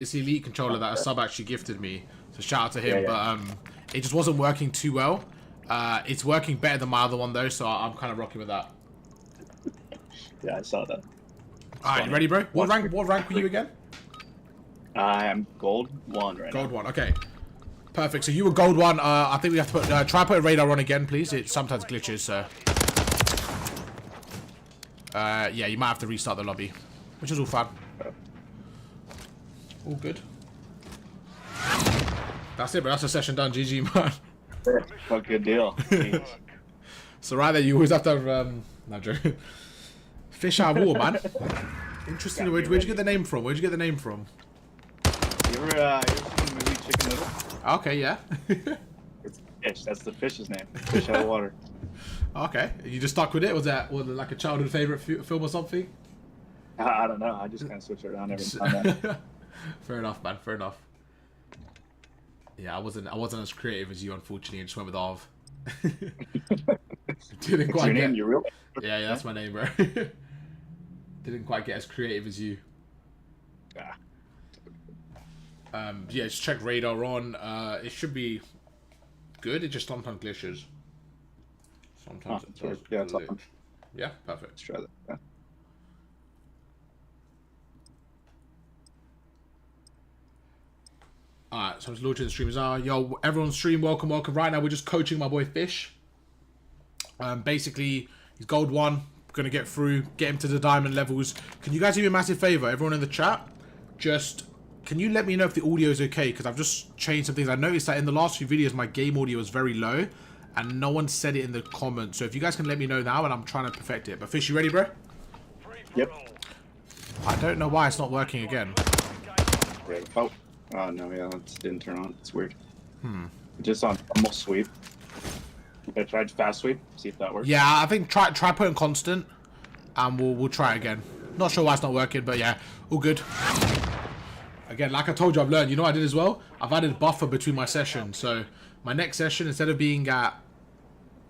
this elite controller that a sub actually gifted me. So shout out to him. Yeah. But it just wasn't working too well. It's working better than my other one though, so I'm kind of rocking with that. Yeah, I saw that. Alright, you ready, bro? What rank were you again? I am gold 1 right now. Gold 1, okay. Perfect. So you were gold 1. I think we have to put try put a radar on again, please. It sometimes glitches, so yeah, you might have to restart the lobby, which is all fun. All good. That's it, bro. That's a session done. GG, man. What good deal. So right there, you always have to have no joke. Fish out of water, man. Interesting. Where'd you get the name from? Where'd you get the name from? You ever seen the movie Chicken Little? Okay, yeah. It's fish. That's the fish's name. Fish out of water. Okay, you just stuck with it? Was it like a childhood favorite film or something? I don't know. I just kind of switch it around every time. Fair enough, man. Fair enough. Yeah, I wasn't as creative as you, unfortunately. I just went with Arv. Didn't quite your get... name? Your real? Yeah, that's my name, bro. Didn't quite get as creative as you. Yeah. Yeah, just check radar on. It should be good. It just sometimes glitches. Sometimes it does. Yeah, it's on. Yeah, perfect. Let's try that. Yeah. Alright, so I'm just launching the streamers. Yo, everyone stream, welcome. Right now we're just coaching my boy Fish. Basically, he's gold 1. Gonna get through, get him to the diamond levels. Can you guys do me a massive favor? Everyone in the chat, just can you let me know if the audio is okay? Because I've just changed some things. I noticed that in the last few videos my game audio was very low and no one said it in the comments. So if you guys can let me know now, and I'm trying to perfect it. But Fish, you ready, bro? Yep. I don't know why it's not working again. Great. Oh no, yeah, it didn't turn on. It's weird. Just on almost sweep. I tried fast sweep, see if that works. Yeah, I think try putting constant, and we'll try it again. Not sure why it's not working, but yeah, all good. Again, like I told you, I've learned. You know what I did as well? I've added buffer between my sessions. So my next session, instead of being at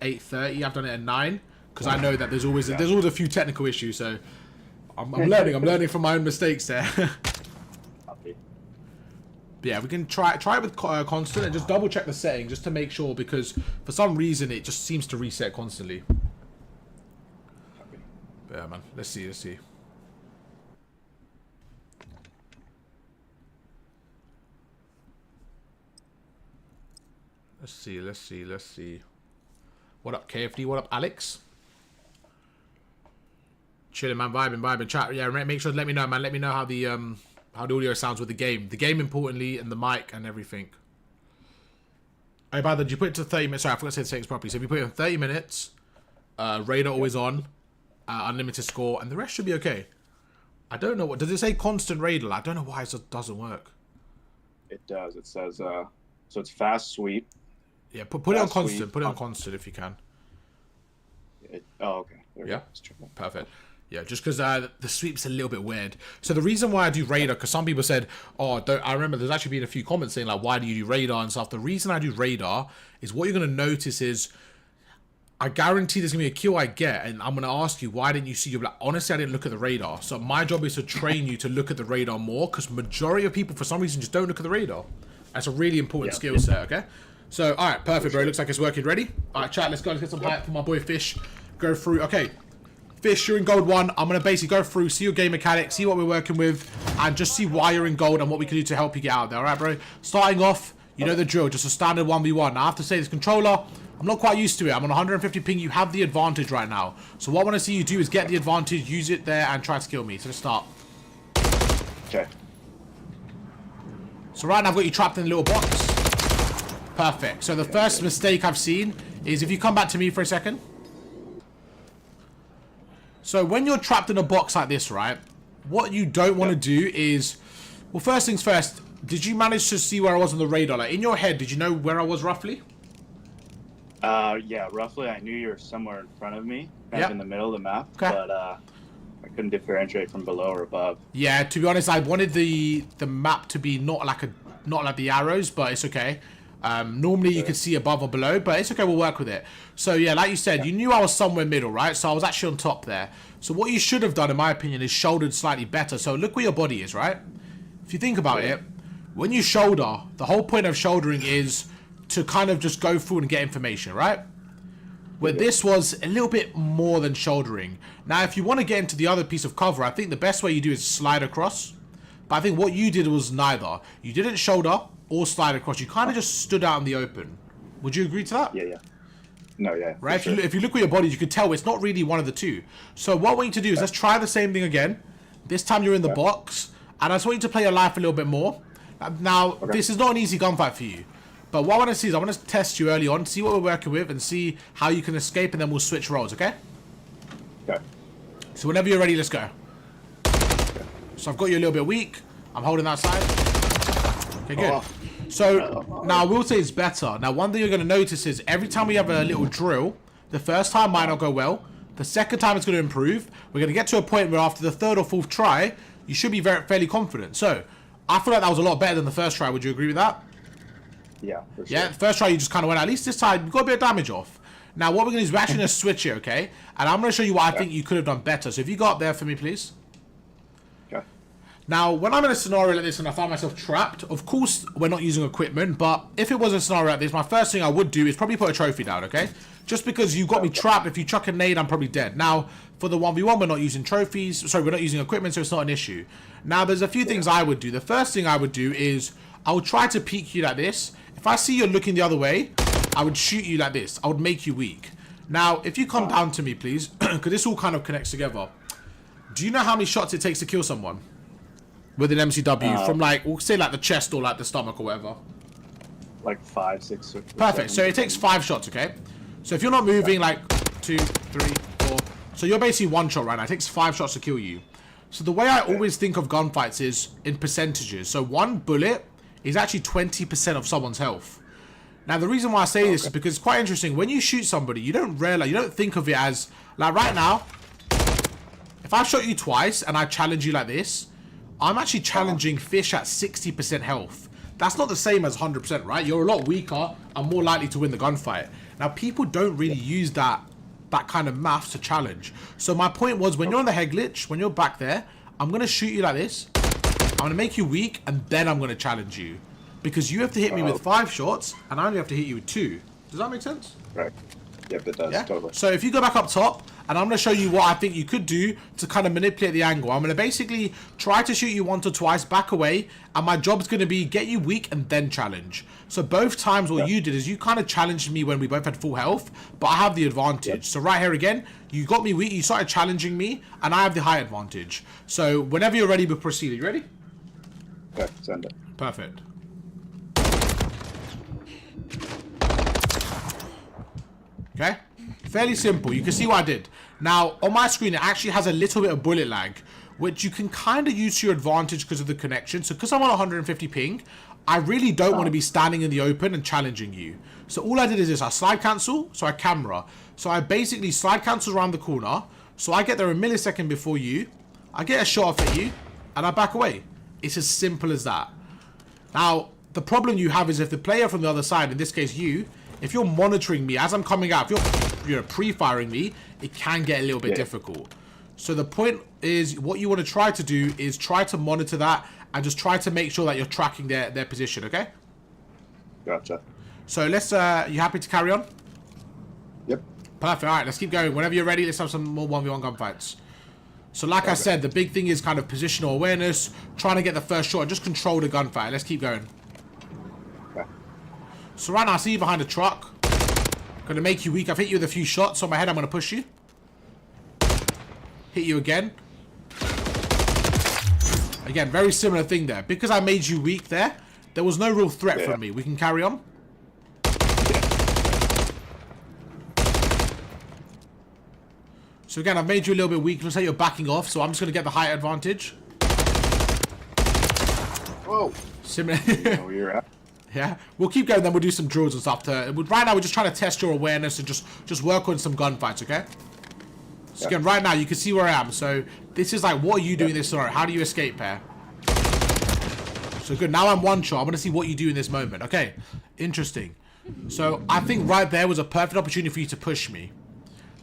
8:30, I've done it at 9, because I know that there's always a few technical issues. So I'm learning. I'm learning from my own mistakes there. But yeah, we can try it with constant and just double check the setting just to make sure, because for some reason it just seems to reset constantly. But yeah, man. Let's see. Let's see. What up, KFD? What up, Alex? Chilling, man. Vibing. Chat. Yeah, make sure to let me know, man. Let me know how the audio sounds with the game. The game, importantly, and the mic and everything. Oh, by the way, did you put it to 30 minutes? Sorry, I forgot to say the settings properly. So if you put it in 30 minutes, radar always on, unlimited score, and the rest should be okay. I don't know what... Does it say constant radar? I don't know why it doesn't work. It does. It says, so it's fast sweep. Yeah, put it on constant. Put it on constant if you can. Oh, okay. Yeah, perfect. Yeah, just because the sweep's a little bit weird. So the reason why I do radar, because some people said, oh, I remember there's actually been a few comments saying, like, why do you do radar and stuff? The reason I do radar is what you're going to notice is, I guarantee there's going to be a kill I get, and I'm going to ask you, why didn't you see? You're like, honestly, I didn't look at the radar. So my job is to train you to look at the radar more, because majority of people, for some reason, just don't look at the radar. That's a really important skill set, okay? So, all right, perfect, bro. Looks like it's working. Ready? All right, chat, let's go. Let's get some hype for my boy Fish. Go through. Okay. Fish, you're in gold 1. I'm going to basically go through, see your game mechanics, see what we're working with, and just see why you're in gold and what we can do to help you get out there. All right, bro? Starting off, you know the drill. Just a standard 1v1. Now, I have to say, this controller, I'm not quite used to it. I'm on 150 ping. You have the advantage right now. So what I want to see you do is get the advantage, use it there, and try to kill me. So let's start. Okay. So right now, I've got you trapped in a little box. Perfect. So the first mistake I've seen is if you come back to me for a second. So when you're trapped in a box like this, right, what you don't want to do is, well, first things first, did you manage to see where I was on the radar? Like, in your head, did you know where I was roughly? Yeah, roughly. I knew you were somewhere in front of me, kind of in the middle of the map, but I couldn't differentiate from below or above. Yeah, to be honest, I wanted the map to be not like the arrows, but it's okay. Normally you could see above or below, but it's okay, we'll work with it. So yeah, like you said, you knew I was somewhere middle, right? So I was actually on top there. So what you should have done, in my opinion, is shouldered slightly better. So look where your body is, right? if you think about it, when you shoulder, the whole point of shouldering is to kind of just go through and get information, right? Where this was a little bit more than shouldering. Now, if you want to get into the other piece of cover, I think the best way you do is slide across. But I think what you did was neither. You didn't shoulder or slide across. You kind of just stood out in the open. Would you agree to that? Yeah. No, yeah. Right? If you look at your body, you can tell it's not really one of the two. So what we need to do is let's try the same thing again. This time you're in the box. And I just want you to play your life a little bit more. Now, this is not an easy gunfight for you. But what I want to see is I want to test you early on, see what we're working with, and see how you can escape, and then we'll switch roles, okay? Okay. So whenever you're ready, let's go. Okay. So I've got you a little bit weak. I'm holding that side. Okay, good. So now I will say it's better. Now, one thing you're going to notice is every time we have a little drill, the first time might not go well. The second time it's going to improve. We're going to get to a point where after the third or fourth try, you should be fairly confident. So I feel like that was a lot better than the first try. Would you agree with that? Yeah, for sure. Yeah, the first try you just kind of went, at least this time you got a bit of damage off. Now what we're going to do is we're actually going to switch it, okay? And I'm going to show you what I think you could have done better. So if you go up there for me, please. Okay. Now, when I'm in a scenario like this and I find myself trapped, of course we're not using equipment, but if it was a scenario like this, my first thing I would do is probably put a trophy down, okay? Just because you've got me trapped, if you chuck a nade, I'm probably dead. Now, for the 1v1, we're not using trophies. Sorry, we're not using equipment, so it's not an issue. Now, there's a few things I would do. The first thing I would do is I would try to peek you like this. If I see you're looking the other way, I would shoot you like this. I would make you weak. Now, if you come down to me, please, because this all kind of connects together. Do you know how many shots it takes to kill someone with an MCW from, like, we'll say like the chest or like the stomach or whatever? Like 5, 6. Perfect. So it takes 5 shots, okay? So if you're not moving, like 2, 3, 4. So you're basically 1 shot right now. It takes 5 shots to kill you. So the way I always think of gunfights is in percentages. So 1 bullet is actually 20% of someone's health. Now, the reason why I say this is because it's quite interesting. When you shoot somebody, you don't think of it as, like right now, if I shot you twice and I challenge you like this, I'm actually challenging fish at 60% health. That's not the same as 100%, right? You're a lot weaker and more likely to win the gunfight. Now, people don't really use that kind of maths to challenge. So my point was, when you're on the head glitch, when you're back there, I'm going to shoot you like this. I'm going to make you weak, and then I'm going to challenge you. Because you have to hit me with 5 shots, and I only have to hit you with 2. Does that make sense? Right. Yep, it does. Yeah? Totally. So if you go back up top, and I'm going to show you what I think you could do to kind of manipulate the angle. I'm going to basically try to shoot you once or twice, back away, and my job's going to be get you weak and then challenge. So both times what you did is you kind of challenged me when we both had full health, but I have the advantage. Yep. So right here again, you got me weak, you started challenging me, and I have the high advantage. So whenever you're ready, we'll proceed. Are you ready? Okay, send it. Perfect. Okay, fairly simple. You can see what I did. Now, on my screen, it actually has a little bit of bullet lag, which you can kind of use to your advantage because of the connection. So because I'm on 150 ping, I really don't want to be standing in the open and challenging you. So all I did is this. I slide cancel, so I camera. So I basically slide cancel around the corner. So I get there a millisecond before you. I get a shot off at you, and I back away. It's as simple as that. Now, the problem you have is if the player from the other side, in this case you, if you're monitoring me as I'm coming out, if you're pre-firing me, it can get a little bit difficult. So the point is, what you want to try to do is try to monitor that and just try to make sure that you're tracking their position, okay? Gotcha. So let's, you happy to carry on? Yep. Perfect, alright, let's keep going. Whenever you're ready, let's have some more 1v1 gunfights. So like I said, the big thing is kind of positional awareness, trying to get the first shot and just control the gunfight. Let's keep going. Okay. So right now, I see you behind a truck. Gonna make you weak. I've hit you with a few shots on my head. I'm gonna push you. Hit you again. Again, very similar thing there. Because I made you weak there, there was no real threat from me. We can carry on. So again, I've made you a little bit weak. Looks like you're backing off, so I'm just going to get the height advantage. Whoa. Similar. Where you're at. Yeah. We'll keep going, then we'll do some drills and stuff. Right now, we're just trying to test your awareness and just work on some gunfights, okay? So again, right now, you can see where I am. So this is like, what are you doing in this scenario? How do you escape here? So good. Now I'm 1 shot. I'm going to see what you do in this moment. Okay. Interesting. So I think right there was a perfect opportunity for you to push me.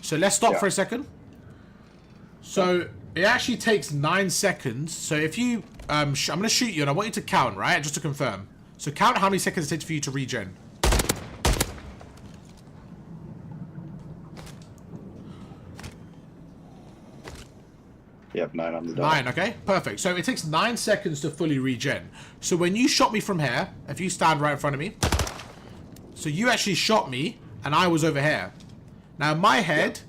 So let's stop for a second. So It actually takes 9 seconds. So if you, I'm going to shoot you and I want you to count, right? Just to confirm. So count how many seconds it takes for you to regen. Yep, 9 on the dot. 9, okay? Perfect. So it takes 9 seconds to fully regen. So when you shot me from here, if you stand right in front of me, so you actually shot me and I was over here. Now in my head,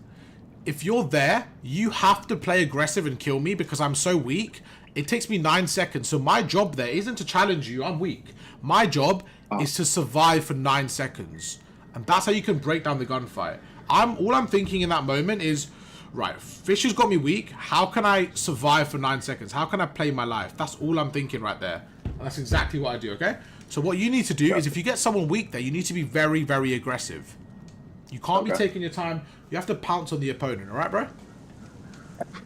if you're there, you have to play aggressive and kill me because I'm so weak. It takes me 9 seconds. So my job there isn't to challenge you. I'm weak. My job is to survive for 9 seconds. And that's how you can break down the gunfight. All I'm thinking in that moment is, right, Fish has got me weak. How can I survive for 9 seconds? How can I play my life? That's all I'm thinking right there. And that's exactly what I do, okay? So what you need to do is if you get someone weak there, you need to be very, very aggressive. You can't be taking your time. You have to pounce on the opponent, alright, bro?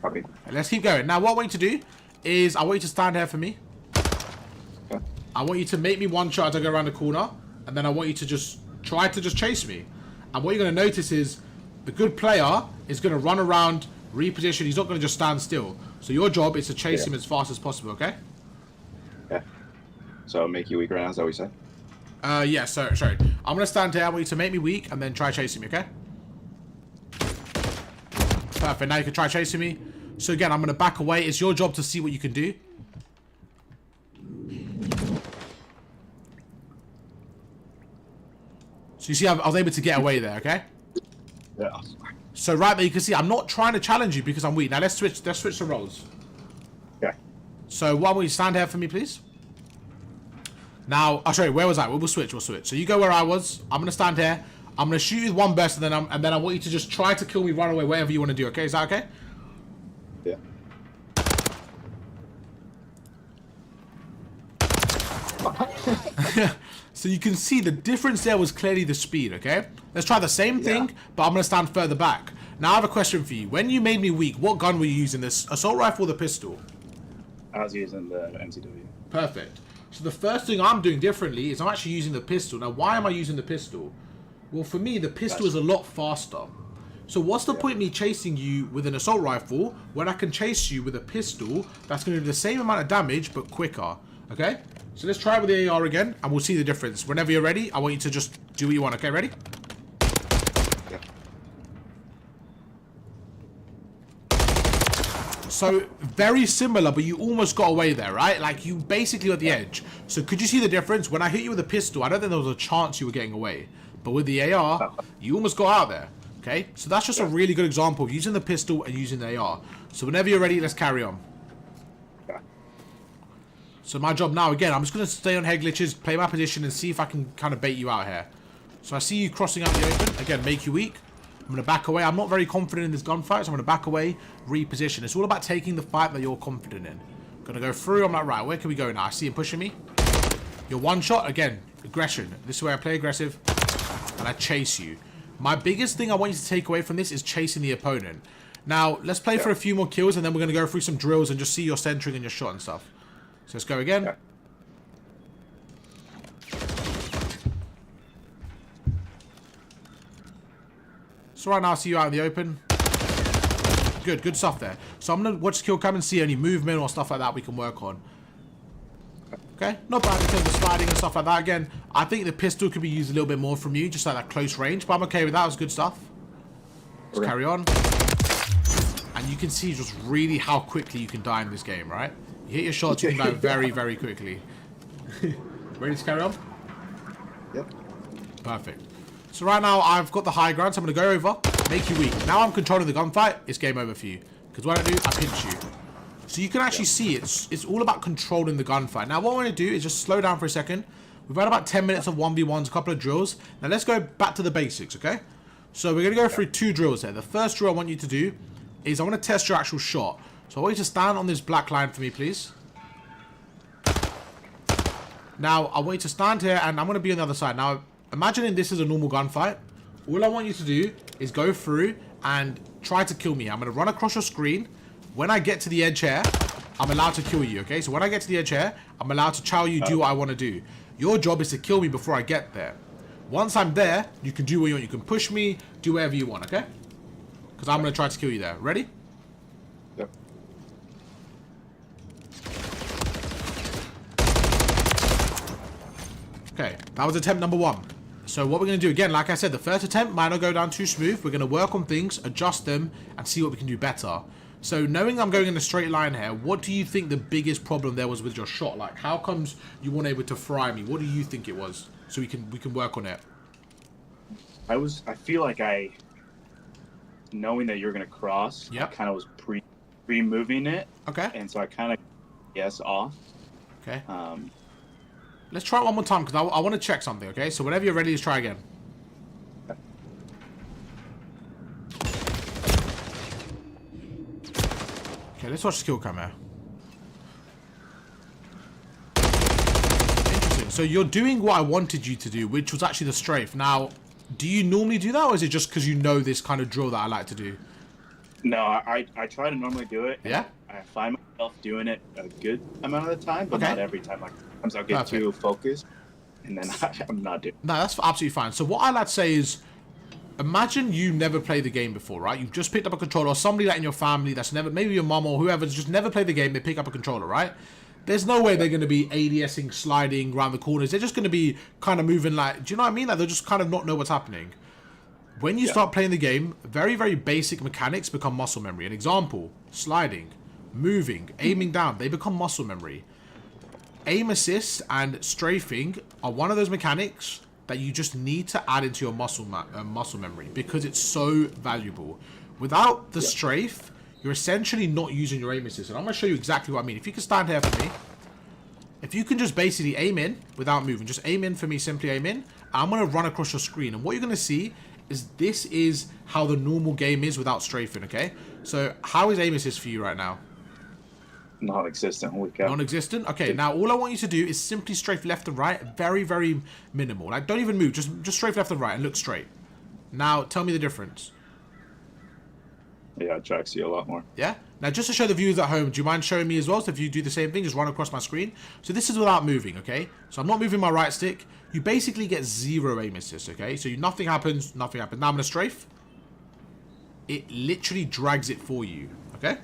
Copy. Let's keep going. Now, what I want you to do is I want you to stand here for me. Okay. I want you to make me one shot as I go around the corner. And then I want you to just try to just chase me. And what you're going to notice is the good player is going to run around, reposition. He's not going to just stand still. So your job is to chase him as fast as possible, okay? Yeah. So make you weak right now, is that what you said? Yeah, sorry. I'm going to stand here. I want you to make me weak and then try chasing me, okay? Perfect. Now you can try chasing me. So again, I'm going to back away. It's your job to see what you can do. So you see, I was able to get away there, okay? Yeah. So right there, you can see I'm not trying to challenge you because I'm weak. Now let's switch the roles. Yeah. So why don't you stand here for me, please? Now, I'll show you. Where was I? We'll switch. So you go where I was. I'm gonna stand here. I'm gonna shoot you with one burst, and then I want you to just try to kill me, run away, whatever you want to do. Okay? Is that okay? Yeah. So you can see the difference there was clearly the speed, okay? Let's try the same thing, but I'm going to stand further back. Now I have a question for you. When you made me weak, what gun were you using? This assault rifle or the pistol? I was using the MCW. Perfect. So the first thing I'm doing differently is I'm actually using the pistol. Now why am I using the pistol? Well, for me, the pistol is a lot faster. So what's the point of me chasing you with an assault rifle when I can chase you with a pistol that's going to do the same amount of damage but quicker? Okay? So let's try it with the AR again, and we'll see the difference. Whenever you're ready, I want you to just do what you want. Okay, ready? Yeah. So, very similar, but you almost got away there, right? Like, you basically at the edge. So, could you see the difference? When I hit you with a pistol, I don't think there was a chance you were getting away. But with the AR, you almost got out there. Okay? So, that's just a really good example of using the pistol and using the AR. So, whenever you're ready, let's carry on. So my job now, again, I'm just going to stay on head glitches, play my position, and see if I can kind of bait you out here. So I see you crossing out the open. Again, make you weak. I'm going to back away. I'm not very confident in this gunfight, so I'm going to back away, reposition. It's all about taking the fight that you're confident in. Going to go through. I'm like, right, where can we go now? I see him pushing me. You're one shot. Again, aggression. This is where I play aggressive, and I chase you. My biggest thing I want you to take away from this is chasing the opponent. Now, let's play for a few more kills, and then we're going to go through some drills and just see your centering and your shot and stuff. So let's go again. Yeah. So right now I see you out in the open. Good stuff there. So I'm going to watch the kill cam and see any movement or stuff like that we can work on. Okay, not bad in terms of sliding and stuff like that. Again, I think the pistol could be used a little bit more from you, just like that close range, but I'm okay with that. It was good stuff. Let's carry on. And you can see just really how quickly you can die in this game, right? You hit your shots, you can die very, very quickly. Ready to carry on? Yep. Perfect. So right now, I've got the high ground, so I'm going to go over, make you weak. Now I'm controlling the gunfight, it's game over for you. Because what I do, I pinch you. So you can actually see it's all about controlling the gunfight. Now what I want to do is just slow down for a second. We've had about 10 minutes of 1v1s, a couple of drills. Now let's go back to the basics, okay? So we're going to go through 2 drills here. The first drill I want you to do is I want to test your actual shot. So I want you to stand on this black line for me, please. Now, I want you to stand here, and I'm going to be on the other side. Now, imagining this is a normal gunfight. All I want you to do is go through and try to kill me. I'm going to run across your screen. When I get to the edge here, I'm allowed to kill you, okay? So when I get to the edge here, I'm allowed to chow you, do what I want to do. Your job is to kill me before I get there. Once I'm there, you can do what you want. You can push me, do whatever you want, okay? Because I'm going to try to kill you there. Ready? Yep. Okay, that was attempt number 1. So what we're going to do, again, like I said, the first attempt might not go down too smooth. We're going to work on things, adjust them, and see what we can do better. So knowing I'm going in a straight line here, what do you think the biggest problem there was with your shot? Like, how comes you weren't able to fry me? What do you think it was? So we can work on it. I feel like knowing that you're going to cross, I kind of was pre-moving it. Okay. And so I kind of off. Okay. Let's try it one more time, because I want to check something, okay? So whenever you're ready, let's try again. Okay, let's watch the kill cam here. Interesting. So you're doing what I wanted you to do, which was actually the strafe. Now, do you normally do that, or is it just because you know this kind of drill that I like to do? No, I try to normally do it. Yeah? I find myself doing it a good amount of the time, but not every time. Like, sometimes I'll get too focused, and then I'm not doing it. No, that's absolutely fine. So what I like to say is, imagine you never played the game before, right? You've just picked up a controller, or somebody that in your family that's never, maybe your mom or whoever's just never played the game, they pick up a controller, right? There's no way they're going to be ADSing, sliding around the corners. They're just going to be kind of moving like, do you know what I mean? Like, they'll just kind of not know what's happening. When you start playing the game, very, very basic mechanics become muscle memory. An example, sliding, moving, aiming down, they become muscle memory. Aim assist and strafing are one of those mechanics that you just need to add into your muscle memory, because it's so valuable. Without the strafe, you're essentially not using your aim assist. And I'm going to show you exactly what I mean. If you can stand here for me, if you can just basically aim in without moving, just aim in for me, simply aim in. I'm going to run across your screen. And what you're going to see is this is how the normal game is without strafing, okay? So how is aim assist for you right now? Non-existent. Non-existent? Okay, now all I want you to do is simply strafe left and right. Very, very minimal. Like, don't even move. Just strafe left and right and look straight. Now, tell me the difference. Yeah, I try to see a lot more. Yeah? Now, just to show the viewers at home, do you mind showing me as well? So if you do the same thing, just run across my screen. So this is without moving, okay? So I'm not moving my right stick. You basically get 0 aim assist, okay? So nothing happens, nothing happens. Now I'm going to strafe. It literally drags it for you, okay?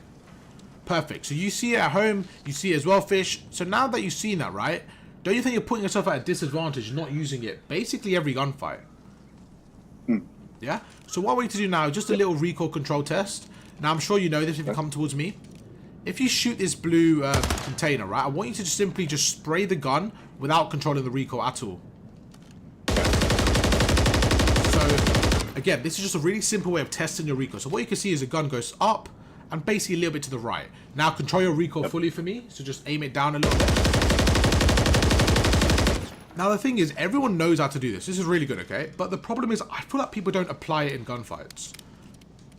Perfect. So you see it at home, you see it as well, Fish. So now that you've seen that, right? Don't you think you're putting yourself at a disadvantage not using it basically every gunfight? Yeah? So what I want you to do now is just a little recoil control test. Now I'm sure you know this if you come towards me. If you shoot this blue container, right? I want you to just simply just spray the gun without controlling the recoil at all. So again, this is just a really simple way of testing your recoil. So what you can see is the gun goes up and basically a little bit to the right. Now control your recoil fully for me. So just aim it down a little bit. Now the thing is, everyone knows how to do this. This is really good, okay? But the problem is, I feel like people don't apply it in gunfights.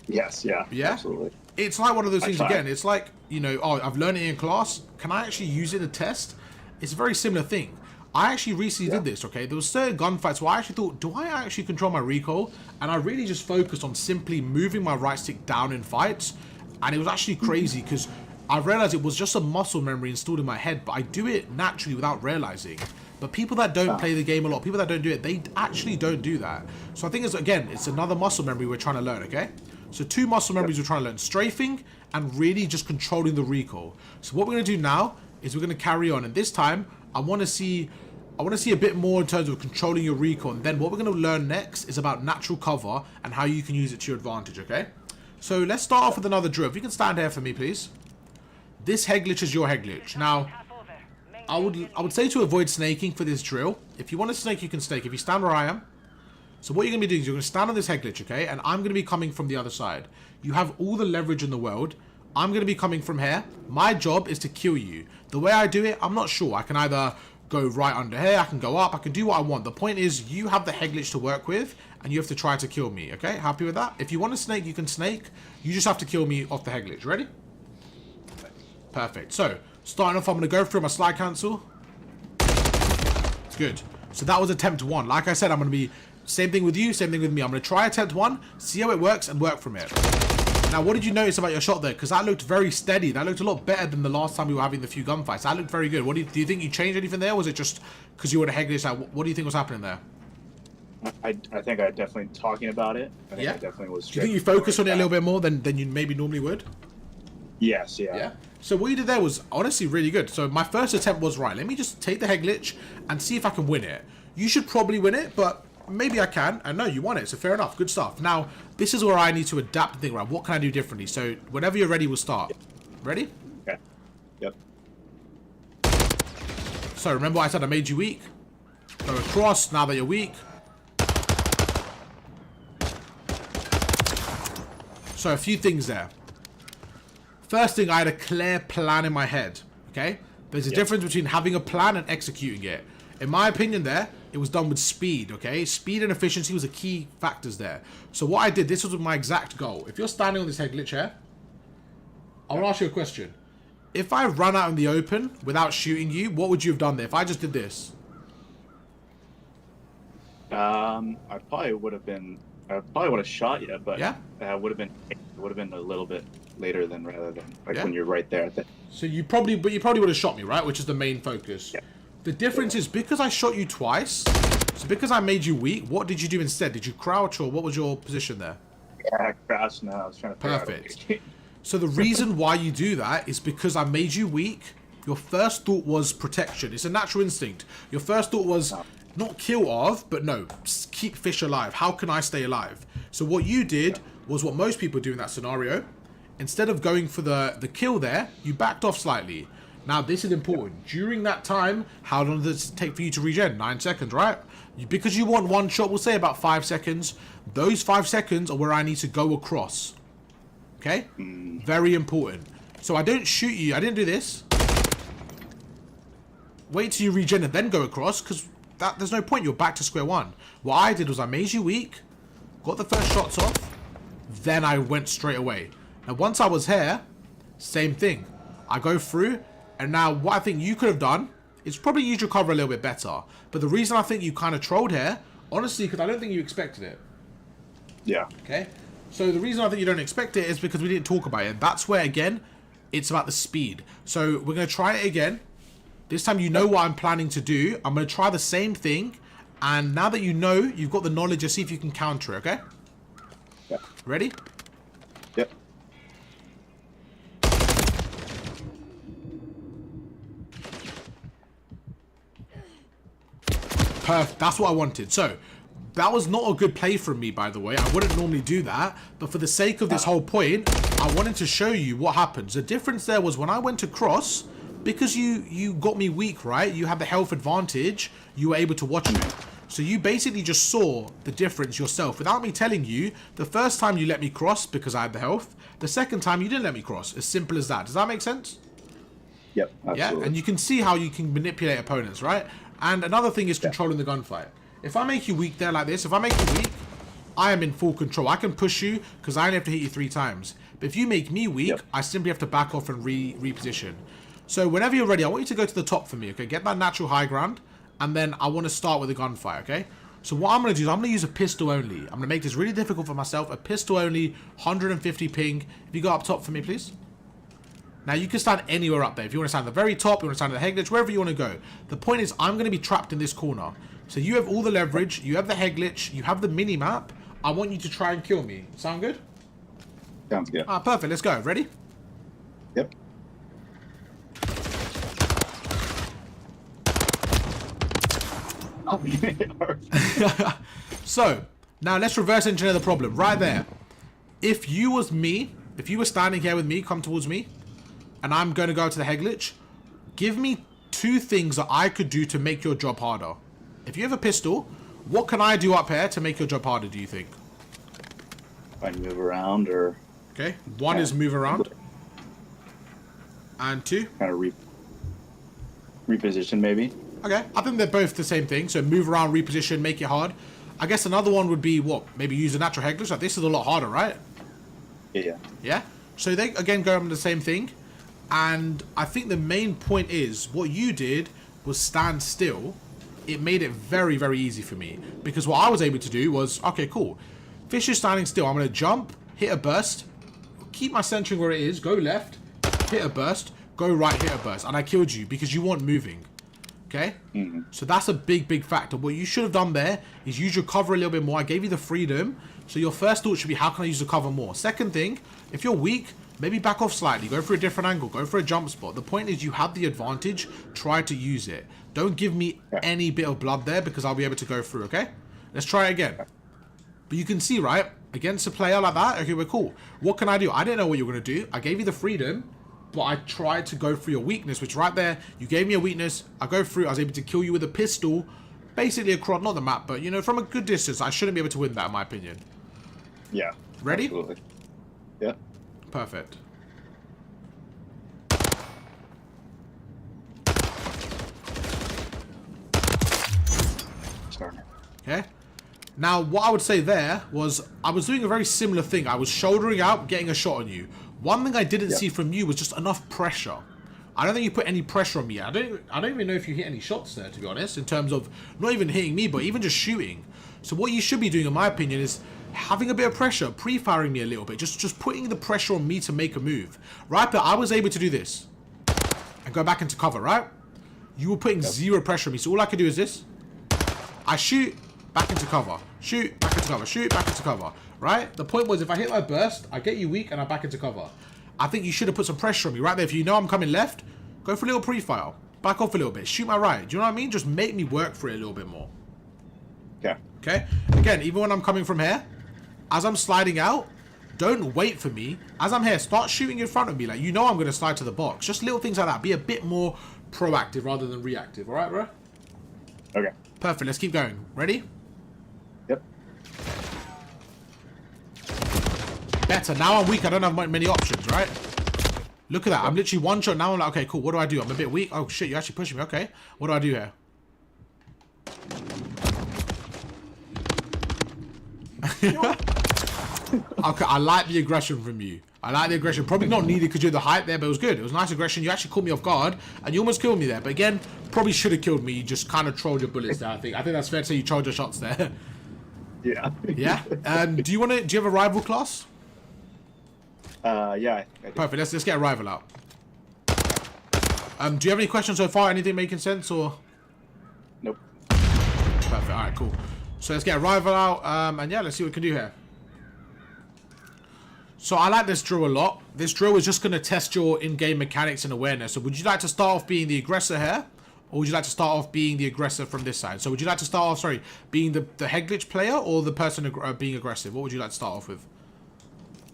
Yes, yeah, absolutely. It's like one of those things again. It's like, you know, oh, I've learned it in class. Can I actually use it in a test? It's a very similar thing. I actually recently did this, okay? There was certain gunfights where I actually thought, do I actually control my recoil? And I really just focused on simply moving my right stick down in fights. And it was actually crazy because I realized it was just a muscle memory installed in my head, but I do it naturally without realizing. But people that don't play the game a lot, people that don't do it, they actually don't do that. So I think it's, again, it's another muscle memory we're trying to learn, okay? So 2 muscle memories we're trying to learn. Strafing and really just controlling the recoil. So what we're going to do now is we're going to carry on. And this time, I want to see a bit more in terms of controlling your recoil. And then what we're going to learn next is about natural cover and how you can use it to your advantage, okay? So let's start off with another drill. If you can stand here for me, please. This head glitch is your head glitch. Now, I would say to avoid snaking for this drill. If you want to snake, you can snake. If you stand where I am. So what you're going to be doing is you're going to stand on this head glitch, okay? And I'm going to be coming from the other side. You have all the leverage in the world. I'm going to be coming from here. My job is to kill you. The way I do it, I'm not sure. I can either go right under here. I can go up. I can do what I want. The point is you have the head glitch to work with. And you have to try to kill me, okay? Happy with that? If you want to snake, you can snake. You just have to kill me off the head glitch. Ready? Perfect. So, starting off, I'm going to go through my slide cancel. Good. So that was attempt 1. Like I said, I'm going to be same thing with you, same thing with me. I'm going to try attempt 1, see how it works, and work from it. Now, what did you notice about your shot there? Because that looked very steady. That looked a lot better than the last time we were having the few gunfights. That looked very good. What do you think you changed anything there? Or was it just because you were a head glitch? Like, what do you think was happening there? I think I definitely talking about it. I think I definitely was. Do you think you focused on it a little bit more than you maybe normally would? Yes, yeah. Yeah. So what you did there was honestly really good. So my first attempt was, right, let me just take the head glitch and see if I can win it. You should probably win it, but maybe I can. And no, you won it. So fair enough. Good stuff. Now, this is where I need to adapt and think, right, what can I do differently? So whenever you're ready, we'll start. Ready? Okay. Yep. So remember what I said I made you weak? Go across now that you're weak. So a few things there. First thing, I had a clear plan in my head, okay? There's a difference between having a plan and executing it. In my opinion there, it was done with speed, okay? Speed and efficiency was the key factors there. So what I did, this was my exact goal. If you're standing on this head glitch here, I want to ask you a question. If I ran out in the open without shooting you, what would you have done there? If I just did this? I probably would have shot you, but Yeah? would have been a little bit later than rather than when you're right there. So you probably would have shot me, right? Which is the main focus. Yeah. The difference is because I shot you twice, so because I made you weak, what did you do instead? Did you crouch or what was your position there? Yeah, I crashed. No, I was trying to figure Perfect. out So the reason why you do that is because I made you weak. Your first thought was protection. It's a natural instinct. Your first thought was not kill off, but no, keep fish alive. How can I stay alive? So what you did was what most people do in that scenario. Instead of going for the kill there, you backed off slightly. Now, this is important. During that time, how long does it take for you to regen? 9 seconds, right? Because you want one shot, we'll say about 5 seconds. Those 5 seconds are where I need to go across. Okay? Very important. So I don't shoot you. I didn't do this. Wait till you regen and then go across, because there's no point. You're back to square one. What I did was I made you weak, got the first shots off, then I went straight away. Now, once I was here, same thing. I go through, and now what I think you could have done is probably use your cover a little bit better. But the reason I think you kind of trolled here, honestly, because I don't think you expected it. Yeah. Okay? So the reason I think you don't expect it is because we didn't talk about it. That's where, again, it's about the speed. So we're going to try it again. This time you know what I'm planning to do. I'm going to try the same thing. And now that you know, you've got the knowledge, just see if you can counter it, okay? Yep. Ready? Yep. Perfect. That's what I wanted. So, that was not a good play from me, by the way. I wouldn't normally do that. But for the sake of this whole point, I wanted to show you what happens. The difference there was when I went across, because you got me weak, right? You had the health advantage. You were able to watch me. So you basically just saw the difference yourself. Without me telling you, the first time you let me cross because I had the health. The second time you didn't let me cross. As simple as that. Does that make sense? Yep, absolutely. Yeah, and you can see how you can manipulate opponents, right? And another thing is controlling the gunfight. If I make you weak there like this, if I make you weak, I am in full control. I can push you because I only have to hit you 3 times. But if you make me weak, I simply have to back off and reposition. So whenever you're ready, I want you to go to the top for me, okay? Get that natural high ground, and then I want to start with a gunfight, okay? So what I'm going to do is I'm going to use a pistol only. I'm going to make this really difficult for myself. A pistol only, 150 ping. If you go up top for me, please. Now, you can stand anywhere up there. If you want to stand at the very top, you want to stand at the head glitch, wherever you want to go. The point is, I'm going to be trapped in this corner. So you have all the leverage, you have the head glitch, you have the mini-map. I want you to try and kill me. Sound good? Sounds good. Ah, perfect. Let's go. Ready? Yep. So, now let's reverse engineer the problem. Right there. If you was me, if you were standing here with me, come towards me, and I'm going to go to the head glitch, give me 2 things that I could do to make your job harder. If you have a pistol, what can I do up here to make your job harder, do you think? If I move around or... Okay, 1 is move around. And 2? Kind of reposition, maybe. Okay, I think they're both the same thing. So move around, reposition, make it hard. I guess another one would be what? Maybe use a natural head glitch. Like, this is a lot harder, right? Yeah. Yeah? So they, again, go on the same thing. And I think the main point is, what you did was stand still. It made it very, very easy for me. Because what I was able to do was, okay, cool. Fish is standing still. I'm going to jump, hit a burst, keep my centering where it is, go left, hit a burst, go right, hit a burst. And I killed you because you weren't moving. Okay? So that's a big, big factor. What you should have done there is use your cover a little bit more. I gave you the freedom. So your first thought should be, how can I use the cover more? Second thing, if you're weak, maybe back off slightly, go for a different angle, go for a jump spot. The point is you have the advantage, try to use it. Don't give me any bit of blood there because I'll be able to go through, okay? Let's try it again. But you can see, right, against a player like that, okay, we're cool. What can I do? I didn't know what you were going to do. I gave you the freedom, but I tried to go through your weakness, which right there, you gave me a weakness, I go through, I was able to kill you with a pistol, basically across, not the map, but, you know, from a good distance. I shouldn't be able to win that, in my opinion. Yeah. Ready? Absolutely. Yep. Perfect. Starting. Okay. Now, what I would say there was I was doing a very similar thing. I was shouldering out, getting a shot on you. One thing I didn't see from you was just enough pressure. I don't think you put any pressure on me. I don't even know if you hit any shots there, to be honest, in terms of not even hitting me, but even just shooting. So what you should be doing, in my opinion, is having a bit of pressure, pre-firing me a little bit, just putting the pressure on me to make a move. Right, but I was able to do this and go back into cover, right? You were putting zero pressure on me, so all I could do is this. I shoot, back into cover. Shoot, back into cover. Shoot, back into cover. Right? The point was, if I hit my burst, I get you weak and I back into cover. I think you should have put some pressure on me right there. If you know I'm coming left, go for a little pre-fire. Back off a little bit. Shoot my right. Do you know what I mean? Just make me work for it a little bit more. Okay. Okay? Again, even when I'm coming from here, as I'm sliding out, don't wait for me. As I'm here, start shooting in front of me. Like, you know I'm going to slide to the box. Just little things like that. Be a bit more proactive rather than reactive. All right, bro? Okay. Perfect. Let's keep going. Ready? Yep. Better. Now I'm weak. I don't have many options, right? Look at that. I'm literally one shot. Now I'm like, okay, cool. What do I do? I'm a bit weak. Oh, shit. You're actually pushing me. Okay. What do I do here? Okay, I like the aggression from you. I like the aggression. Probably not needed because you're the height there, but it was good. It was nice aggression. You actually caught me off guard, and you almost killed me there. But again, probably should have killed me. You just kind of trolled your bullets there, I think. I think that's fair to say you trolled your shots there. Yeah. Yeah? Do you have a rival class? Yeah. I do. Perfect. Let's get a rival out. Do you have any questions so far? Anything making sense or? Nope. Perfect. All right, cool. So let's get a rival out, and yeah, let's see what we can do here. So I like this drill a lot. This drill is just going to test your in-game mechanics and awareness. So would you like to start off being the aggressor here? Or would you like to start off being the aggressor from this side? So would you like to start off, sorry, being the head glitch player or the person being aggressive? What would you like to start off with?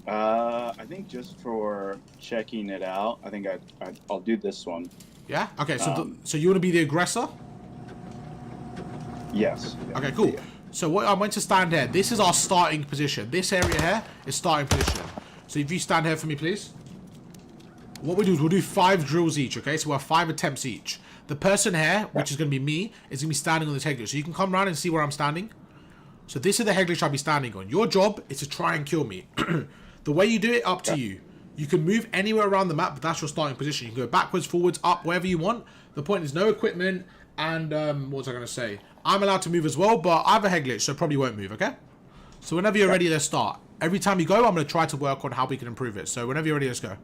I think just for checking it out, I think I'll do this one. Yeah? Okay, so so you want to be the aggressor? Yes. Okay, cool. Yeah. So what I'm going to stand here. This is our starting position. This area here is starting position. So if you stand here for me, please. What we do is we'll do 5 drills each, okay? So we'll have 5 attempts each. The person here, which is going to be me, is going to be standing on this head glitch. So you can come around and see where I'm standing. So this is the head glitch I'll be standing on. Your job is to try and kill me. The way you do it, up to you. You can move anywhere around the map, but that's your starting position. You can go backwards, forwards, up, wherever you want. The point is no equipment. And what was I going to say? I'm allowed to move as well, but I have a head glitch, so probably won't move, okay? So whenever you're ready, let's start. Every time you go, I'm going to try to work on how we can improve it. So whenever you're ready, let's go.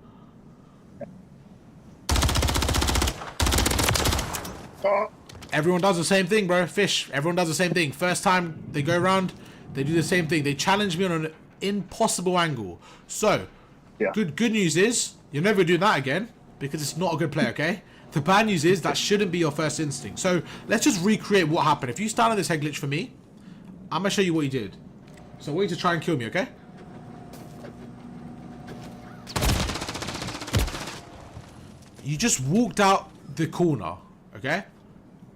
Everyone does the same thing, bro. Fish. Everyone does the same thing. First time they go around, they do the same thing. They challenge me on an impossible angle. So, good news is, you're never doing that again, because it's not a good play, okay? The bad news is that shouldn't be your first instinct. So let's just recreate what happened. If you stand on this head glitch for me, I'm going to show you what you did. So I want you to try and kill me, okay? You just walked out the corner, okay?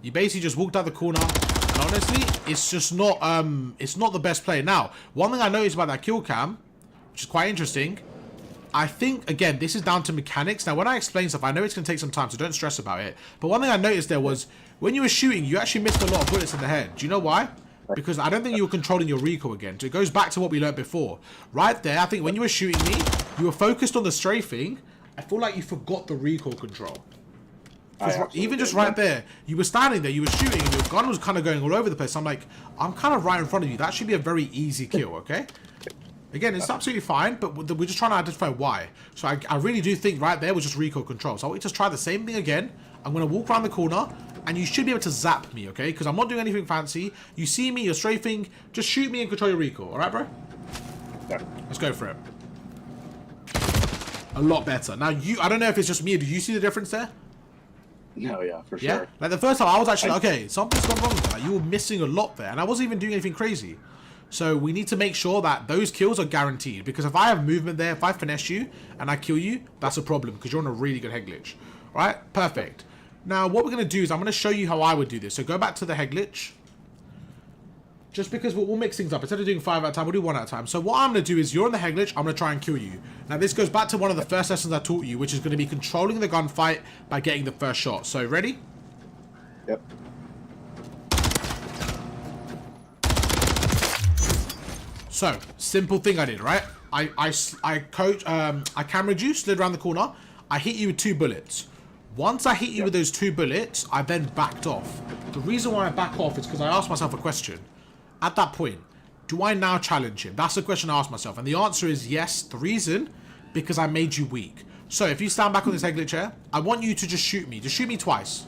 You basically just walked out the corner. And honestly, it's just not the best play. Now, one thing I noticed about that kill cam, which is quite interesting, I think, again, this is down to mechanics. Now, when I explain stuff, I know it's going to take some time, so don't stress about it. But one thing I noticed there was, when you were shooting, you actually missed a lot of bullets in the head. Do you know why? Because I don't think you were controlling your recoil again. So it goes back to what we learned before. Right there, I think when you were shooting me, you were focused on the strafing. I feel like you forgot the recoil control. Even just right there, you were standing there, you were shooting, and your gun was kind of going all over the place. I'm like, I'm kind of right in front of you. That should be a very easy kill, okay? Again, it's absolutely fine, but we're just trying to identify why. So I really do think right there was just recoil control. So I want you to try the same thing again. I'm going to walk around the corner, and you should be able to zap me, okay? Because I'm not doing anything fancy. You see me, you're strafing. Just shoot me and control your recoil, all right, bro? Yeah. Let's go for it. A lot better. Now, I don't know if it's just me. Did you see the difference there? No, yeah, for Yeah? sure. Like, the first time, I was actually like, okay, something's gone wrong. Like, you were missing a lot there. And I wasn't even doing anything crazy. So, we need to make sure that those kills are guaranteed. Because if I have movement there, if I finesse you and I kill you, that's a problem. Because you're on a really good head glitch. Right? Perfect. Now, what we're going to do is I'm going to show you how I would do this. So, go back to the head glitch. Just because we'll mix things up. Instead of doing 5 at a time, we'll do 1 at a time. So what I'm going to do is, you're in the head glitch, I'm going to try and kill you. Now this goes back to one of the first lessons I taught you, which is going to be controlling the gunfight by getting the first shot. So ready? Yep. So, simple thing I did, right? I cameraed you, slid around the corner. I hit you with 2 bullets. Once I hit you with those 2 bullets, I then backed off. The reason why I back off is because I asked myself a question. At that point, do I now challenge him? That's the question I asked myself. And the answer is yes. The reason? Because I made you weak. So if you stand back on this head glitch here, I want you to just shoot me. Just shoot me twice.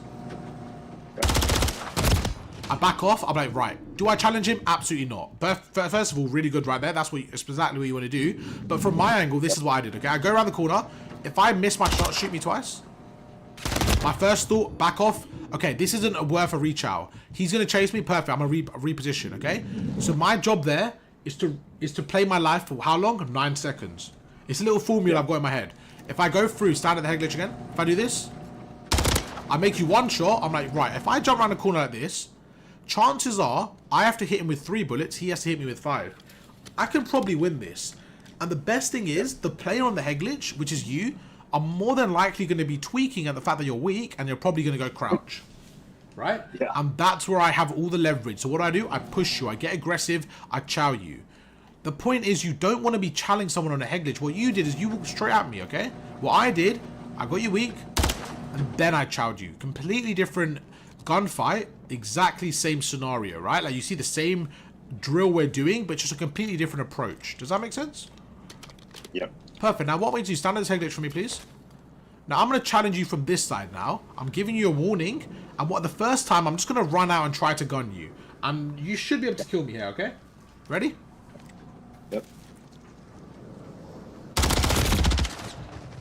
I back off. I'm like, right. Do I challenge him? Absolutely not. But first of all, really good right there. That's exactly what you want to do. But from my angle, this is what I did, okay? I go around the corner. If I miss my shot, shoot me twice. My first thought, back off. Okay, this isn't worth a reach out. He's going to chase me. Perfect. I'm going to reposition, okay? So my job there is to play my life for how long? 9 seconds. It's a little formula I've got in my head. If I go through, stand at the head glitch again. If I do this, I make you 1 shot. I'm like, right, if I jump around the corner like this, chances are I have to hit him with 3 bullets. He has to hit me with 5. I can probably win this. And the best thing is, the player on the head glitch, which is you, are more than likely going to be tweaking at the fact that you're weak, and you're probably going to go crouch. Right? Yeah. And that's where I have all the leverage. So what do? I push you. I get aggressive. I chow you. The point is, you don't want to be challenging someone on a head glitch. What you did is you walked straight at me, okay? What I did, I got you weak, and then I chowed you. Completely different gunfight. Exactly same scenario, right? Like, you see the same drill we're doing, but just a completely different approach. Does that make sense? Yep. Perfect. Now, what we do, stand at this head glitch for me, please. Now, I'm going to challenge you from this side now. I'm giving you a warning. And the first time, I'm just going to run out and try to gun you. And you should be able to kill me here, okay? Ready? Yep.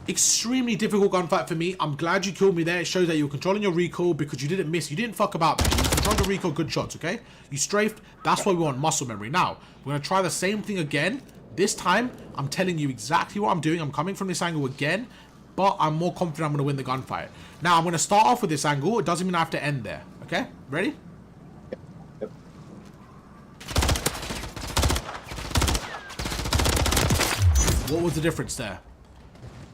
Extremely difficult gunfight for me. I'm glad you killed me there. It shows that you were controlling your recoil because you didn't miss. You didn't fuck about there. You controlled your recoil, good shots, okay? You strafed. That's why we want muscle memory. Now, we're going to try the same thing again. This time, I'm telling you exactly what I'm doing. I'm coming from this angle again, but I'm more confident I'm going to win the gunfight. Now, I'm going to start off with this angle. It doesn't mean I have to end there. Okay? Ready? Yep. What was the difference there?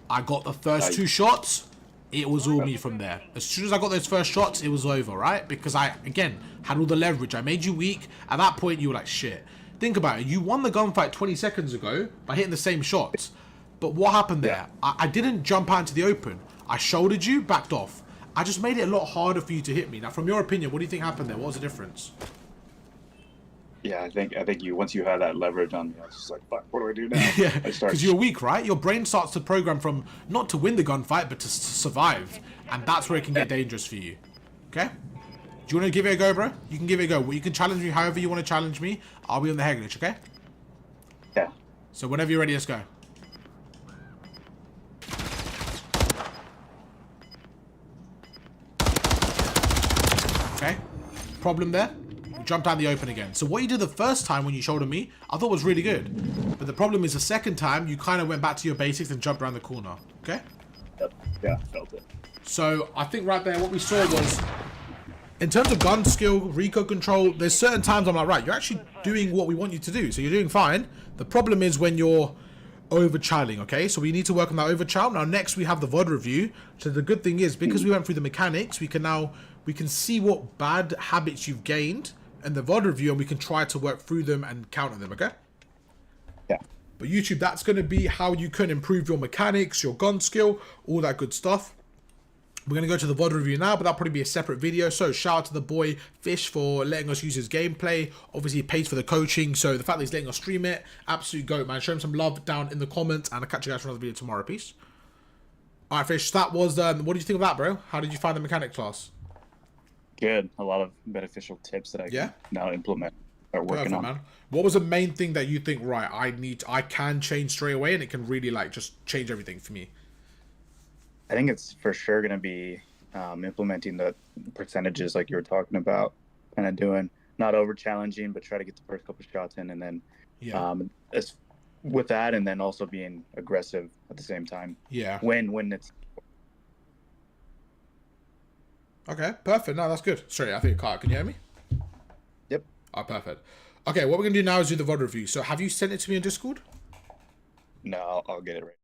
I got the first 2 shots. It was all me from there. As soon as I got those first shots, it was over, right? Because I, again, had all the leverage. I made you weak. At that point, you were like, shit. Think about it. You won the gunfight 20 seconds ago by hitting the same shots. But what happened there? I didn't jump out into the open. I shouldered you, backed off. I just made it a lot harder for you to hit me. Now, from your opinion, what do you think happened there? What was the difference? Yeah, I think you, once you had that leverage on me, I was just like, fuck, what do I do now? Yeah, because you're weak, right? Your brain starts to program from not to win the gunfight, but to survive. And that's where it can get dangerous for you. Okay? Do you want to give it a go, bro? You can give it a go. Well, you can challenge me however you want to challenge me. I'll be on the head glitch, okay? Yeah. So whenever you're ready, let's go. Okay. Problem there. You jumped out in the open again. So what you did the first time when you shouldered me, I thought was really good. But the problem is the second time, you kind of went back to your basics and jumped around the corner. Okay? Yep. Yeah, felt it. So I think right there, what we saw was, in terms of gun skill, recoil control, there's certain times I'm like, right, you're actually doing what we want you to do. So you're doing fine. The problem is when you're over-chowing, okay? So we need to work on that over-chow. Now, next we have the VOD review. So the good thing is, because we went through the mechanics, we can see what bad habits you've gained in the VOD review, and we can try to work through them and counter them, okay? Yeah. But YouTube, that's going to be how you can improve your mechanics, your gun skill, all that good stuff. We're going to go to the VOD review now, but that'll probably be a separate video. So shout out to the boy Fish for letting us use his gameplay. Obviously, he pays for the coaching. So the fact that he's letting us stream it, absolute goat, man. Show him some love down in the comments, and I'll catch you guys for another video tomorrow. Peace. All right, Fish, that was, what do you think of that, bro? How did you find the mechanic class? Good. A lot of beneficial tips that I can now implement or working on. Man. What was the main thing that you think, right, I can change straight away, and it can really, like, just change everything for me? I think it's for sure going to be implementing the percentages like you were talking about, kind of doing not over challenging, but try to get the first couple shots in, and then Yeah. as with that, and then also being aggressive at the same time. Yeah. When it's Okay, perfect. No, that's good. Sorry, I think Carl, can you hear me? Yep. Oh, perfect. Okay, what we're gonna do now is do the VOD review. So have you sent it to me on Discord? No, I'll get it right.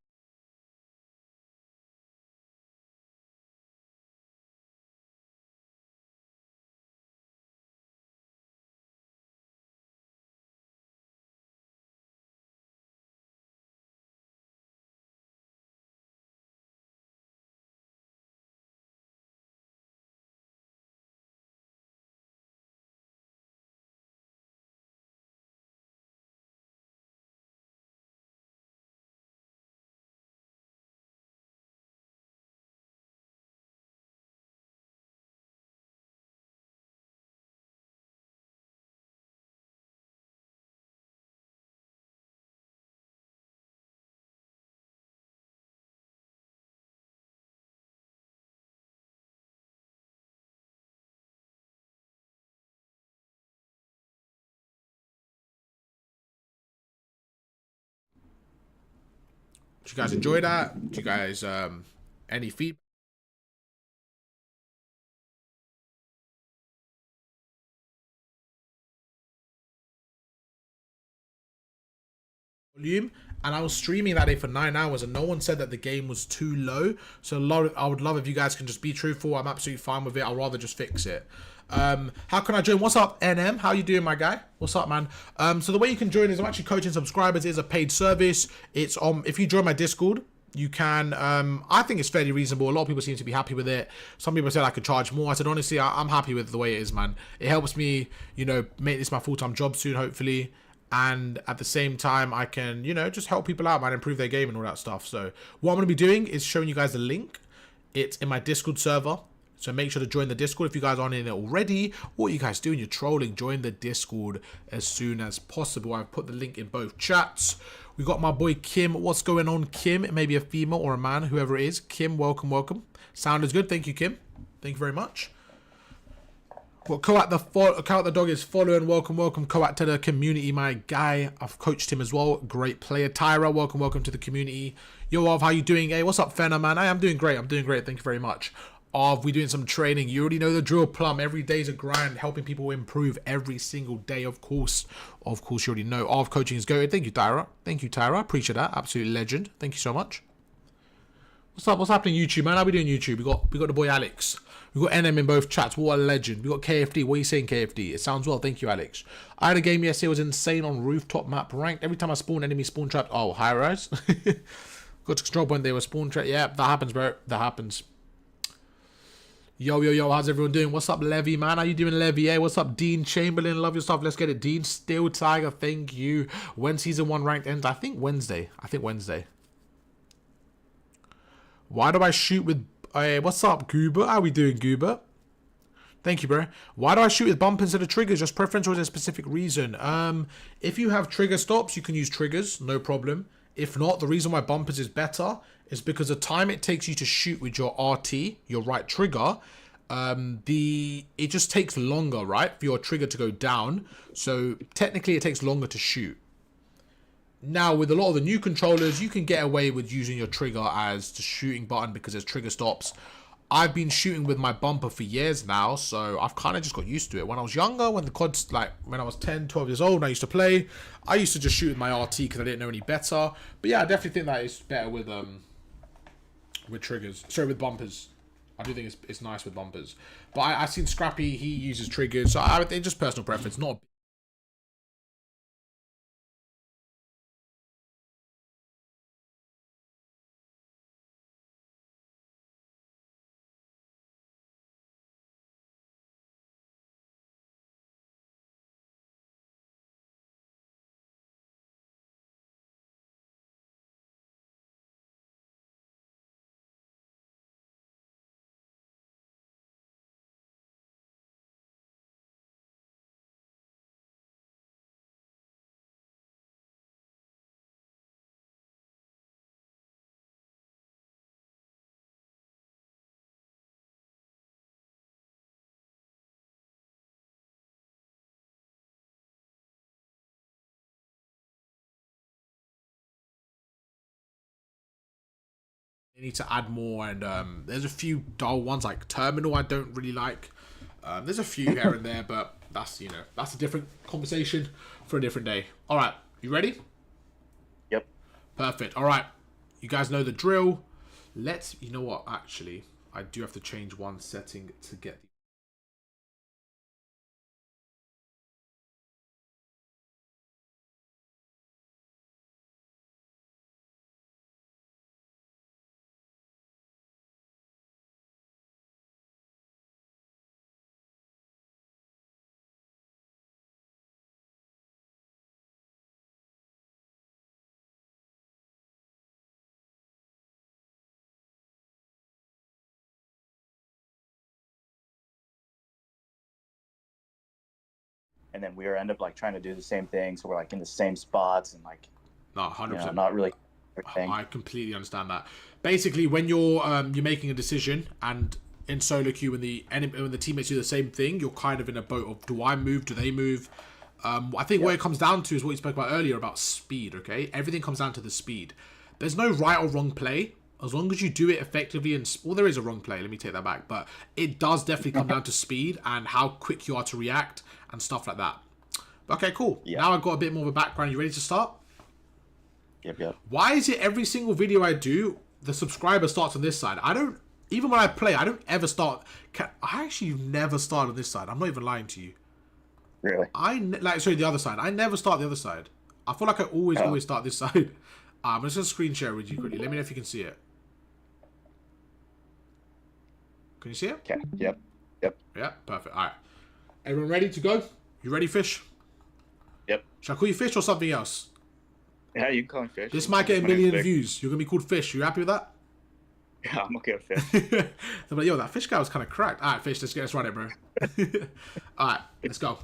Did you guys enjoy that? Do you guys any feedback? Volume, and I was streaming that day for 9 hours and no one said that the game was too low. So I would love if you guys can just be truthful. I'm absolutely fine with it. I'll rather just fix it. How can I join? What's up, NM? How you doing, my guy? What's up, man? So the way you can join is I'm actually coaching subscribers. It is a paid service. It's if you join my Discord, you can I think it's fairly reasonable. A lot of people seem to be happy with it. Some people said I could charge more. I said honestly, I'm happy with the way it is, man. It helps me, you know, make this my full-time job soon, hopefully. And at the same time, I can, you know, just help people out, man, improve their game and all that stuff. So what I'm going to be doing is showing you guys the link. It's in my Discord server. So make sure to join the Discord if you guys aren't in it already. What are you guys doing? You're trolling. Join the Discord as soon as possible. I've put the link in both chats. We got my boy Kim. What's going on, Kim? It may be a female or a man, whoever it is. Kim, welcome, welcome. Sound is good. Thank you, Kim. Thank you very much. Well, Koat the dog is following. Welcome, welcome, Koat, to the community, my guy. I've coached him as well. Great player. Tyra, welcome, welcome to the community. Yo, Ov, how you doing? Hey, what's up, Fenner, man? Hey, I'm doing great. I'm doing great. Thank you very much. Ov, we doing some training. You already know the drill, Plum. Every day's a grind, helping people improve every single day, of course. Of course, you already know. Ov, coaching is good. Thank you, Tyra. Thank you, Tyra. Appreciate that. Absolute legend. Thank you so much. What's up? What's happening, YouTube, man? How we doing, YouTube? We got the boy Alex. We got NM in both chats. What a legend. We got KFD. What are you saying, KFD? It sounds well. Thank you, Alex. I had a game yesterday. It was insane on rooftop map ranked. Every time I spawn, enemy spawn trapped. Oh, high rise. Got to control point. They were spawn trapped. Yeah, that happens, bro. That happens. Yo, yo, yo. How's everyone doing? What's up, Levy, man? How you doing, Levy? Hey, what's up, Dean Chamberlain? Love your stuff. Let's get it. Dean Steel Tiger. Thank you. When season 1 ranked ends? I think Wednesday. Why do I shoot with... Hey, what's up, Goober? How we doing, Goober? Thank you, bro. Why do I shoot with bump instead of triggers? Just preference or is there a specific reason? If you have trigger stops, you can use triggers. No problem. If not, the reason why bumpers is better is because the time it takes you to shoot with your RT, your right trigger, it just takes longer, right? For your trigger to go down. So technically it takes longer to shoot. Now, with a lot of the new controllers, you can get away with using your trigger as the shooting button because there's trigger stops. I've been shooting with my bumper for years now, so I've kind of just got used to it. When I was younger, when the CODs, like when I was 10, 12 years old and I used to play, I used to just shoot with my RT because I didn't know any better. But yeah, I definitely think that it's better with triggers. Sorry, with bumpers. I do think it's nice with bumpers. But I've seen Scrappy, he uses triggers, so it's just personal preference, not They need to add more, and there's a few dull ones like Terminal I don't really like. There's a few here and there, but that's, you know, that's a different conversation for a different day. All right, you ready? Yep. Perfect. All right, you guys know the drill. Let's, you know what, actually, I do have to change one setting to get the... And then we end up like trying to do the same thing, so we're like in the same spots and like, No, 100%. you know, not really. I completely understand that. Basically, when you're making a decision, and in solo queue when the teammates do the same thing, you're kind of in a boat of, do I move? Do they move? I think what it comes down to is what you spoke about earlier about speed. Okay, everything comes down to the speed. There's no right or wrong play. As long as you do it effectively, and well, there is a wrong play. Let me take that back. But it does definitely come down to speed and how quick you are to react and stuff like that. Okay, cool. Yeah. Now I've got a bit more of a background. You ready to start? Yep. Why is it every single video I do, the subscriber starts on this side? I don't, even when I play, I don't ever start. I actually never start on this side. I'm not even lying to you. Really? Sorry, the other side. I never start the other side. I feel like I always start this side. I'm just going to screen share with you quickly. Let me know if you can see it. Can you see it? Okay. Yep. Yeah, perfect. All right. Everyone ready to go? You ready, Fish? Yep. Should I call you Fish or something else? Yeah, you can call me Fish. This might get a million views. You're going to be called Fish. You happy with that? Yeah, I'm okay with Fish. They're like, yo, that Fish guy was kind of cracked. All right, Fish, let's run it, bro. All right, let's go.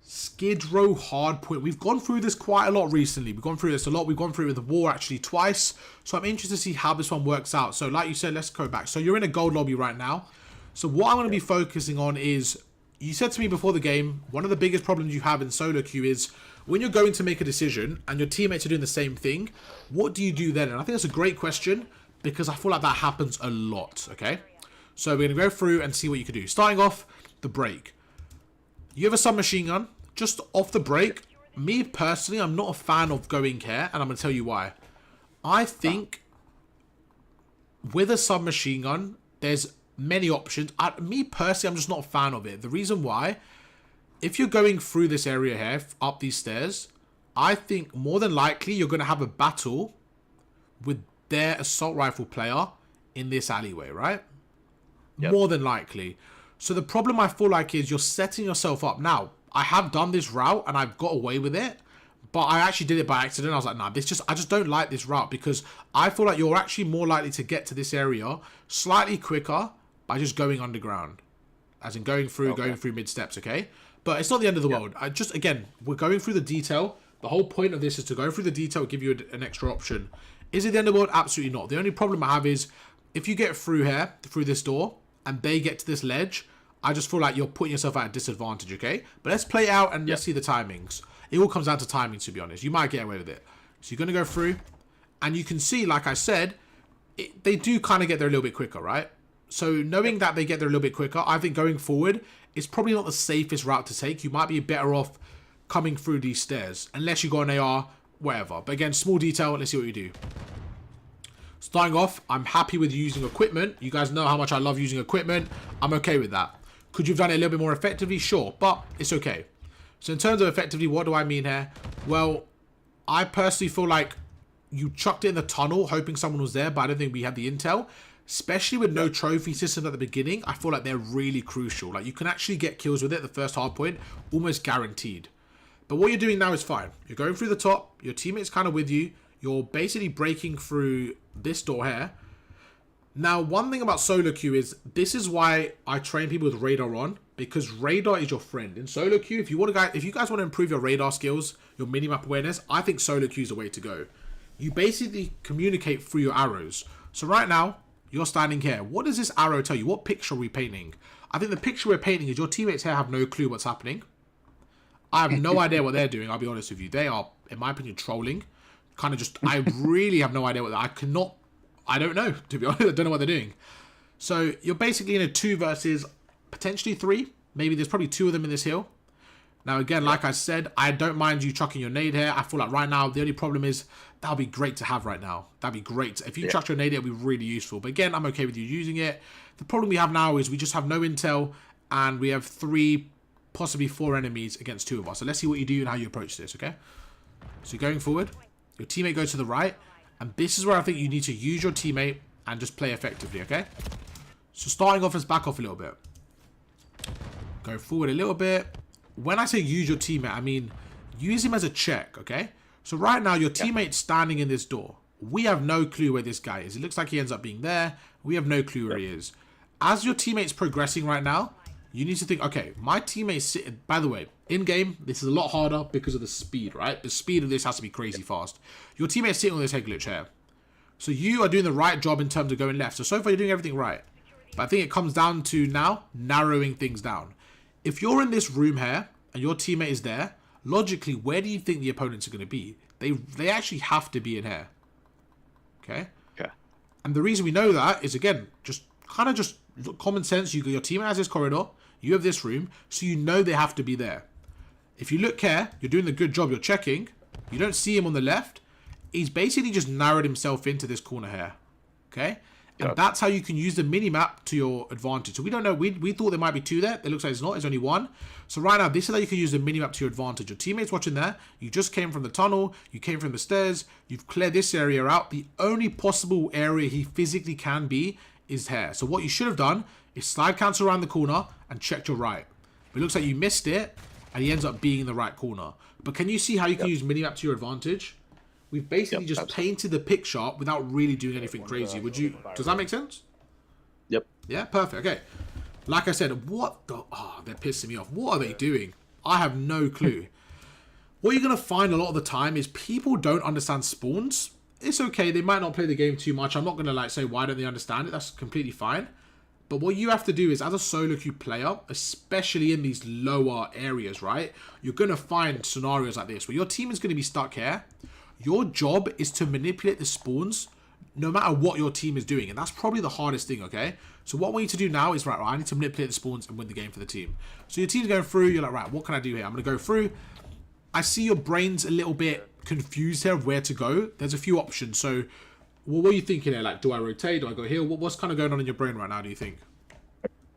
Skid Row Hardpoint. We've gone through this quite a lot recently. We've gone through this a lot. We've gone through it with the war actually twice. So I'm interested to see how this one works out. So like you said, let's go back. So you're in a gold lobby right now. So what I'm going to be focusing on is, you said to me before the game, one of the biggest problems you have in solo queue is when you're going to make a decision and your teammates are doing the same thing, what do you do then? And I think that's a great question because I feel like that happens a lot, okay? So we're going to go through and see what you can do. Starting off, the break. You have a submachine gun. Just off the break, me personally, I'm not a fan of going here, and I'm going to tell you why. I think with a submachine gun, there's many options. Me personally, I'm just not a fan of it. The reason why, if you're going through this area here, up these stairs, I think more than likely you're going to have a battle with their assault rifle player in this alleyway, right? Yep. More than likely. So the problem I feel like is you're setting yourself up. Now, I have done this route and I've got away with it, but I actually did it by accident. I was like, nah, I just don't like this route because I feel like you're actually more likely to get to this area slightly quicker by just going underground, as in going through mid steps, okay? But it's not the end of the world. Again, we're going through the detail. The whole point of this is to go through the detail, give you an extra option. Is it the end of the world? Absolutely not. The only problem I have is if you get through here, through this door, and they get to this ledge, I just feel like you're putting yourself at a disadvantage, okay? But let's play out and let's see the timings. It all comes down to timing, to be honest. You might get away with it. So you're going to go through, and you can see, like I said, they do kind of get there a little bit quicker, right? So knowing that they get there a little bit quicker, I think going forward is probably not the safest route to take. You might be better off coming through these stairs, unless you got an AR, whatever. But again, small detail, let's see what you do. Starting off, I'm happy with using equipment. You guys know how much I love using equipment. I'm okay with that. Could you have done it a little bit more effectively? Sure, but it's okay. So in terms of effectively, what do I mean here? Well, I personally feel like you chucked it in the tunnel hoping someone was there, but I don't think we had the intel. Especially with no trophy system at the beginning, I feel like they're really crucial. Like, you can actually get kills with it, the first hard point, almost guaranteed. But what you're doing now is fine. You're going through the top, your teammate's kind of with you, you're basically breaking through this door here. Now, one thing about solo queue is, this is why I train people with radar on, because radar is your friend. In solo queue, if you guys want to improve your radar skills, your minimap awareness, I think solo queue is the way to go. You basically communicate through your arrows. So right now, you're standing here. What does this arrow tell you? What picture are we painting? I think the picture we're painting is your teammates here have no clue what's happening. I have no idea what they're doing, I'll be honest with you. They are, in my opinion, trolling. kind of just, I really have no idea what I don't know, to be honest. I don't know what they're doing. So you're basically in a 2 versus potentially 3. Maybe there's probably 2 of them in this hill. Now, again, like I said, I don't mind you chucking your nade here. I feel like right now, the only problem is that would be great to have right now. That'd be great. If you chuck your nade, it'll be really useful. But again, I'm okay with you using it. The problem we have now is we just have no intel, and we have 3, possibly 4 enemies against 2 of us. So let's see what you do and how you approach this, okay? So going forward, your teammate goes to the right, and this is where I think you need to use your teammate and just play effectively, okay? So starting off, let's back off a little bit. Go forward a little bit. When I say use your teammate, I mean use him as a check, okay? So right now, your teammate's standing in this door. We have no clue where this guy is. It looks like he ends up being there. We have no clue where he is. As your teammate's progressing right now, you need to think, okay, my teammate's sitting... By the way, in-game, this is a lot harder because of the speed, right? The speed of this has to be crazy fast. Your teammate's sitting on this head glitch here. So you are doing the right job in terms of going left. So far, you're doing everything right. But I think it comes down to now narrowing things down. If you're in this room here and your teammate is there, logically, where do you think the opponents are going to be? They actually have to be in here. Okay? Okay. And the reason we know that is, again, just common sense. Your teammate has this corridor. You have this room. So you know they have to be there. If you look here, you're doing the good job. You're checking. You don't see him on the left. He's basically just narrowed himself into this corner here. Okay? And that's how you can use the mini-map to your advantage. So we don't know. We thought there might be 2 there. It looks like it's not. It's only 1. So right now, this is how you can use the mini-map to your advantage. Your teammate's watching there. You just came from the tunnel. You came from the stairs. You've cleared this area out. The only possible area he physically can be is here. So what you should have done is slide cancel around the corner and checked your right. But it looks like you missed it, and he ends up being in the right corner. But can you see how you can use mini-map to your advantage? We've basically just painted the picture without really doing anything crazy. Does that make sense? Yep. Yeah, perfect. Okay. Like I said, what the... Oh, they're pissing me off. What are they doing? I have no clue. What you're going to find a lot of the time is people don't understand spawns. It's okay. They might not play the game too much. I'm not going to say, why don't they understand it? That's completely fine. But what you have to do is, as a solo queue player, especially in these lower areas, right? You're going to find scenarios like this where your team is going to be stuck here. Your job is to manipulate the spawns no matter what your team is doing. And that's probably the hardest thing, okay? So what we need to do now is, right, I need to manipulate the spawns and win the game for the team. So your team's going through. You're like, right, what can I do here? I'm going to go through. I see your brain's a little bit confused here of where to go. There's a few options. So what are you thinking here? Like, do I rotate? Do I go here? What's kind of going on in your brain right now, do you think?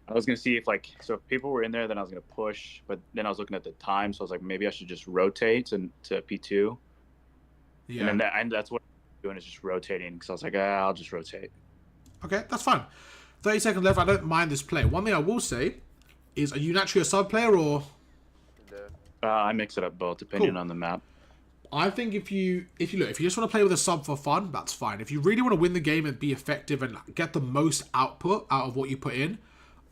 I was going to see if, so if people were in there, then I was going to push. But then I was looking at the time. So I was like, maybe I should just rotate to P2. Yeah. And that's what I'm doing, is just rotating, because I was like, I'll just rotate. Okay, that's fine. 30 seconds left. I don't mind this play. One thing I will say is, are you naturally a sub player or? I mix it up both, depending on the map. I think if you just want to play with a sub for fun, that's fine. If you really want to win the game and be effective and get the most output out of what you put in,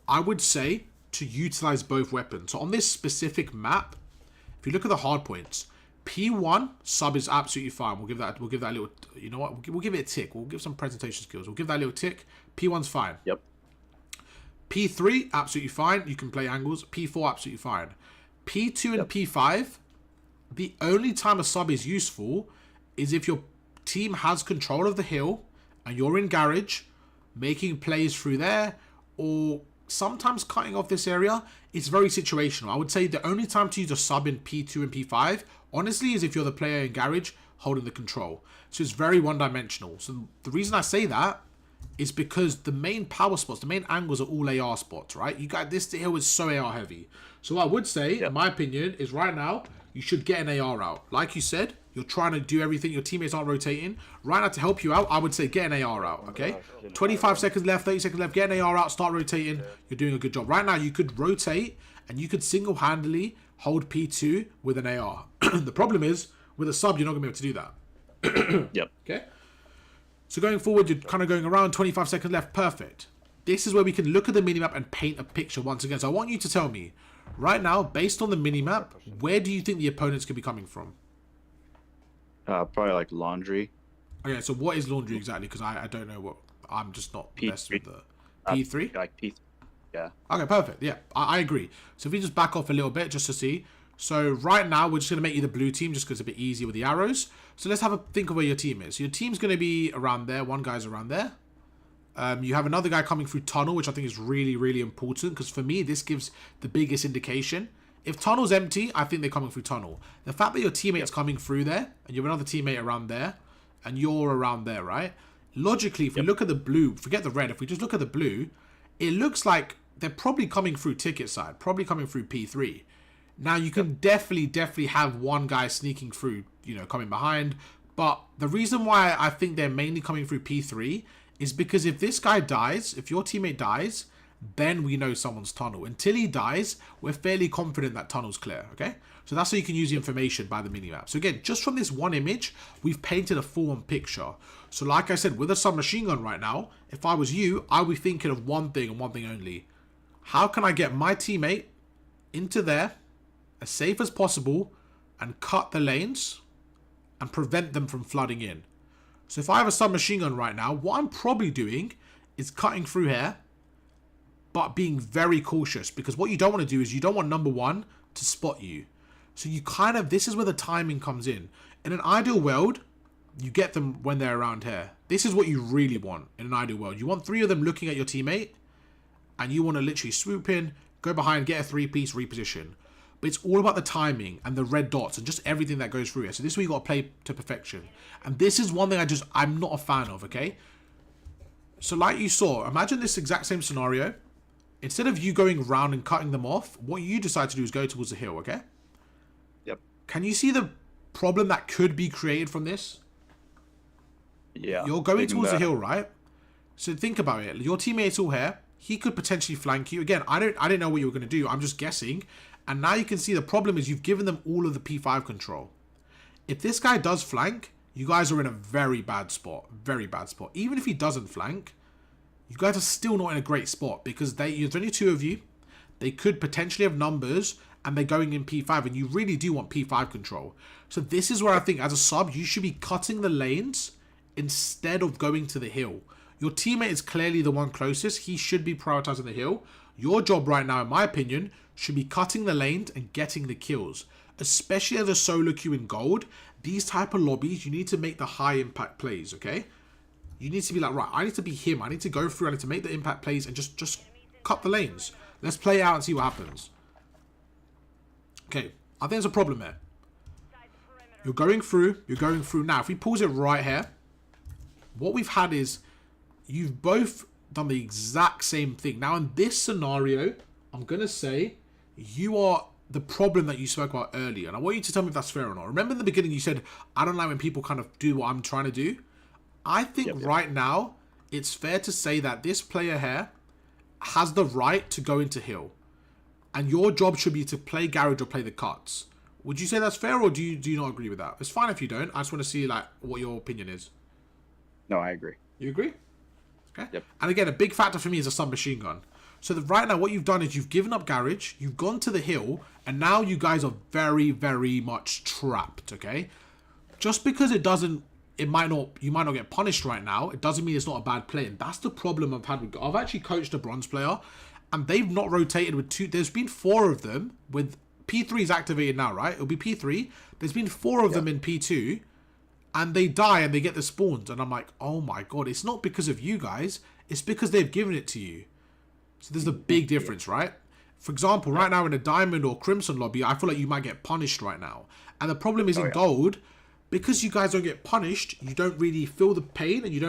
I would say to utilize both weapons. So on this specific map, if you look at the hard points, P1 sub is absolutely fine. We'll give that a little, you know what? We'll give it a tick. We'll give some presentation skills. We'll give that a little tick. P1's fine. Yep. P3, absolutely fine. You can play angles. P4, absolutely fine. P2 and P5, the only time a sub is useful is if your team has control of the hill and you're in garage, making plays through there, or sometimes cutting off this area. It's very situational. I would say the only time to use a sub in P2 and P5, honestly, is if you're the player in garage holding the control. So it's very one-dimensional. So the reason I say that is because the main power spots, the main angles are all AR spots, right? You got this hill is so AR heavy. So what I would say, in my opinion, is right now, you should get an AR out. Like you said, you're trying to do everything. Your teammates aren't rotating. Right now, to help you out, I would say get an AR out, okay? 25 seconds left, 30 seconds left. Get an AR out, start rotating. You're doing a good job. Right now, you could rotate, and you could single-handedly hold P2 with an AR. The problem is, with a sub, you're not going to be able to do that. Yep. Okay? So going forward, you're kind of going around, 25 seconds left. Perfect. This is where we can look at the minimap and paint a picture once again. So I want you to tell me, right now, based on the minimap, where do you think the opponents could be coming from? Probably like laundry. Okay, so what is laundry exactly? Because I don't know what... I'm just not best with the... P3? Like P3, yeah. Okay, perfect. Yeah, I agree. So if we just back off a little bit just to see. So right now, we're just going to make you the blue team just because it's a bit easier with the arrows. So let's have a think of where your team is. So your team's going to be around there. One guy's around there. You have another guy coming through tunnel, which I think is really, really important. Because for me, this gives the biggest indication. If tunnel's empty, I think they're coming through tunnel. The fact that your teammate's coming through there, and you have another teammate around there, and you're around there, right? Logically, if we look at the blue, forget the red, if we just look at the blue, it looks like they're probably coming through ticket side, probably coming through P3. Now, you can definitely have one guy sneaking through, you know, coming behind. But the reason why I think they're mainly coming through P3 is because if this guy dies, if your teammate dies, then we know someone's tunnel. Until he dies, we're fairly confident that tunnel's clear, okay? So that's how you can use the information by the minimap. So again, just from this one image, we've painted a full-on picture. So like I said, with a submachine gun right now, if I was you, I would be thinking of one thing and one thing only. How can I get my teammate into there as safe as possible and cut the lanes and prevent them from flooding in? So if I have a submachine gun right now, what I'm probably doing is cutting through here, but being very cautious, because what you don't want to do is you don't want number one to spot you. So you kind of, this is where the timing comes in. In an ideal world, you get them when they're around here. This is what you really want in an ideal world. You want three of them looking at your teammate, and you want to literally swoop in, go behind, get a three-piece reposition. But it's all about the timing and the red dots and just everything that goes through here. So this is where you got to play to perfection. And this is one thing I'm not a fan of, okay? So like you saw, imagine this exact same scenario. Instead of you going around and cutting them off, what you decide to do is go towards the hill, okay? Yep. Can you see the problem that could be created from this? Yeah. You're going towards the hill, right? So think about it. Your teammate's all here. He could potentially flank you. Again, I didn't know what you were going to do. I'm just guessing. And now you can see the problem is you've given them all of the P5 control. If this guy does flank, you guys are in a very bad spot. Very bad spot. Even if he doesn't flank, you guys are still not in a great spot because there's only two of you. They could potentially have numbers and they're going in P5 and you really do want P5 control. So this is where I think as a sub, you should be cutting the lanes instead of going to the hill. Your teammate is clearly the one closest. He should be prioritizing the hill. Your job right now, in my opinion, should be cutting the lanes and getting the kills. Especially as a solo queue in gold, these type of lobbies, you need to make the high impact plays, okay? You need to be like, right, I need to be him. I need to go through, I need to make the impact plays and just cut the lanes. Let's play it out and see what happens. Okay, I think there's a problem there. You're going through now. If we pause it right here, what we've had is you've both done the exact same thing. Now in this scenario, I'm going to say you are the problem that you spoke about earlier. And I want you to tell me if that's fair or not. Remember in the beginning you said, I don't like when people kind of do what I'm trying to do. I think right now, it's fair to say that this player here has the right to go into hill. And your job should be to play garage or play the cuts. Would you say that's fair or do you not agree with that? It's fine if you don't. I just want to see like what your opinion is. No, I agree. You agree? Okay. Yep. And again, a big factor for me is a submachine gun. So right now, what you've done is you've given up garage, you've gone to the hill, and now you guys are very, very much trapped, okay? Just because you might not get punished right now, it doesn't mean it's not a bad play. And that's the problem I've had with... I've actually coached a bronze player, and they've not rotated with two... There's been 4 of them with... P3 is activated now, right? It'll be P3. There's been 4 of them in P2, and they die and they get the spawns. And I'm like, oh my god, it's not because of you guys, it's because they've given it to you. So there's a big difference, right? For example, right now in a diamond or crimson lobby, I feel like you might get punished right now. And the problem is in gold, because you guys don't get punished, you don't really feel the pain and you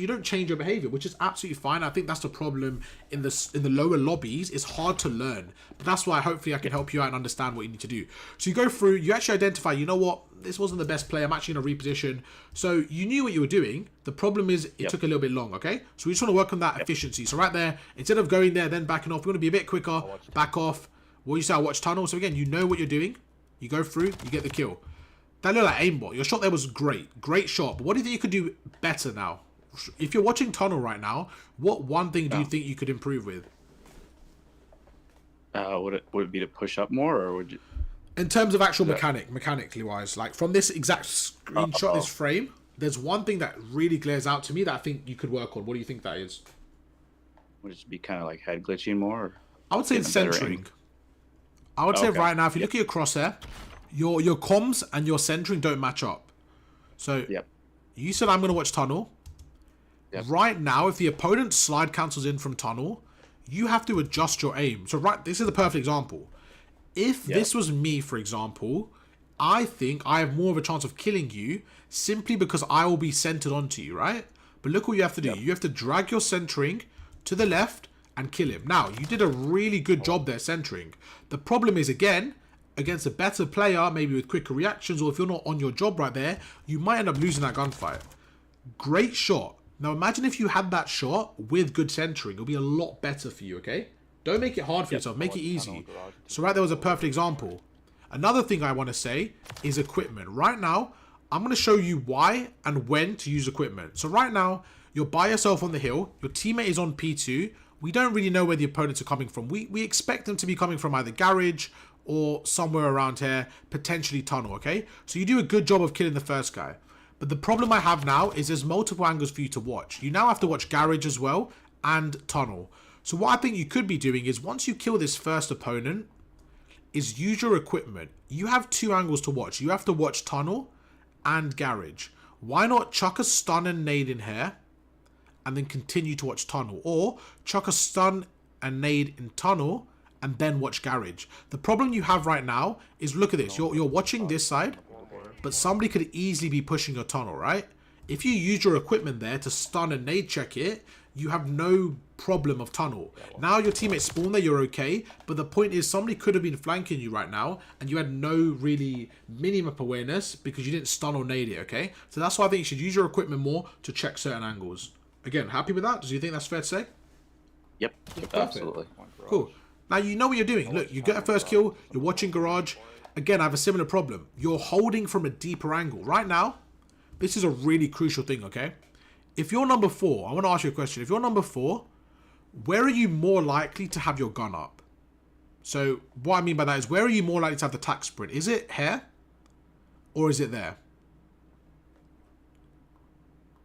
don't change your behavior, which is absolutely fine. I think that's the problem in the lower lobbies. It's hard to learn. But that's why hopefully I can help you out and understand what you need to do. So you go through, you actually identify, you know what, this wasn't the best play. I'm actually going to reposition. So you knew what you were doing. The problem is it took a little bit long, okay? So we just want to work on that efficiency. So right there, instead of going there, then backing off, we're going to be a bit quicker, back off. What you say, I'll watch tunnel. So again, you know what you're doing. You go through, you get the kill. That looked like aimbot. Your shot there was great. Great shot. But what do you think you could do better now? If you're watching tunnel right now, what one thing do you think you could improve with? Would it be to push up more, or would you... In terms of actual mechanically wise, like from this exact screenshot, this frame, there's one thing that really glares out to me that I think you could work on. What do you think that is? Would it be kind of like head glitching more? Or I would say it's centering. I would say right now, if you look at your crosshair, your comms and your centering don't match up. So you said I'm going to watch tunnel. Right now, if the opponent slide cancels in from tunnel, you have to adjust your aim. So this is the perfect example. If this was me, for example, I think I have more of a chance of killing you simply because I will be centered onto you, right? But look what you have to do. You have to drag your centering to the left and kill him. Now, you did a really good job there centering. The problem is, again, against a better player, maybe with quicker reactions, or if you're not on your job right there, you might end up losing that gunfight. Great shot. Now, imagine if you had that shot with good centering. It'll be a lot better for you, okay? Don't make it hard for yourself. Make it easy. So right there was a perfect example. Another thing I want to say is equipment. Right now, I'm going to show you why and when to use equipment. So right now, you're by yourself on the hill. Your teammate is on P2. We don't really know where the opponents are coming from. We expect them to be coming from either garage or somewhere around here, potentially tunnel, okay? So you do a good job of killing the first guy. But the problem I have now is there's multiple angles for you to watch. You now have to watch garage as well and tunnel. So what I think you could be doing is once you kill this first opponent, is use your equipment. You have two angles to watch. You have to watch tunnel and garage. Why not chuck a stun and nade in here and then continue to watch tunnel? Or chuck a stun and nade in tunnel and then watch garage. The problem you have right now is, look at this. You're watching this side, but somebody could easily be pushing your tunnel, right? If you use your equipment there to stun and nade check it, you have no problem of tunnel. Now your teammates spawn there, you're okay. But the point is, somebody could have been flanking you right now and you had no really mini-map awareness because you didn't stun or nade it, okay? So that's why I think you should use your equipment more to check certain angles. Again, happy with that? Do you think that's fair to say? Yep, absolutely. Cool. Now you know what you're doing. Look, you get a first kill, you're watching garage. Again, I have a similar problem. You're holding from a deeper angle. Right now, this is a really crucial thing, okay? If you're number 4, I want to ask you a question. If you're number 4, where are you more likely to have your gun up? So what I mean by that is, where are you more likely to have the tac sprint? Is it here or is it there?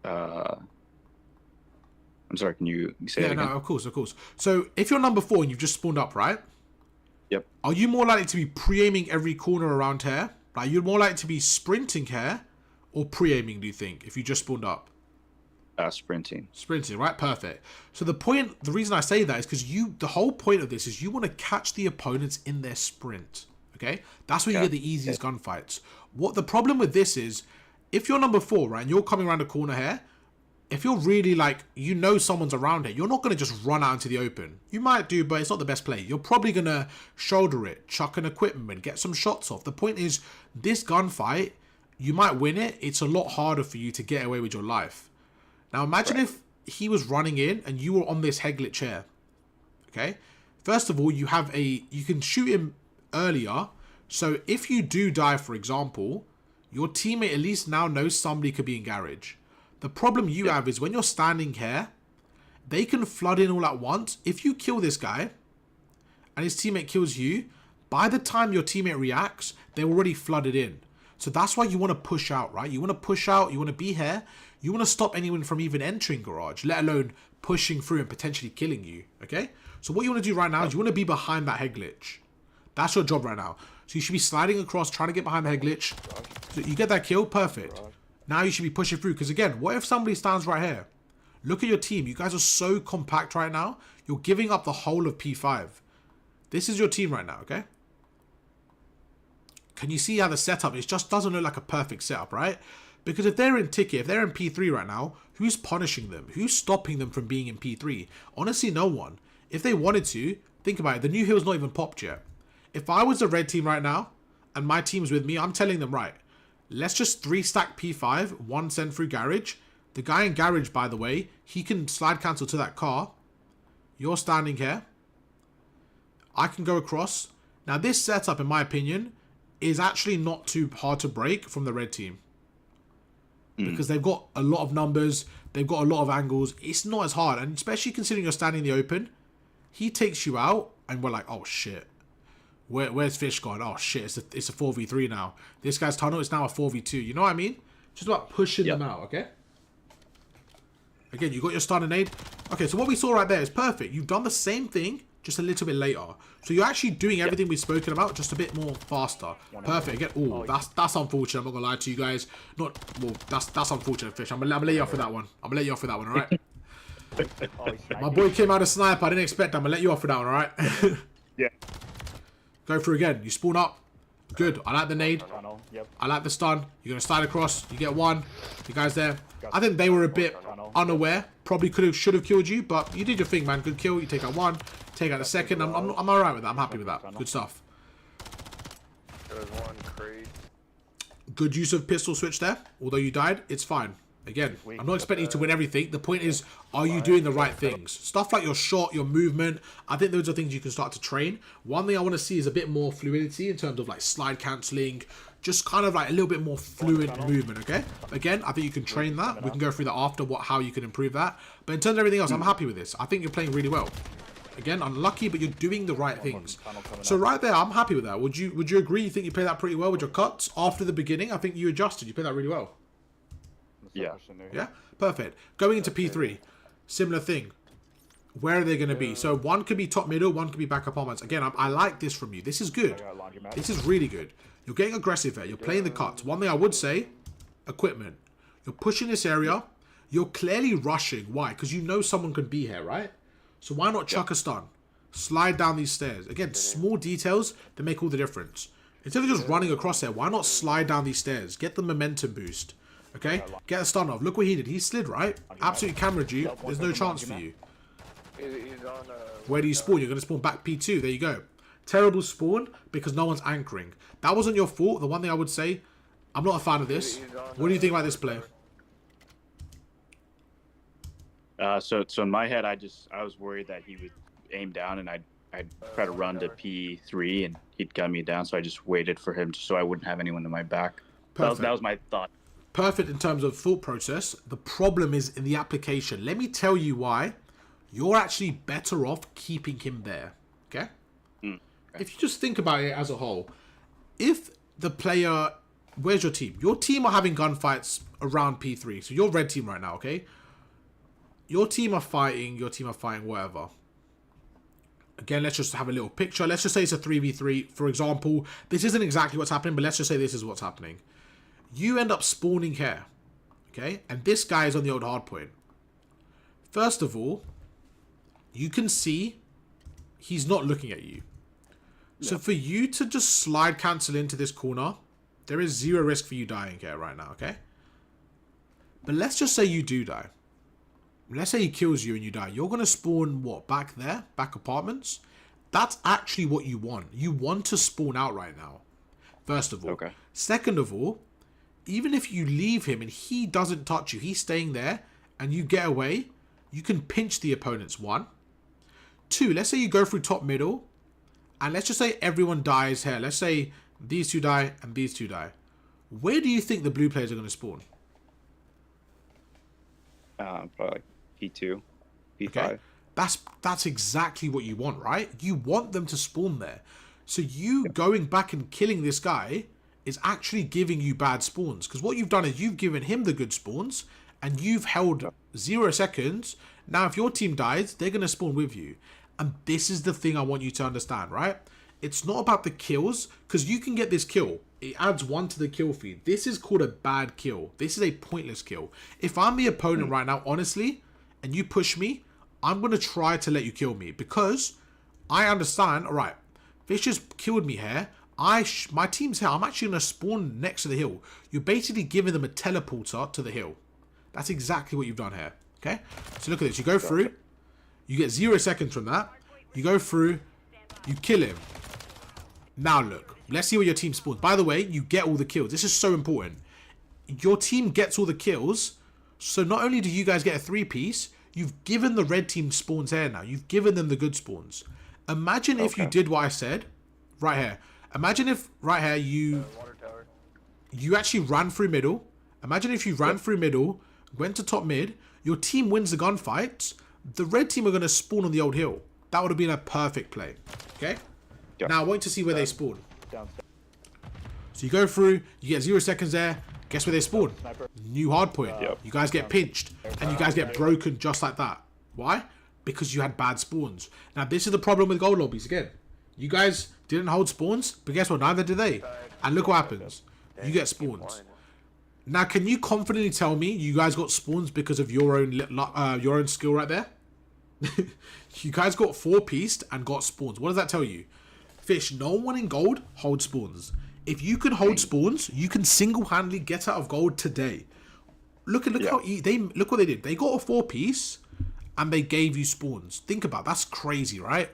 I'm sorry, can you say that again? No, of course. So if you're number 4 and you've just spawned up, right? Yep. Are you more likely to be pre-aiming every corner around here? Like, you're more likely to be sprinting here or pre-aiming, do you think, if you just spawned up? Sprinting. Sprinting, right? Perfect. So the reason I say that is because the whole point of this is you want to catch the opponents in their sprint. Okay? That's where you get the easiest gunfights. What the problem with this is, if you're number 4, right, and you're coming around the corner here, if you're really like, you know someone's around here, you're not going to just run out into the open. You might do, but it's not the best play. You're probably going to shoulder it, chuck an equipment, get some shots off. The point is, this gunfight, you might win it. It's a lot harder for you to get away with your life. Now imagine if he was running in and you were on this head glitch here. Okay? First of all, you can shoot him earlier. So if you do die, for example, your teammate at least now knows somebody could be in garage. The problem you have is when you're standing here, they can flood in all at once. If you kill this guy and his teammate kills you, by the time your teammate reacts, they're already flooded in. So that's why you want to push out, right? You want to push out, you want to be here. You want to stop anyone from even entering garage, let alone pushing through and potentially killing you, okay? So what you want to do right now is you want to be behind that head glitch. That's your job right now. So you should be sliding across, trying to get behind the head glitch. So you get that kill, perfect. Now you should be pushing through, because again, what if somebody stands right here? Look at your team. You guys are so compact right now. You're giving up the whole of P5. This is your team right now, okay? Can you see how the setup, it just doesn't look like a perfect setup, right? Because if they're in ticket, if they're in P3 right now, who's punishing them? Who's stopping them from being in P3? Honestly, no one. If they wanted to, think about it. The new hill's not even popped yet. If I was the red team right now, and my team's with me, I'm telling them, right, let's just 3-stack P5, 1 send through garage. The guy in garage, by the way, he can slide cancel to that car. You're standing here. I can go across. Now, this setup, in my opinion, is actually not too hard to break from the red team. Because they've got a lot of numbers, they've got a lot of angles. It's not as hard, and especially considering you're standing in the open, he takes you out, and we're like, oh shit, where's Fish gone? Oh shit, it's a 4v3 now. This guy's tunnel is now a 4v2. You know what I mean? Just about pushing them out, okay? Again, you got your stun and nade. Okay, so what we saw right there is perfect. You've done the same thing just a little bit later. So you're actually doing everything we've spoken about, just a bit more faster. Perfect. Again, oh, that's unfortunate. I'm not gonna lie to you guys. Well, that's unfortunate, Fish. I'm gonna let you off with that one. All right? My boy came out a sniper. I didn't expect that. I'm gonna let you off with that one. All right? Yeah. Go through again. You spawn up. Good. I like the nade. I like the stun. You're gonna slide across. You get one. You guys there. I think they were a bit unaware. Probably should have killed you, but you did your thing, man. Good kill. You take out one. Take out the second. I'm alright with that. I'm happy with that. Good stuff. Good use of pistol switch there. Although you died, it's fine. Again, I'm not expecting you to win everything. The point is, are you doing the right things? Stuff like your shot, your movement, I think those are things you can start to train. One thing I want to see is a bit more fluidity in terms of like slide cancelling, just kind of like a little bit more fluid movement, okay? Again, I think you can train that. We can go through that after, how you can improve that. But in terms of everything else, I'm happy with this. I think you're playing really well. Again, unlucky, but you're doing the right things. So right there, I'm happy with that. Would you agree? You think you played that pretty well with your cuts? After the beginning, I think you adjusted. You played that really well. Yeah. Yeah? Perfect. Going into P3, similar thing. Where are they going to be? So one could be top middle, one could be back apartments. Again, I like this from you. This is good. This is really good. You're getting aggressive here. You're playing the cuts. One thing I would say, equipment. You're pushing this area. You're clearly rushing. Why? Because you know someone could be here, right? So why not chuck a stun? Slide down these stairs. Again, small details that make all the difference. Instead of just running across there, why not slide down these stairs? Get the momentum boost. Okay? Get a stun off. Look what he did. He slid, right? Absolutely cameraed you. There's no chance for you. Where do you spawn? You're going to spawn back P2. There you go. Terrible spawn because no one's anchoring. That wasn't your fault. The one thing I would say, I'm not a fan of this. What do you think about this play? So in my head, I was worried that he would aim down and I'd try to run to P3 and he'd gun me down. So I just waited for him so I wouldn't have anyone in my back. That was my thought. Perfect in terms of thought process. The problem is in the application. Let me tell you why. You're actually better off keeping him there. Okay? Okay. If you just think about it as a whole, if the player... Where's your team? Your team are having gunfights around P3. So you're red team right now, okay? Your team are fighting, whatever. Again, let's just have a little picture. Let's just say it's a 3v3. For example, this isn't exactly what's happening, but let's just say this is what's happening. You end up spawning here, okay? And this guy is on the old hardpoint. First of all, you can see he's not looking at you. So for you to just slide cancel into this corner, there is zero risk for you dying here right now, okay? But let's just say you do die. Let's say he kills you and you die. You're going to spawn, what, back there? Back apartments? That's actually what you want. You want to spawn out right now, first of all. Okay. Second of all, even if you leave him and he doesn't touch you, he's staying there, and you get away, you can pinch the opponent's one. Two, let's say you go through top middle, and let's just say everyone dies here. Let's say these two die and these two die. Where do you think the blue players are going to spawn? Probably like P2, P5. Okay. That's exactly what you want, right? You want them to spawn there. So you going back and killing this guy is actually giving you bad spawns. Because what you've done is you've given him the good spawns and you've held 0 seconds. Now, if your team dies, they're going to spawn with you. And this is the thing I want you to understand, right? It's not about the kills, because you can get this kill. It adds 1 to the kill feed. This is called a bad kill. This is a pointless kill. If I'm the opponent right now, honestly, and you push me, I'm going to try to let you kill me. Because I understand, all right, Fish just killed me here. My team's here. I'm actually going to spawn next to the hill. You're basically giving them a teleporter to the hill. That's exactly what you've done here. Okay? So look at this. You go through. You get 0 seconds from that. You go through. You kill him. Now look. Let's see where your team spawns. By the way, you get all the kills. This is so important. Your team gets all the kills. So not only do you guys get a 3-piece, you've given the red team spawns here now. You've given them the good spawns. Imagine if you did what I said. Right here. Imagine if right here you actually ran through middle. Imagine if you ran through middle, went to top mid, your team wins the gunfight, the red team are going to spawn on the old hill. That would have been a perfect play. Okay? Yeah. Now I want to see where they spawn. So you go through, you get 0 seconds there. Guess where they spawn? New hardpoint. You guys get pinched and you guys get broken just like that. Why? because you had bad spawns. Now, this is the problem with gold lobbies again. You guys didn't hold spawns, but guess what? Neither did they. And look what happens. You get spawns. Now, can you confidently tell me you guys got spawns because of your own skill right there? You guys got 4-pieced and got spawns. What does that tell you? Fish, no one in gold holds spawns. If you can hold spawns, you can single-handedly get out of gold today. Look how look what they did. They got a 4-piece and they gave you spawns. Think about it. That's crazy, right?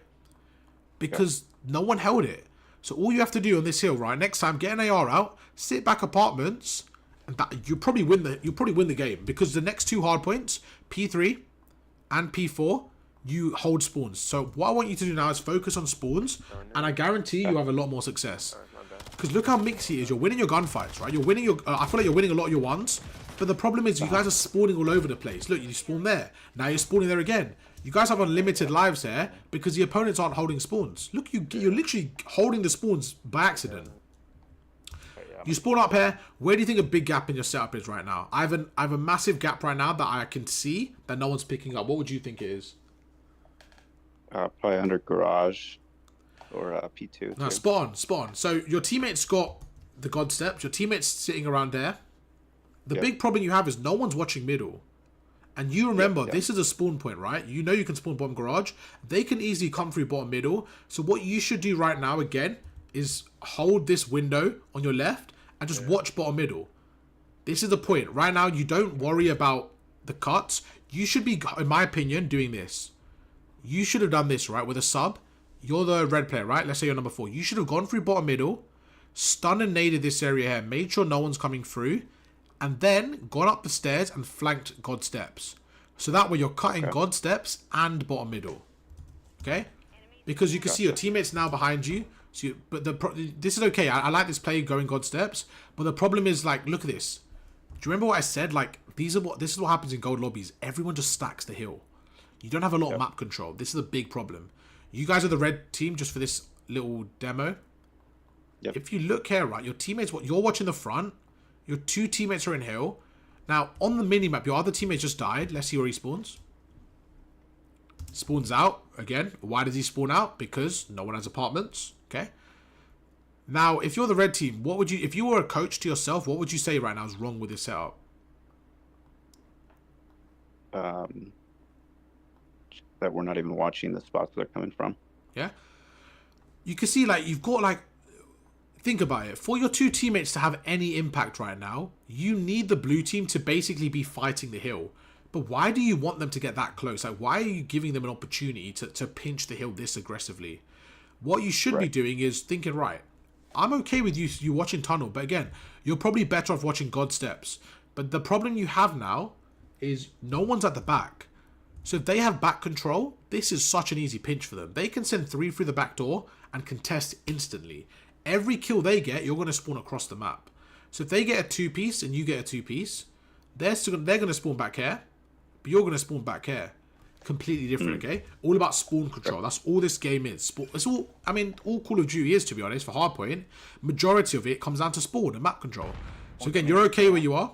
Because no one held it. So all you have to do on this hill, right? Next time, get an AR out, sit back apartments, and you'll probably win the game, because the next 2 hard points, P3 and P4, you hold spawns. So what I want you to do now is focus on spawns, and I guarantee you have a lot more success. Because look how mixy it is. You're winning your gunfights, right? You're winning your. I feel like you're winning a lot of your ones. But the problem is you guys are spawning all over the place. Look, you spawn there. Now you're spawning there again. You guys have unlimited lives there because the opponents aren't holding spawns. Look, you're literally holding the spawns by accident. You spawn up here. Where do you think a big gap in your setup is right now? I have a massive gap right now that I can see that no one's picking up. What would you think it is? Probably under garage or P2. No, spawn. So your teammates got the god steps. Your teammates sitting around there. The big problem you have is no one's watching middle. And you remember, this is a spawn point, right? You know you can spawn bottom garage. They can easily come through bottom middle. So what you should do right now, again, is hold this window on your left and just watch bottom middle. This is the point. Right now, you don't worry about the cuts. You should be, in my opinion, doing this. You should have done this, right? With a sub. You're the red player, right? Let's say you're number 4. You should have gone through bottom middle, stun and naded this area here, made sure no one's coming through, and then gone up the stairs and flanked God steps. So that way you're cutting God steps and bottom middle. Okay? Because you can see your teammates now behind you. So this is okay. I like this play going God steps. But the problem is, like, look at this. Do you remember what I said? Like, this is what happens in gold lobbies. Everyone just stacks the hill. You don't have a lot of map control. This is a big problem. You guys are the red team just for this little demo. If you look here, right, your teammates, you're watching the front. Your 2 teammates are in hill. Now, on the minimap, your other teammate just died. Let's see where he spawns. Spawns out. Again, why does he spawn out? Because no one has apartments. Okay. Now, if you're the red team, what would you... If you were a coach to yourself, what would you say right now is wrong with this setup? That we're not even watching the spots they're coming from. Yeah. You can see, like, you've got, like... Think about it. For your 2 teammates to have any impact right now, you need the blue team to basically be fighting the hill. But why do you want them to get that close? Like, why are you giving them an opportunity to pinch the hill this aggressively? What you should be doing is thinking, right, I'm okay with you watching tunnel, but again, you're probably better off watching God steps. But the problem you have now is no one's at the back. So if they have back control, this is such an easy pinch for them. They can send 3 through the back door and contest instantly. Every kill they get, you're going to spawn across the map. So if they get a 2-piece and you get a 2-piece, they're going to spawn back here, but you're going to spawn back here. Completely different, okay? All about spawn control. That's all this game is. It's all, I mean, all Call of Duty is, to be honest, for Hardpoint. Majority of it comes down to spawn and map control. So again, you're okay where you are.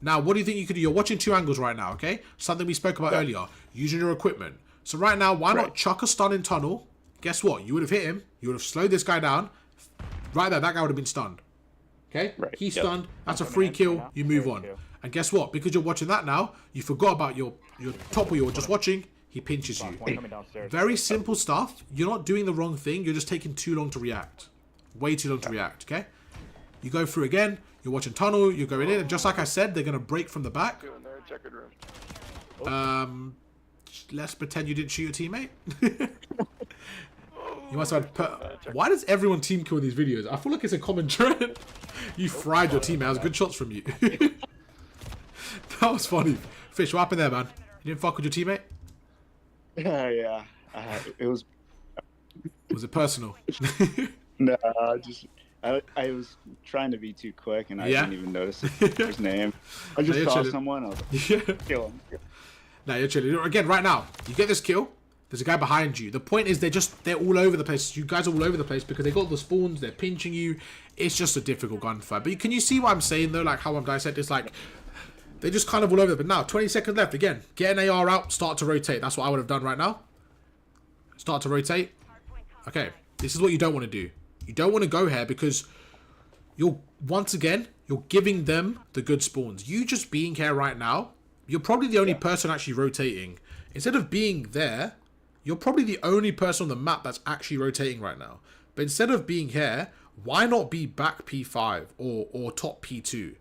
Now, what do you think you could do? You're watching 2 angles right now, okay? Something we spoke about earlier. Using your equipment. So right now, why not chuck a stun in tunnel? Guess what? You would have hit him. You would have slowed this guy down. Right there, that guy would have been stunned. Okay? He's stunned. That's a free kill. You move on. And guess what? Because you're watching that now, you forgot about your top where you were just watching. He pinches you. Very simple stuff. You're not doing the wrong thing. You're just taking too long to react. Way too long to react, okay? You go through again. You're watching tunnel. You're going in. And just like I said, they're going to break from the back. Let's pretend you didn't shoot your teammate. You must have why does everyone team kill in these videos? I feel like it's a common trend. You fried your teammate. That was good shots from you. That was funny. Fish, what happened there, man? You didn't fuck with your teammate? Yeah. It was... Was it personal? No, I was trying to be too quick, and I didn't even notice his name. I just saw someone. I was like, kill him. Nah, you're chilling. Again, right now, you get this kill. There's a guy behind you. The point is they're all over the place. You guys are all over the place because they got the spawns. They're pinching you. It's just a difficult gunfight. But can you see what I'm saying, though? Like, how I'm dissecting? It's like, They're just kind of all over. But now, 20 seconds left. Again, get an AR out. Start to rotate. That's what I would have done right now. Start to rotate. Okay, this is what you don't want to do. You don't want to go here because once again, you're giving them the good spawns. You just being here right now, you're probably the only person actually rotating. Instead of being there, you're probably the only person on the map that's actually rotating right now. But instead of being here, why not be back P5 or top P2?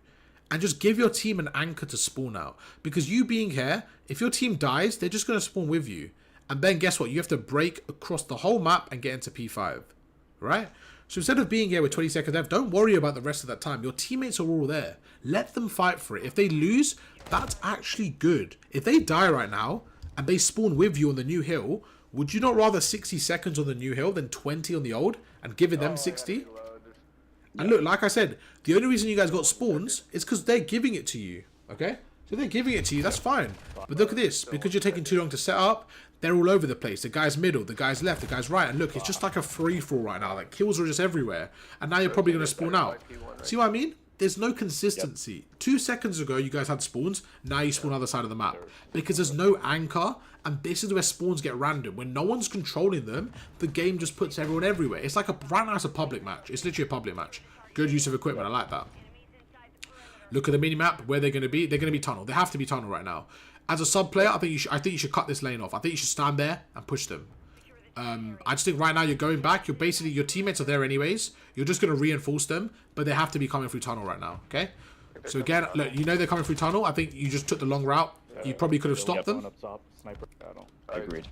And just give your team an anchor to spawn out. Because you being here, if your team dies, they're just going to spawn with you. And then guess what? You have to break across the whole map and get into P5. Right? So instead of being here with 20 seconds left, don't worry about the rest of that time. Your teammates are all there. Let them fight for it. If they lose, that's actually good. If they die right now and they spawn with you on the new hill, would you not rather 60 seconds on the new hill than 20 on the old and giving them 60? And look, like I said, the only reason you guys got spawns is because they're giving it to you. Okay? So they're giving it to you, that's fine. But look at this. Because you're taking too long to set up, they're all over the place. The guy's middle, the guy's left, the guy's right. And look, it's just like a free-for-all right now. Like, kills are just everywhere. And now you're probably going to spawn out. See what I mean? There's no consistency. 2 seconds ago, you guys had spawns. Now you spawn on the other side of the map. Because there's no anchor. And this is where spawns get random. When no one's controlling them, the game just puts everyone everywhere. It's like right now it's a public match. It's literally a public match. Good use of equipment. I like that. Look at the mini-map. Where they're going to be. They're going to be tunnel. They have to be tunnel right now. As a sub player, I think you should cut this lane off. I think you should stand there and push them. I just think right now you're going back. You're basically, your teammates are there anyways. You're just going to reinforce them, but they have to be coming through tunnel right now. Okay. So again, look, you know they're coming through tunnel. I think you just took the long route. You probably could have stopped them. Agreed.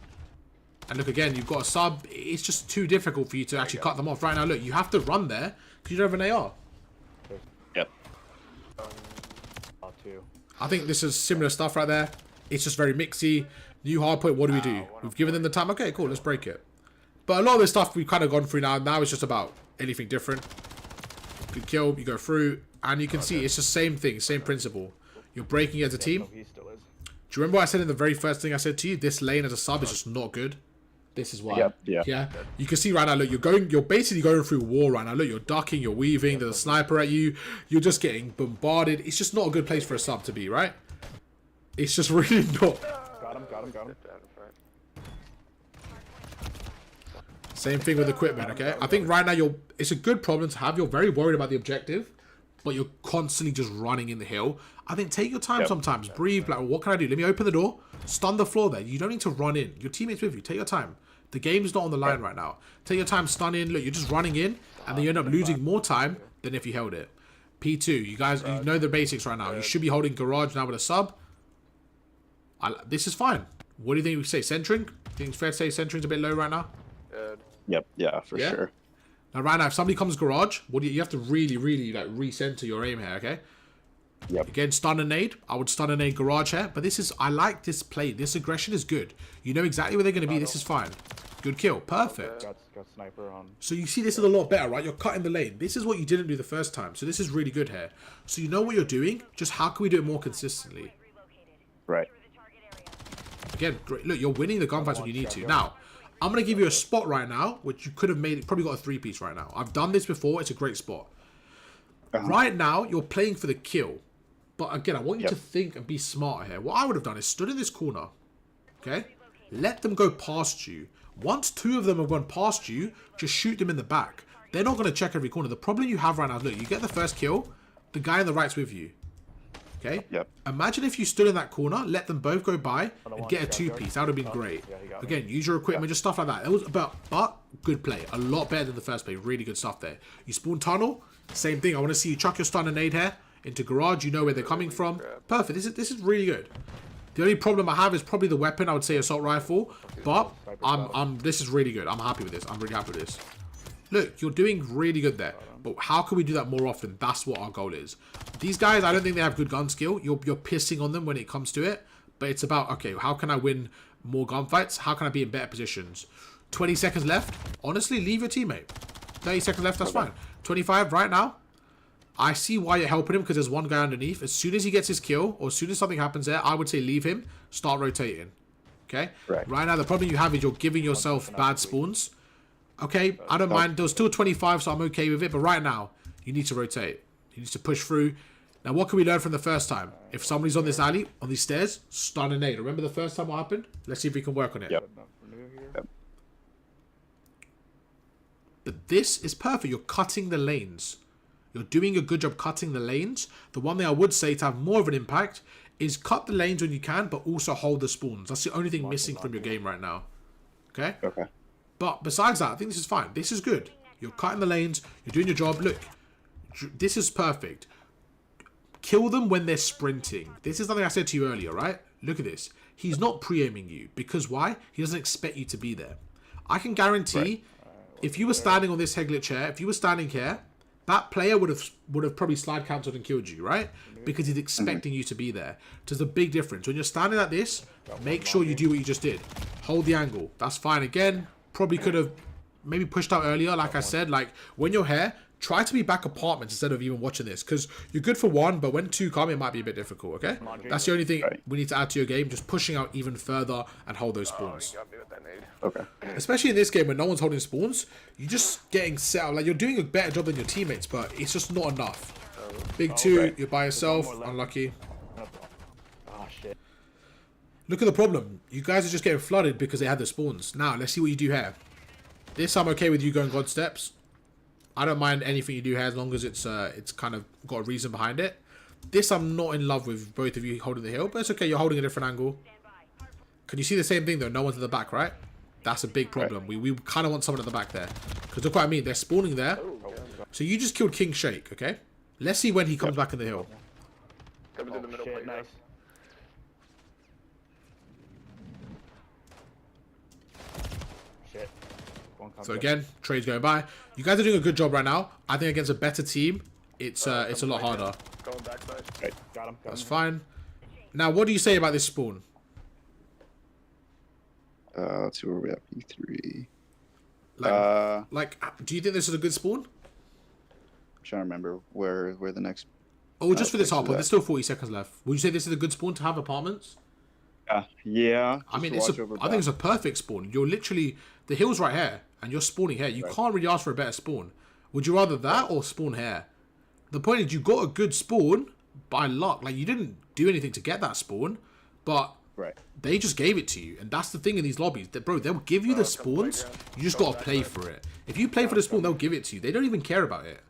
And look again, you've got a sub. It's just too difficult for you to actually cut them off right now. Look, you have to run there because you don't have an AR. Yep. I think this is similar stuff right there. It's just very mixy. New hardpoint, what do we do? We've given them the time. Okay, cool, let's break it. But a lot of this stuff we've kind of gone through now. Now it's just about anything different. Good kill, you go through, and you can see it's the same thing, same principle. You're breaking as a team. Do you remember what I said in the very first thing I said to you? This lane as a sub is just not good. This is why. Yeah. You can see right now, look, you're basically going through war right now. Look, you're ducking, you're weaving, there's a sniper at you, you're just getting bombarded. It's just not a good place for a sub to be, right? It's just really not. Got him. Same thing with equipment, okay? I think right now it's a good problem to have. You're very worried about the objective, but you're constantly just running in the hill. I think take your time sometimes. Breathe, like, what can I do? Let me open the door. Stun the floor there. You don't need to run in. Your teammate's with you. Take your time. The game's not on the line right now. Take your time, stun in. Look, you're just running in, and then you end up losing more time than if you held it. P2, you guys, you know the basics right now. You should be holding garage now with a sub. This is fine. What do you think we say? Centering? Do you think it's fair to say centering's a bit low right now? Yep, yeah, for sure. Now, right now, if somebody comes garage, you have to really, really like recenter your aim here, okay? Yep. Again, stun and nade. I would stun and nade garage here, but I like this play. This aggression is good. You know exactly where they're going to be. This is fine. Good kill. Perfect. Got sniper on. So you see this is a lot better, right? You're cutting the lane. This is what you didn't do the first time. So this is really good here. So you know what you're doing. Just how can we do it more consistently? Right. Again, great. Look, you're winning the gunfights when you need to. Now, I'm going to give you a spot right now, which you could have made, probably got a 3-piece right now. I've done this before. It's a great spot. Right now, you're playing for the kill. But again, I want you to think and be smart here. What I would have done is stood in this corner. Okay? Let them go past you. Once 2 of them have gone past you, just shoot them in the back. They're not going to check every corner. The problem you have right now is, look, you get the first kill, the guy on the right's with you. Okay? Yep. Imagine if you stood in that corner, let them both go by, and get a 2-piece. That would have been great. Again, use your equipment, just stuff like that. It was but good play. A lot better than the first play. Really good stuff there. You spawn tunnel, same thing. I want to see you chuck your stun and nade here into garage. You know where they're coming from. Perfect. This is really good. The only problem I have is probably the weapon. I would say assault rifle, but this is really good. I'm happy with this. I'm really happy with this. Look, you're doing really good there. But how can we do that more often? That's what our goal is. These guys, I don't think they have good gun skill. You're pissing on them when it comes to it. But it's about, okay, how can I win more gunfights? How can I be in better positions? 20 seconds left. Honestly, leave your teammate. 30 seconds left, that's fine. 25 right now. I see why you're helping him because there's one guy underneath. As soon as he gets his kill, or as soon as something happens there, I would say leave him. Start rotating. Okay? Right now, the problem you have is you're giving yourself bad spawns. Okay, I don't mind. There was still 25, so I'm okay with it. But right now, you need to rotate. You need to push through. Now, what can we learn from the first time? If somebody's on this alley, on these stairs, stun a nade. Remember the first time what happened? Let's see if we can work on it. Yep. But this is perfect. You're cutting the lanes. You're doing a good job cutting the lanes. The one thing I would say to have more of an impact is cut the lanes when you can, but also hold the spawns. That's the only thing missing from your game right now. Okay? Okay. But besides that, I think this is fine. This is good. You're cutting the lanes. You're doing your job. Look, this is perfect. Kill them when they're sprinting. This is something I said to you earlier, right? Look at this. He's not pre-aiming you. Because why? He doesn't expect you to be there. I can guarantee if you were standing on this Heglet chair, if you were standing here, that player would have probably slide countered and killed you, right? Because he's expecting you to be there. So there's a big difference. When you're standing like this, make sure you do what you just did. Hold the angle. That's fine. Again, probably could have maybe pushed out earlier. Like I said, like when you're here, try to be back apartments instead of even watching this. Because you're good for one, but when two come, it might be a bit difficult, okay? That's the only thing we need to add to your game. Just pushing out even further and hold those spawns. Okay. Especially in this game when no one's holding spawns, you're just getting set up. Like, you're doing a better job than your teammates, but it's just not enough. Big two, you're by yourself. Unlucky. Oh, shit. Look at the problem. You guys are just getting flooded because they had the spawns. Now, let's see what you do here. This, I'm okay with you going God steps. I don't mind anything you do here as long as it's kind of got a reason behind it. This, I'm not in love with both of you holding the hill, but it's okay. You're holding a different angle. Can you see the same thing, though? No one's at the back, right? That's a big problem. We kind of want someone at the back there. Because look what I mean. They're spawning there. So you just killed King Shake, okay? Let's see when he comes back in the hill. Shit, nice. Shit. So again, trades going by. You guys are doing a good job right now. I think against a better team, it's a lot harder. Got him. That's fine. Now, what do you say about this spawn? Let's see where we at. P3. Like, do you think this is a good spawn? I'm trying to remember where the next. Oh, just for this hardpoint. There's still 40 seconds left. Would you say this is a good spawn to have apartments? Yeah. I mean, I think it's a perfect spawn. You're literally the hill's right here, and you're spawning here. You can't really ask for a better spawn. Would you rather that or spawn here? The point is, you got a good spawn by luck. Like, you didn't do anything to get that spawn, but they just gave it to you. And that's the thing in these lobbies. Bro, they'll give you the spawns. You just got to play for it. If you play for the spawn, they'll give it to you. They don't even care about it.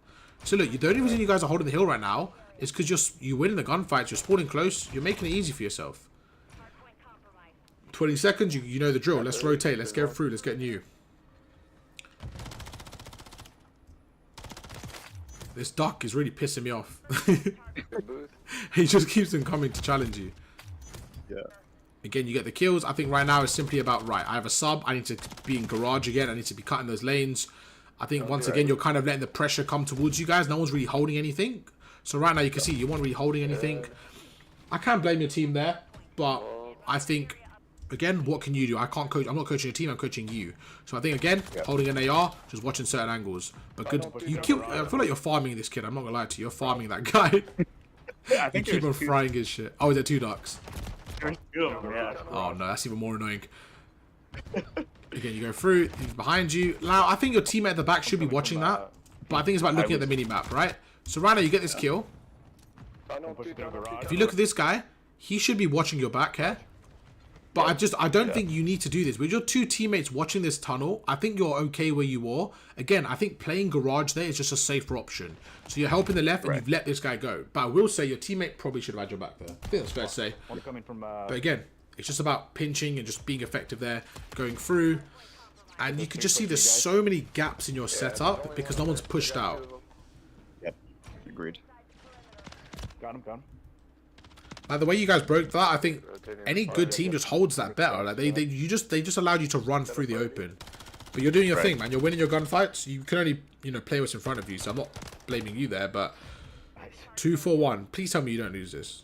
So look, the only reason you guys are holding the hill right now is because you win the gunfights. You're spawning close. You're making it easy for yourself. 20 seconds. You know the drill. Let's rotate. Let's get through. Let's get new. This duck is really pissing me off. He just keeps on coming to challenge you. Yeah. Again, you get the kills. I think right now it's simply about, right, I have a sub. I need to be in garage again. I need to be cutting those lanes. I think once again, you're kind of letting the pressure come towards you guys. No one's really holding anything. So right now you can see you weren't really holding anything. I can't blame your team there. But I think, again, what can you do? I can't coach. I'm not coaching your team. I'm coaching you. So I think, again, holding an AR, just watching certain angles. But good. You kill. I feel like you're farming this kid. I'm not going to lie to you. You're farming that guy. I think you keep on frying his shit. Oh, is there 2 ducks? Yeah. Oh no, that's even more annoying. Again, you go through, he's behind you. Now, I think your teammate at the back should be watching that. But I think it's about looking at the mini-map, right? So right now, you get this kill. If you look at this guy, he should be watching your back here. But I don't think you need to do this. With your 2 teammates watching this tunnel, I think you're okay where you are. Again, I think playing garage there is just a safer option. So you're helping the left and you've let this guy go. But I will say your teammate probably should have had your back there. I think that's fair to say. But again, it's just about pinching and just being effective there, going through. And you can just see there's so many gaps in your setup because no one's pushed out. Yep, agreed. Got him. Like the way you guys broke that, I think any good team just holds that better. Like they just allowed you to run through the open. But you're doing your thing, man. You're winning your gunfights. You can only, play what's in front of you. So I'm not blaming you there, but 2-4-1. Please tell me you don't lose this.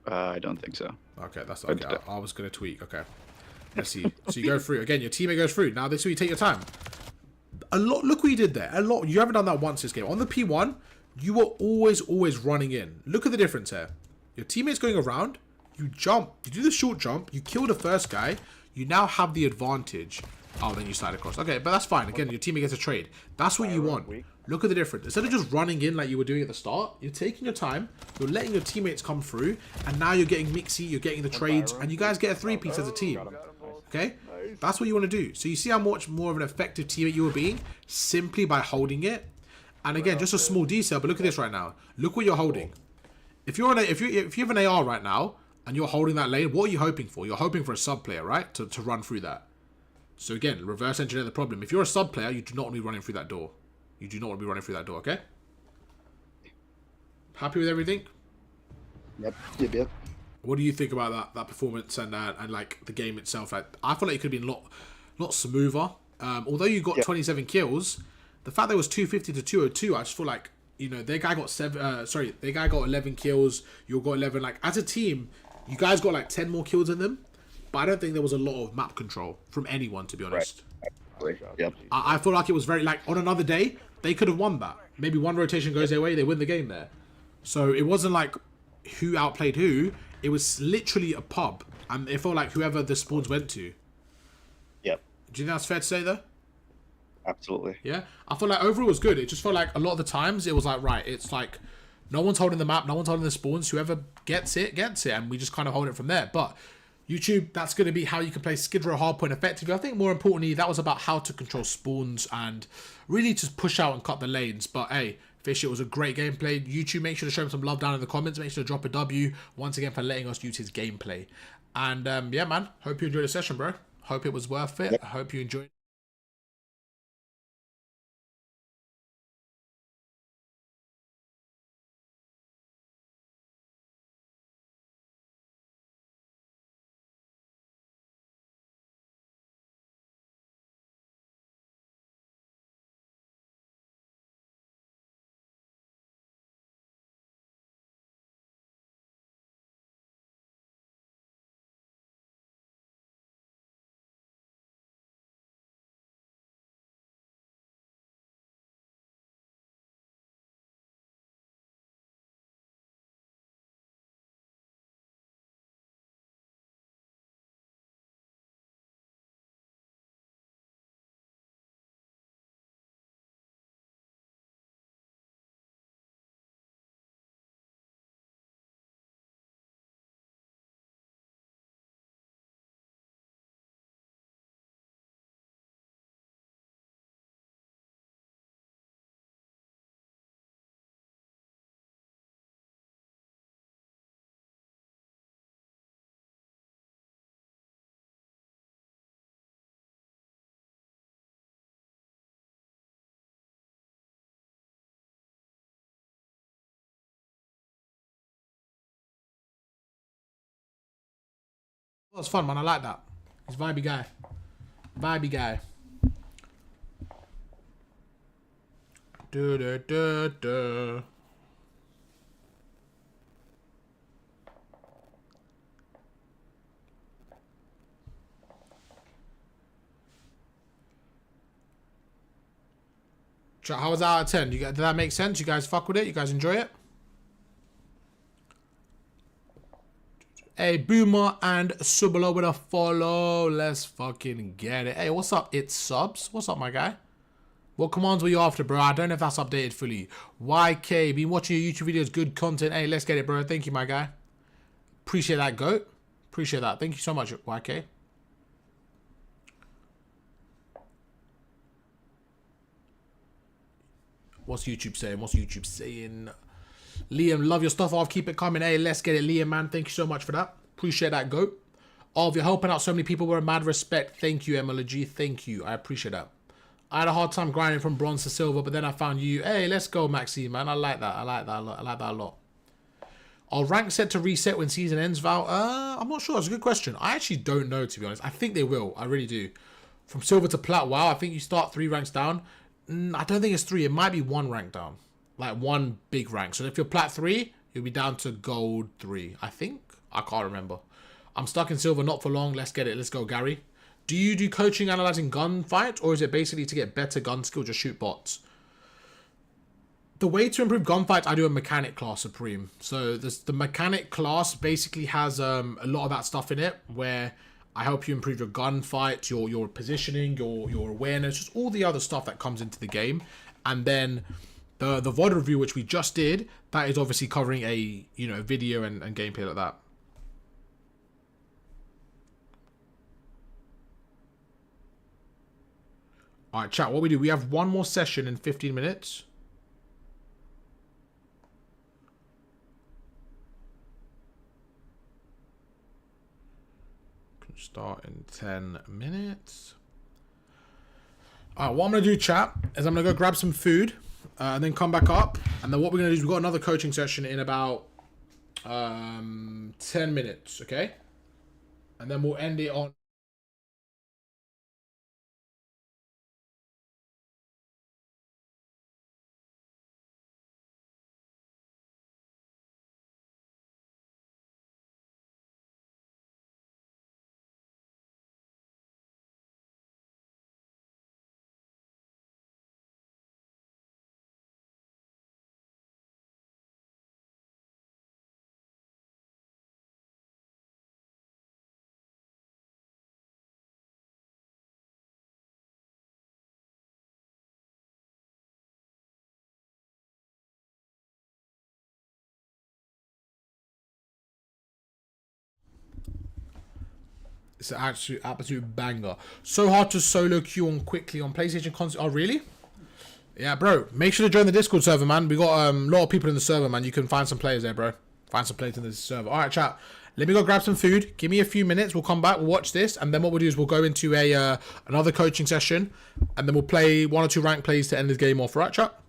I don't think so. Okay, that's okay. I was gonna tweak. Okay, let's see. So you go through again. Your teammate goes through. Now this is where you take your time. Look what you did there. You haven't done that once this game. On the P1, you were always running in. Look at the difference here. Your teammate's going around. You jump. You do the short jump. You kill the first guy. You now have the advantage. Oh, then you slide across. Okay, but that's fine. Again, your teammate gets a trade. That's what you want. Look at the difference. Instead of just running in like you were doing at the start, you're taking your time, you're letting your teammates come through, and now you're getting mixy, you're getting the trades, and you guys get a 3-piece as a team. Okay? That's what you want to do. So you see how much more of an effective teammate you were being simply by holding it. And again, just a small detail, but look at this right now. Look what you're holding. If you have an AR right now and you're holding that lane, what are you hoping for? You're hoping for a sub player, right? To run through that. So again, reverse engineer the problem. If you're a sub player, you do not want to be running through that door. You do not want to be running through that door, okay? Happy with everything? Yep. What do you think about that performance and like the game itself? Like, I feel like it could have been a lot smoother. Although you got 27 kills, the fact that it was 250 to 202, I just feel like, you know, their guy got 11 kills. You got 11. Like, as a team, you guys got like 10 more kills than them. But I don't think there was a lot of map control from anyone, to be honest. Right. Yep. I feel like it was very, like, on another day, they could have won that. Maybe one rotation goes their way, they win the game there. So it wasn't like who outplayed who. It was literally a pub. And it felt like whoever the spawns went to. Yep. Do you think that's fair to say, though? Absolutely. Yeah? I feel like overall it was good. It just felt like a lot of the times it was like, right, it's like no one's holding the map, no one's holding the spawns. Whoever gets it, gets it. And we just kind of hold it from there. But YouTube, that's going to be how you can play Skid Row Hardpoint effectively. I think more importantly, that was about how to control spawns and really just push out and cut the lanes. But hey, Fish, it was a great gameplay. YouTube, make sure to show him some love down in the comments. Make sure to drop a W once again for letting us use his gameplay. And yeah, man, hope you enjoyed the session, bro. Hope it was worth it. I hope you enjoyed. It was fun, man. I like that. He's a vibey guy. Vibey guy. How was that out of 10? Did that make sense? You guys fuck with it? You guys enjoy it? Hey, Boomer and Subalo with a follow. Let's fucking get it. Hey, what's up? It's Subs. What's up, my guy? What commands were you after, bro? I don't know if that's updated fully. YK, been watching your YouTube videos. Good content. Hey, let's get it, bro. Thank you, my guy. Appreciate that, GOAT. Appreciate that. Thank you so much, YK. What's YouTube saying? What's YouTube saying? Liam, love your stuff off. Keep it coming. Hey, let's get it, Liam, man. Thank you so much for that. Appreciate that, GOAT. Oh, if you're helping out so many people, we're a mad respect. Thank you, MW3. Thank you. I appreciate that. I had a hard time grinding from bronze to silver, but then I found you. Hey, let's go, Maxine, man. I like that. I like that a lot. I like that a lot. Are ranks set to reset when season ends, Val? I'm not sure. It's a good question. I actually don't know, to be honest. I think they will. I really do. From silver to plat, wow. I think you start 3 ranks down. I don't think it's 3. It might be 1 rank down. Like 1 big rank. So if you're plat 3, you'll be down to gold 3. I think. I can't remember. I'm stuck in silver, not for long. Let's get it. Let's go, Gary. Do you do coaching analyzing gunfight, or is it basically to get better gun skill, just shoot bots? The way to improve gunfight, I do a mechanic class supreme. So the mechanic class basically has a lot of that stuff in it, where I help you improve your gunfight, your positioning, your awareness, just all the other stuff that comes into the game. And then the VOD review, which we just did, that is obviously covering a video and gameplay like that. All right, chat. What we do? We have one more session in 15 minutes. Can start in 10 minutes. All right, what I'm gonna do, chat, is I'm gonna go grab some food, and then come back up. And then what we're gonna do is we've got another coaching session in about 10 minutes, okay? And then we'll end it on. It's an absolute banger. So hard to solo queue on quickly on PlayStation console. Oh, really? Yeah, bro. Make sure to join the Discord server, man. We got a lot of people in the server, man. You can find some players there, bro. Find some players in the server. All right, chat. Let me go grab some food. Give me a few minutes. We'll come back. We'll watch this. And then what we'll do is we'll go into a another coaching session. And then we'll play 1 or 2 rank plays to end this game off. All right, chat?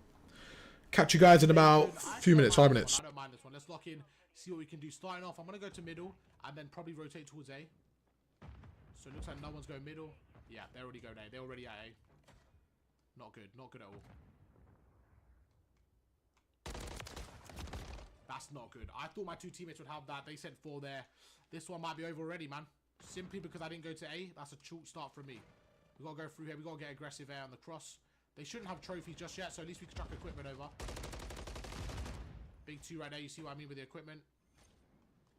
Catch you guys in about a few minutes, 5 minutes. I don't mind this one. Let's lock in. See what we can do. Starting off, I'm going to go to middle. And then probably rotate towards A. So it looks like no one's going middle. Yeah, they're already going A. They're already at A. Not good. Not good at all. That's not good. I thought my 2 teammates would have that. They said 4 there. This one might be over already, man. Simply because I didn't go to A. That's a chalk start for me. We've got to go through here. We've got to get aggressive air on the cross. They shouldn't have trophies just yet, so at least we can chuck equipment over. Big 2 right there. You see what I mean with the equipment?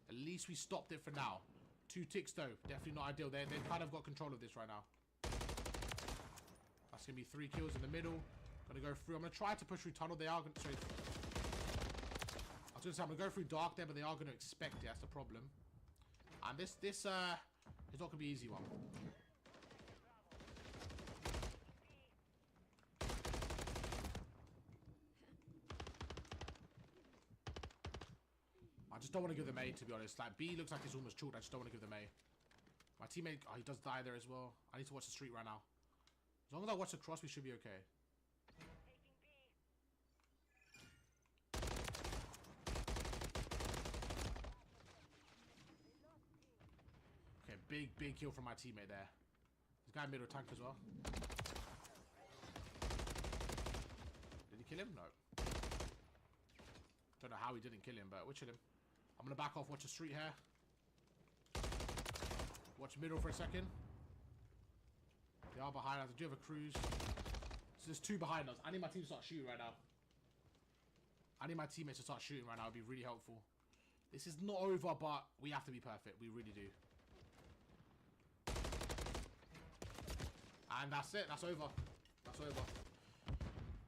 At least we stopped it for now. 2 ticks though, definitely not ideal. They've kind of got control of this right now. That's gonna be 3 kills in the middle. Gonna go through. I'm gonna try to push through tunnel. They are gonna. Sorry. I was gonna say I'm gonna go through dark there, but they are gonna expect it. That's the problem. And this is not gonna be an easy one. I just don't want to give them A, to be honest. Like, B looks like it's almost chalked. I just don't want to give them A. My teammate, oh, he does die there as well. I need to watch the street right now. As long as I watch the cross, we should be okay. Okay, big kill from my teammate there. This guy middle tank as well. Did he kill him? No. Don't know how he didn't kill him, but we'll chill him. I'm gonna back off, watch the street here. Watch middle for a second. They are behind us. I do have a cruise. So there's 2 behind us. I need my team to start shooting right now. I need my teammates to start shooting right now. It'd be really helpful. This is not over, but we have to be perfect. We really do. And that's it. That's over. That's over.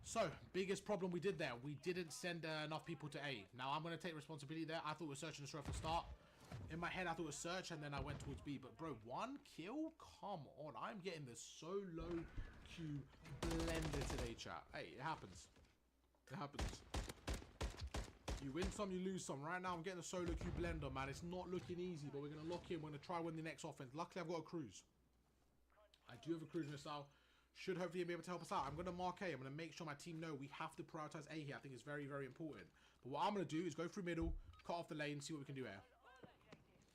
So, biggest problem we did there. We didn't send enough people to A. Now, I'm going to take responsibility there. I thought it was search and destroy from the start. In my head, I thought it was search, and then I went towards B. But, bro, 1 kill? Come on. I'm getting the solo queue blender today, chat. Hey, it happens. It happens. You win some, you lose some. Right now, I'm getting the solo queue blender, man. It's not looking easy, but we're going to lock in. We're going to try win the next offense. Luckily, I've got a cruise. I do have a cruise missile. Should hopefully be able to help us out. I'm going to mark A. I'm going to make sure my team know we have to prioritize A here. I think it's very, very important. But what I'm going to do is go through middle, cut off the lane, see what we can do here.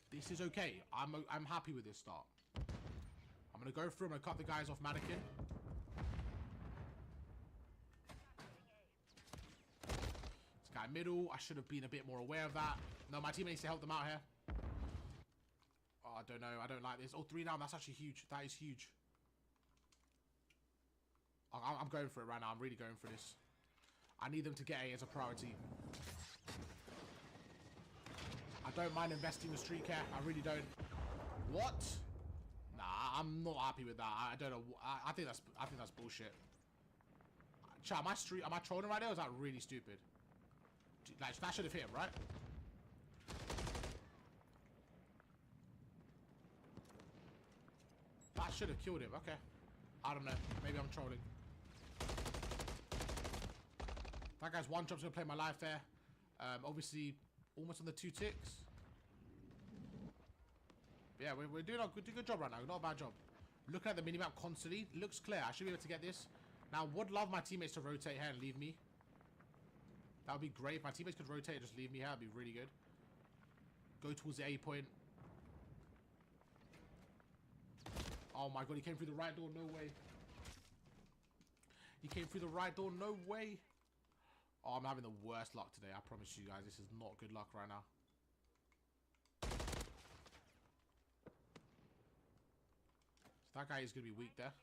This is okay. I'm happy with this start. I'm going to go through. I'm going to cut the guys off mannequin. This guy middle. I should have been a bit more aware of that. No, my team needs to help them out here. Oh, I don't know. I don't like this. Oh, 3 down. That's actually huge. That is huge. I'm going for it right now. I'm really going for this. I need them to get A as a priority. I don't mind investing the streak care. I really don't. What? I'm not happy with that. I don't know. I think that's bullshit. Chat, am I trolling right now? Or is that really stupid? Like, that should have hit him, right? That should have killed him. Okay. I don't know. Maybe I'm trolling. That guy's one drop's gonna play my life there. Obviously, almost on the 2 ticks. But yeah, we're doing a good job right now. Not a bad job. Looking at the minimap constantly, looks clear. I should be able to get this. Now, would love my teammates to rotate here and leave me. That would be great. If my teammates could rotate and just leave me here, that'd be really good. Go towards the A point. Oh my god, he came through the right door. No way. He came through the right door. No way. Oh, I'm having the worst luck today. I promise you guys, this is not good luck right now. So that guy is going to be weak there.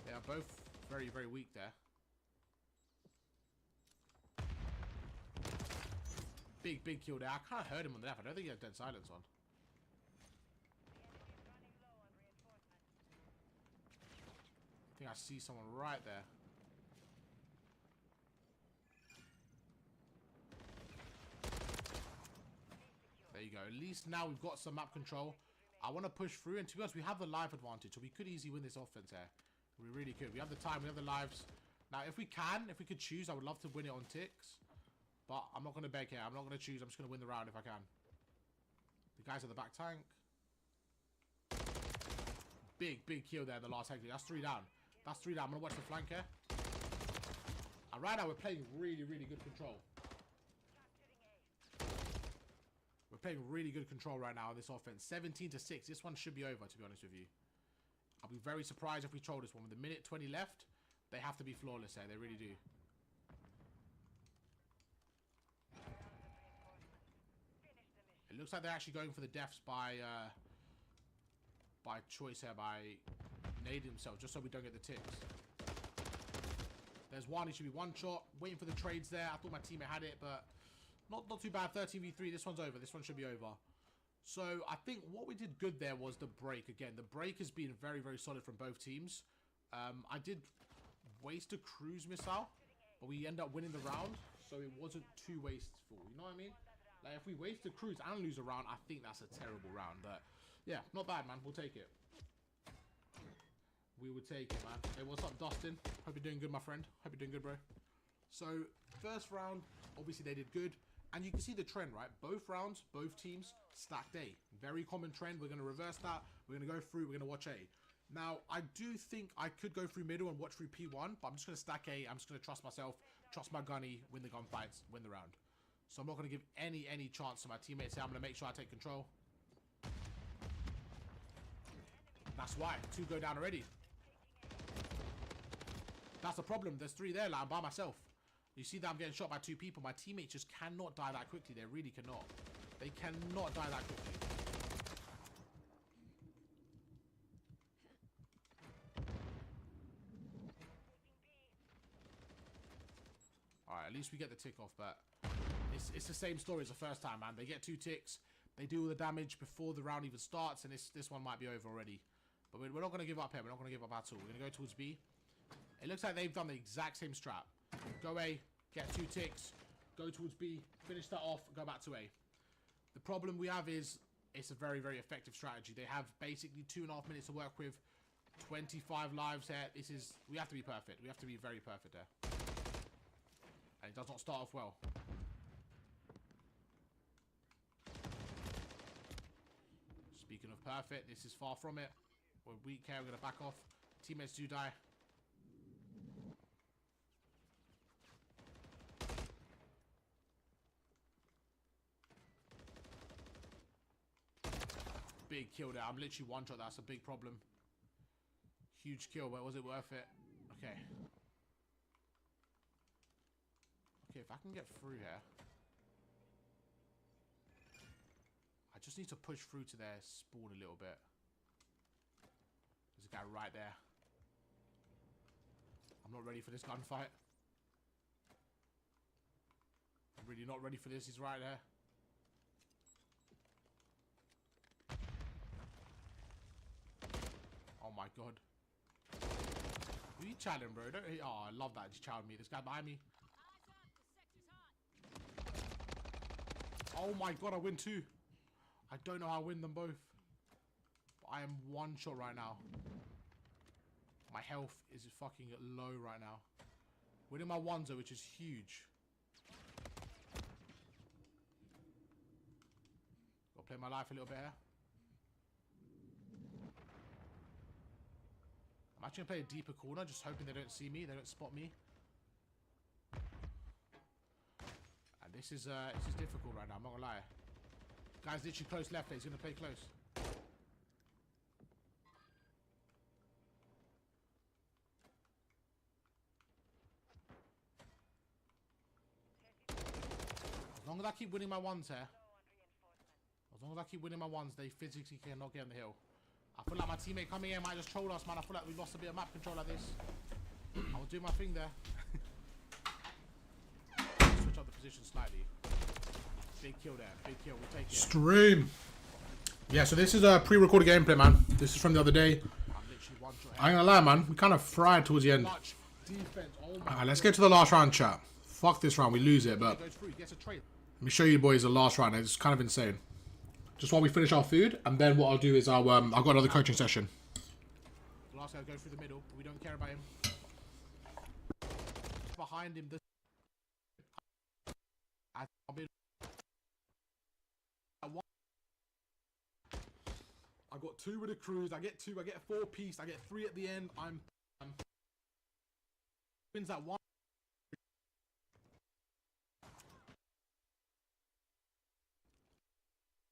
They are both very, very weak there. Big kill there. I kind of heard him on the left. I don't think he had dead silence on. I think I see someone right there. There you go. At least now we've got some map control. I want to push through, and to be honest, we have the life advantage, so we could easily win this offense here. We really could. We have the time, we have the lives. Now, if we could choose, I would love to win it on ticks. But I'm not going to beg here. I'm not going to choose. I'm just going to win the round if I can. The guys at the back tank. Big kill there in the last hectic. That's 3 down. That's 3 down. I'm going to watch the flank here. And right now, we're playing really good control. We're playing really good control right now on this offense. 17-6. This one should be over, to be honest with you. I'll be very surprised if we troll this one. With a minute 20 left, they have to be flawless here. They really do. It looks like they're actually going for the deaths by choice here, by nading themselves, just so we don't get the ticks. There's one. He should be one shot. Waiting for the trades there. I thought my teammate had it, but not too bad. 13v3. This one's over. This one should be over. So I think what we did good there was the break. Again, the break has been very solid from both teams. I did waste a cruise missile, but we end up winning the round, so it wasn't too wasteful. You know what I mean? Like, if we waste a cruise and lose a round, I think that's a terrible round. But yeah, not bad, man. We'll take it. We would take it, man. Hey, what's up, Dustin? Hope you're doing good, my friend. Hope you're doing good, bro. So first round, obviously they did good. And you can see the trend, right? Both rounds, both teams, stacked A. Very common trend. We're going to reverse that. We're going to go through. We're going to watch A. Now, I do think I could go through middle and watch through P1, but I'm just going to stack A. I'm just going to trust myself, trust my gunny, win the gunfights, win the round. So I'm not going to give any chance to my teammates here. I'm going to make sure I take control. That's why. 2 go down already. That's the problem. There's 3 there, like, I'm by myself. You see that I'm getting shot by 2 people. My teammates just cannot die that quickly. They really cannot. They cannot die that quickly. Alright, at least we get the tick off, but it's the same story as the first time, man. They get 2 ticks. They do all the damage before the round even starts, and this one might be over already. But we're not going to give up here. We're not going to give up at all. We're going to go towards B. It looks like they've done the exact same strat. Go A, get 2 ticks, go towards B, finish that off, go back to A. The problem we have is it's a very effective strategy. They have basically 2.5 minutes to work with, 25 lives here. We have to be perfect. We have to be very perfect there. And it does not start off well. Speaking of perfect, this is far from it. We're weak here. We're going to back off. Teammates do die. Big kill there. I'm literally one shot. That's a big problem. Huge kill, but was it worth it? Okay. Okay, if I can get through here. I just need to push through to their spawn a little bit. There's a guy right there. I'm not ready for this gunfight. I'm really not ready for this. He's right there. my god. Who you chatting, bro? Don't, oh, I love that. He's chatting me. This guy behind me. Oh my god, I win 2. I don't know how I win them both. But I am 1 shot right now. My health is fucking low right now. Winning my 1s though, which is huge. Gotta play my life a little bit here. I'm actually gonna play a deeper corner, just hoping they don't see me, they don't spot me. And this is difficult right now, I'm not gonna lie. Guy's literally close left, he's gonna play close. As long as I keep winning my 1s here. As long as I keep winning my 1s, they physically cannot get on the hill. I feel like my teammate coming in might just troll us, man. I feel like we lost a bit of map control like this. I was doing my thing there. Switch up the position slightly. Big kill there. Big kill. We'll take it. Stream. Yeah, so this is a pre-recorded gameplay, man. This is from the other day. I ain't gonna lie, man. We kind of fried towards the end. Alright, let's get to the last round, chat. Fuck this round. We lose it, but... Let me show you boys the last round. It's kind of insane. Just while we finish our food, and then what I'll do is I've got another coaching session. The last guy goes through the middle, but we don't care about him. Behind him, I got 2 with a cruise. I get 2. I get 4 piece. I get 3 at the end. I'm wins that 1.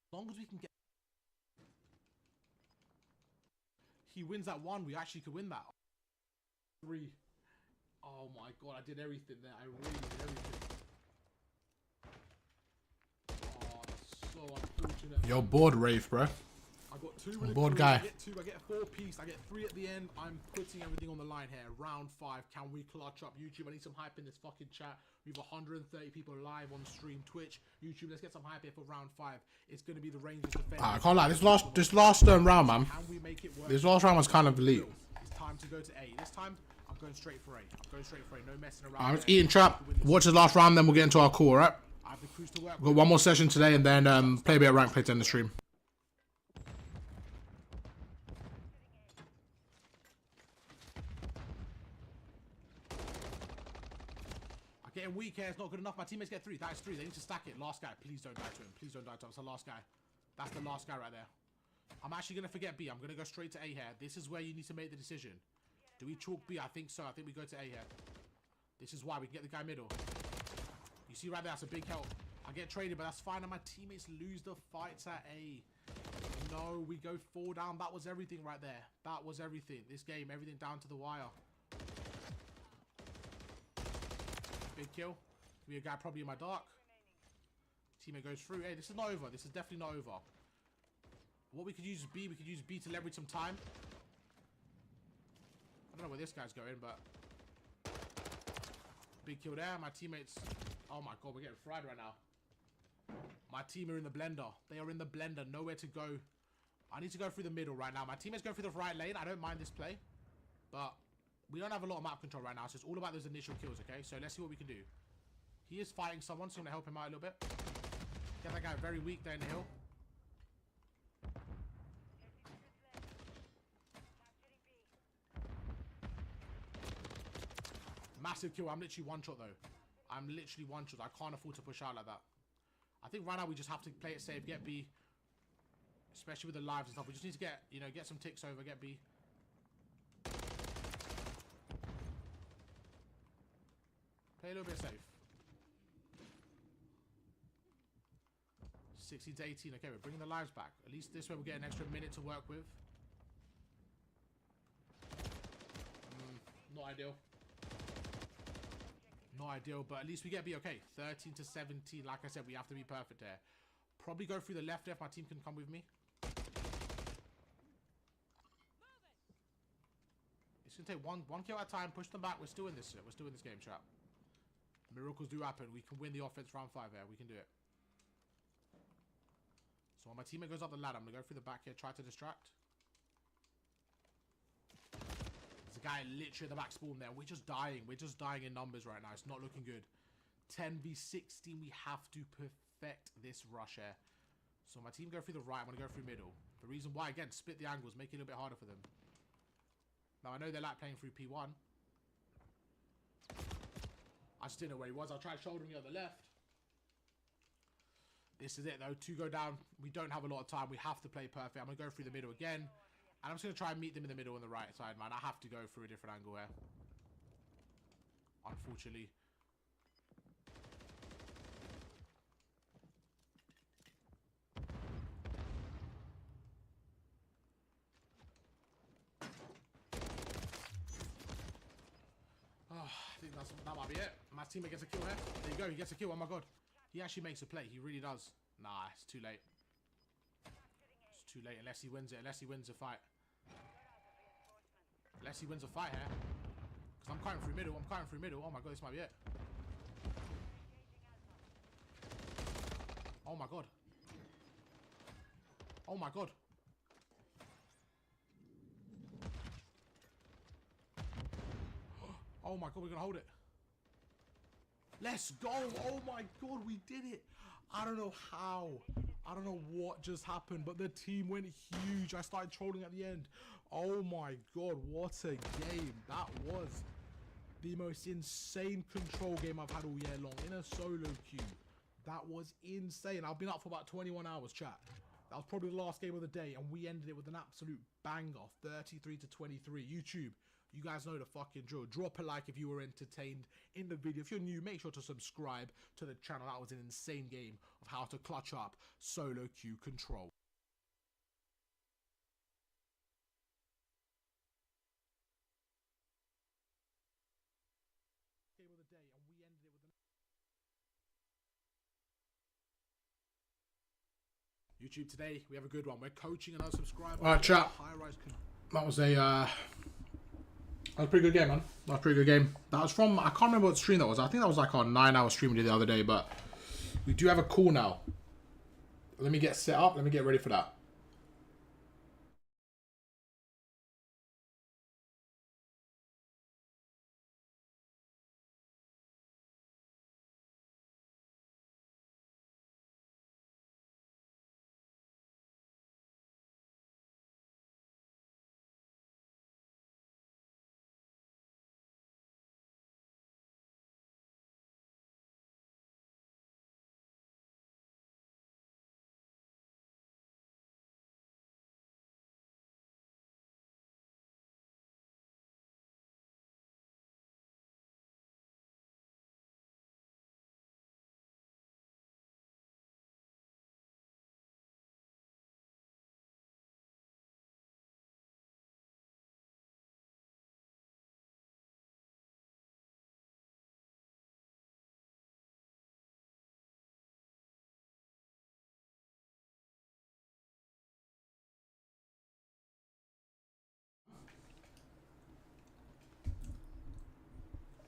As long as we can get... He wins that 1, we actually could win that. 3. Oh my god, I did everything there. I really did everything. Oh, that's so unfortunate. You're bored, Rafe, bro. I got 2 with a bored guy. I get 2, I get 4 piece, I get 3 at the end. I'm putting everything on the line here. Round 5. Can we clutch up? YouTube, I need some hype in this fucking chat. We have 130 people live on stream. Twitch, YouTube, let's get some hype here for round 5. It's going to be the Rangers defense. I can't lie, this last round, man. Can we make it work? This last round was kind of elite. It's time to go to A. This time, I'm going straight for A. I'm going straight for A. No messing around. I'm eating trap. Watch the last round, then we'll get into our call, alright? I have the cruise to work. We've got 1 more session today, and then play a bit of rank play to end the stream. Getting weak here, it's not good enough. My teammates get 3. That is 3. They need to stack it. Last guy, please don't die to him. Please don't die to him. That's the last guy. That's the last guy right there. I'm actually going to forget B. I'm going to go straight to A here. This is where you need to make the decision. Do we chalk B? I think so. I think we go to A here. This is why we can get the guy middle. You see right there, that's a big help. I get traded, but that's fine. And my teammates lose the fights at A. No, we go 4 down. That was everything right there. That was everything. This game, everything down to the wire. Big kill. We a guy probably in my dark. Teammate goes through. Hey, this is not over. This is definitely not over. What we could use is B. We could use B to leverage some time. I don't know where this guy's going, but... Big kill there. My teammates... Oh my god, we're getting fried right now. My team are in the blender. They are in the blender. Nowhere to go. I need to go through the middle right now. My teammates go through the right lane. I don't mind this play. But... we don't have a lot of map control right now, so it's all about those initial kills, okay? So let's see what we can do. He is fighting someone, so I'm going to help him out a little bit. Get that guy very weak there in the hill. Massive kill. I'm literally 1 shot, though. I'm literally 1 shot. I can't afford to push out like that. I think right now we just have to play it safe, get B. Especially with the lives and stuff. We just need to get, you know, get some ticks over, get B. Play a little bit safe. 16 to 18. Okay, we're bringing the lives back. At least this way we'll get an extra minute to work with. Not ideal. Not ideal, but at least we get B. Okay, 13 to 17. Like I said, we have to be perfect there. Probably go through the left if my team can come with me. It's going to take one kill at a time. Push them back. We're still in this shit. We're still in this game, chat. Miracles do happen. We can win the offense round 5 here. We can do it. So when my teammate goes up the ladder, I'm going to go through the back here, try to distract. guy literally at the back spawn there. We're just dying. We're just dying in numbers right now. It's not looking good. 10v16. We have to perfect this rush here. So my team go through the right. I'm going to go through middle. The reason why, again, split the angles. Make it a little bit harder for them. Now, I know they like playing through P1. I just didn't know where he was. I'll try shouldering you on the left. This is it, though. 2 go down. We don't have a lot of time. We have to play perfect. I'm going to go through the middle again. And I'm just going to try and meet them in the middle on the right side, man. I have to go through a different angle here. Unfortunately. Oh, I think that might be it. My teammate gets a kill here. There you go. He gets a kill. Oh, my God. He actually makes a play. He really does. Nah, it's too late. It's too late unless he wins it. Unless he wins the fight. Unless he wins a fight here. Because I'm cutting through middle. I'm cutting through middle. Oh my God, this might be it. Oh my God. Oh my God. Oh my God, we're going to hold it. Let's go. Oh my God, we did it. I don't know how. I don't know what just happened, but the team went huge. I started trolling at the end. Oh my God, what a game. That was the most insane control game I've had all year long in a solo queue. That was insane. I've been up for about 21 hours, chat. That was probably the last game of the day, and we ended it with an absolute banger, 33-23. YouTube, you guys know the fucking drill. Drop a like if you were entertained in the video. If you're new, make sure to subscribe to the channel. That was an insane game of how to clutch up solo queue control. Game of the day, and we ended it with an... YouTube, today we have a good one. We're coaching another subscriber. Alright, chat. That was a pretty good game, man. That was a pretty good game. That was from, I can't remember what stream that was. I think that was like our 9-hour stream we did the other day, but we do have a call now. Let me get set up. Let me get ready for that.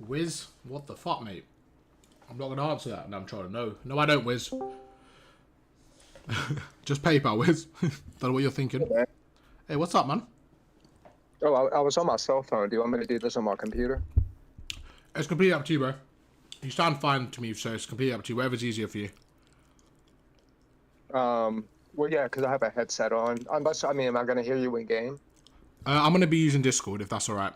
Wiz, what the fuck, mate? I'm not going to answer that. No, I'm trying to know. No, I don't, Wiz. Just PayPal, Wiz. Don't know what you're thinking. Okay. Hey, what's up, man? Oh, I was on my cell phone. Do you want me to do this on my computer? It's completely up to you, bro. You sound fine to me, so it's completely up to you. Whatever's easier for you. Well, yeah, because I have a headset on. I mean, am I going to hear you in game? I'm going to be using Discord, if that's all right.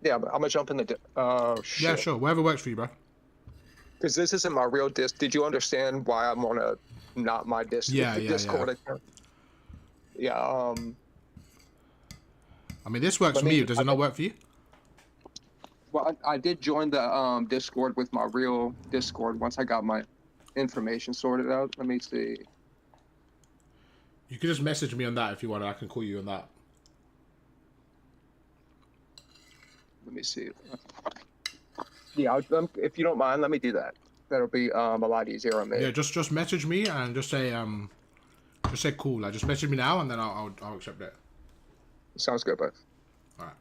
Yeah, I'm going to jump in the... Oh, shit. Yeah, sure. Whatever works for you, bro. Because this isn't my real disc. Did you understand why I'm on a... Not my disc? Discord account? Yeah, I mean, this works for me. Does it not work for you? Well, I did join the Discord with my real Discord once I got my information sorted out. Let me see. You can just message me on that if you want. I can call you on that. Let me see. Yeah, if you don't mind, let me do that. That'll be a lot easier on me. Yeah, just message me and just say cool. Like, just message me now and then I'll accept it. Sounds good, bud. All right.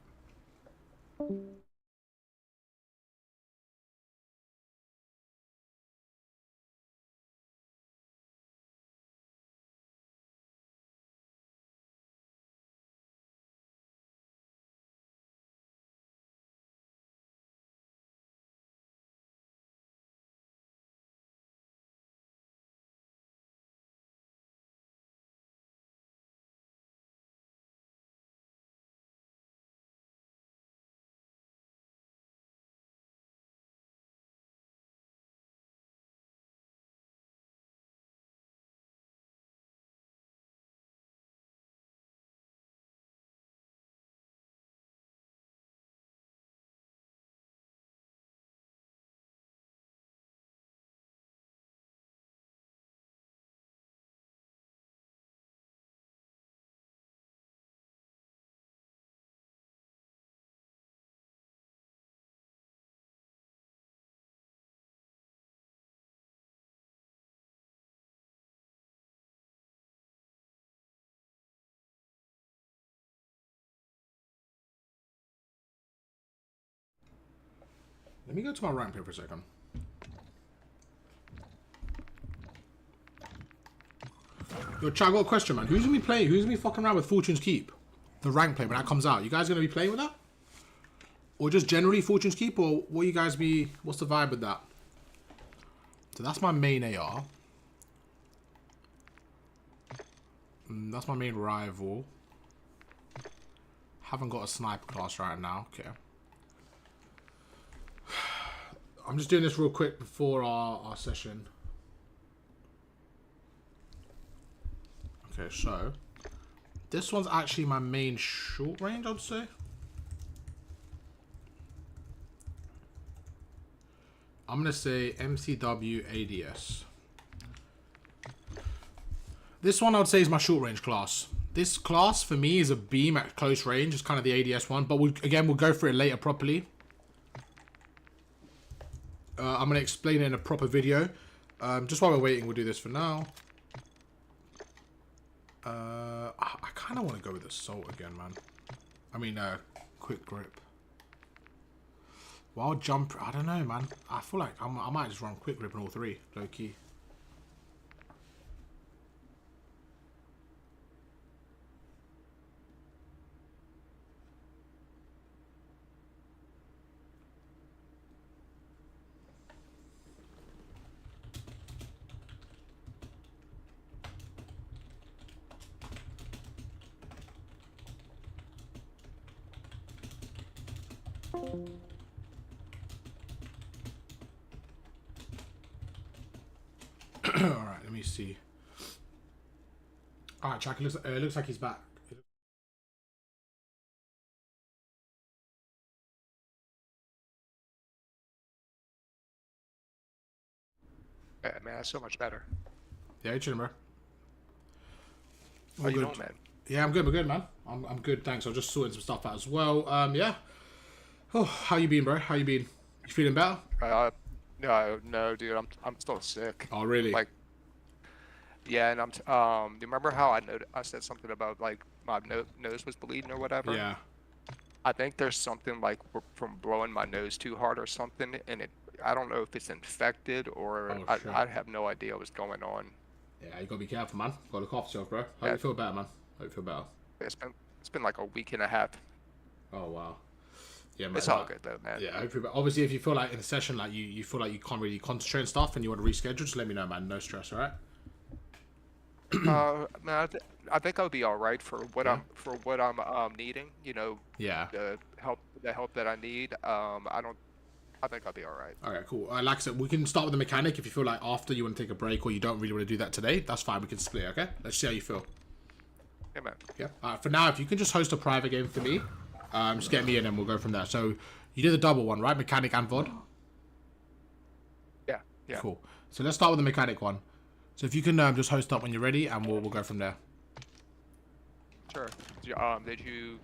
Let me go to my rank page for a second. Yo, chat, I got a question, man. Who's gonna be playing? Who's gonna be fucking around with Fortune's Keep? The rank play when that comes out. You guys gonna be playing with that? Or just generally Fortune's Keep? Or will you guys be... What's the vibe with that? So that's my main AR. That's my main rival. Haven't got a sniper class right now. Okay. I'm just doing this real quick before our session. Okay, so this one's actually my main short range, I'd say. I'm gonna say MCW ADS. This one I would say is my short range class. This class for me is a beam at close range. It's kind of the ADS one, but we'll go through it later properly. I'm gonna explain it in a proper video. Just while we're waiting, we'll do this for now. I kind of want to go with assault again, man. I mean, quick grip. Wild jump, I don't know, man. I feel like I might just run quick grip in all three, low key. Alright, let me see. Alright, Chuck, it looks like he's back. Yeah, man, that's so much better. Yeah, you chilling, bro? How you doing, man? Yeah, I'm good, man. I'm good, thanks. I was just sorting some stuff out as well. Yeah. Oh, how you been, bro? How you been? You feeling better? No, dude, I'm still sick. Oh, really? Like, yeah, and do you remember how I said something about like my nose was bleeding or whatever? Yeah. I think there's something like from blowing my nose too hard or something, and I don't know if it's infected or I have no idea what's going on. Yeah, you gotta be careful, man. Gotta look after yourself, bro. Hope you feel better, man. Hope you feel better. It's been like a week and a half. Oh wow. Yeah, man. It's all good though, man. Yeah, obviously if you feel like in a session like you feel like you can't really concentrate and stuff and you want to reschedule, just let me know, man. No stress, alright? Man, I think I'll be all right for what I'm needing. You know. Yeah. The help that I need. I think I'll be all right. Alright, cool. Like I said, we can start with the mechanic. If you feel like after you want to take a break or you don't really want to do that today, that's fine. We can split, okay? Let's see how you feel. Yeah, man. Yeah. Alright, for now, if you can just host a private game for me, just get me in and we'll go from there. So you did the double one, right? Mechanic and VOD? Yeah. Yeah. Cool. So let's start with the mechanic one. So if you can just host up when you're ready and we'll go from there. Sure. Did you